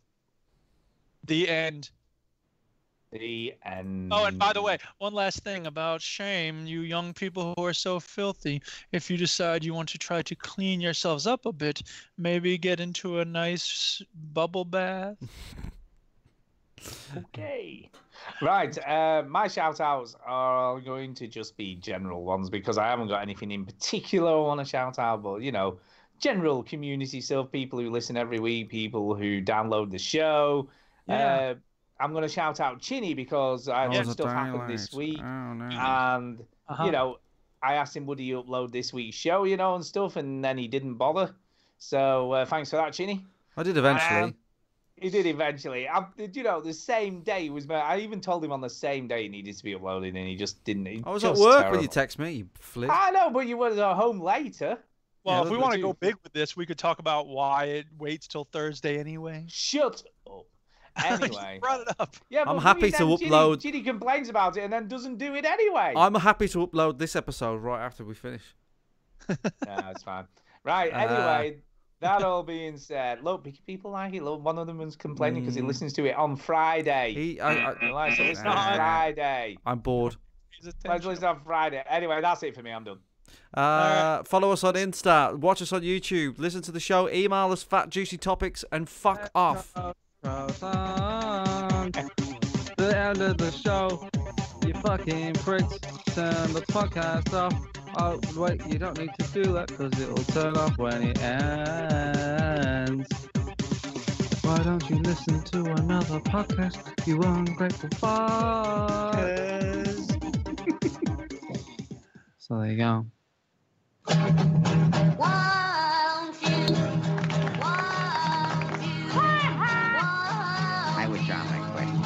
The end. The end. Oh, and by the way, one last thing about shame, you young people who are so filthy. If you decide you want to try to clean yourselves up a bit, maybe get into a nice bubble bath. Okay. Right. My shout outs are going to just be general ones because I haven't got anything in particular I want to shout out, but general community stuff, people who listen every week, people who download the show. Yeah. I'm going to shout out Chinny because stuff happened this week. Oh, no. And, I asked him, would he upload this week's show, and stuff, and then he didn't bother. So thanks for that, Chinny. I did eventually. He did eventually. The same day was. I even told him on the same day it needed to be uploaded, and he just didn't. I was at work when you text me, you flip. I know, but you were at home later. Well, Yeah, if we but want to go big with this, we could talk about why it waits till Thursday anyway. Shut up. Anyway. You brought it up. Yeah, I'm but happy to upload. Ginny complains about it and then doesn't do it anyway. I'm happy to upload this episode right after we finish. No, it's fine. Right, anyway, that all being said, look, people like it. Look, one of them was complaining because he listens to it on Friday. He likes to listen on Friday. I'm bored. Let's listen on Friday. Anyway, that's it for me. I'm done. Follow us on Insta, watch us on YouTube, listen to the show, email us fat juicy topics, and fuck off. The end of the show, you fucking pricks. Turn the podcast off. Oh wait, you don't need to do that because it'll turn off when it ends. Why don't you listen to another podcast, you ungrateful fuck? So there you go. I would drop my question.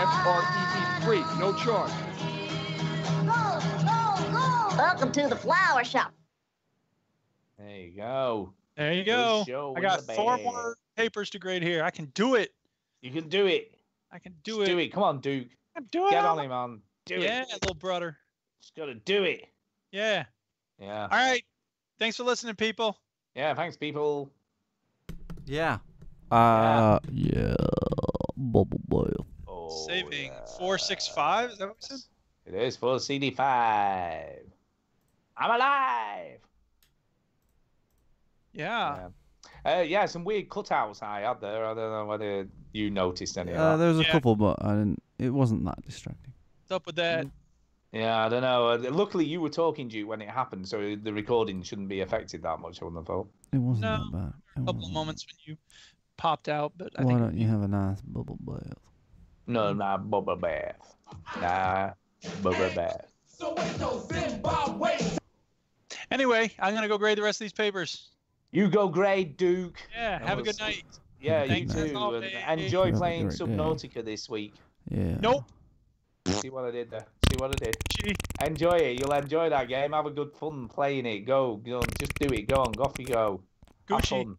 F-R-E Free, no charge. Welcome to the flower shop. There you go. There you Good go. show I in got the 4 bag. more papers to grade here. I can do it. You can do it. I can do Just it. do it. Come on, Duke. I can do it. Get on him, man. Do Yeah, it. little brother. Just gotta do it. Yeah. Yeah. All right. Thanks for listening, people. Yeah. Thanks, people. Yeah. Yeah. Bubble boy. Oh, Saving yeah. 465. Is that what we said? It is for CD5. I'm alive. Yeah. Yeah, some weird cutouts I had there. I don't know whether you noticed any of that. There was a Yeah. couple, but I didn't. It wasn't that distracting. What's up with that? Yeah, I don't know. Luckily, you were talking, Duke, when it happened, so the recording shouldn't be affected that much, I wouldn't have thought. It wasn't No. that bad. A couple of moments when you popped out, but I Why think don't you have a nice bubble bath? No, nah, bubble bath. Nah, bubble bath. Soweto, Zimbabwe. anyway, I'm gonna go grade the rest of these papers. You go grade, Duke. Yeah, That have a was- good night. Yeah, you Thanks as too. always. And enjoy Have a playing great day. Subnautica this week. Yeah. Nope. See what I did there? See what I did? Gee. Enjoy it. You'll enjoy that game. Have a good fun playing it. Go. Just do it. Go on. Go off you go. Have Gucci. fun.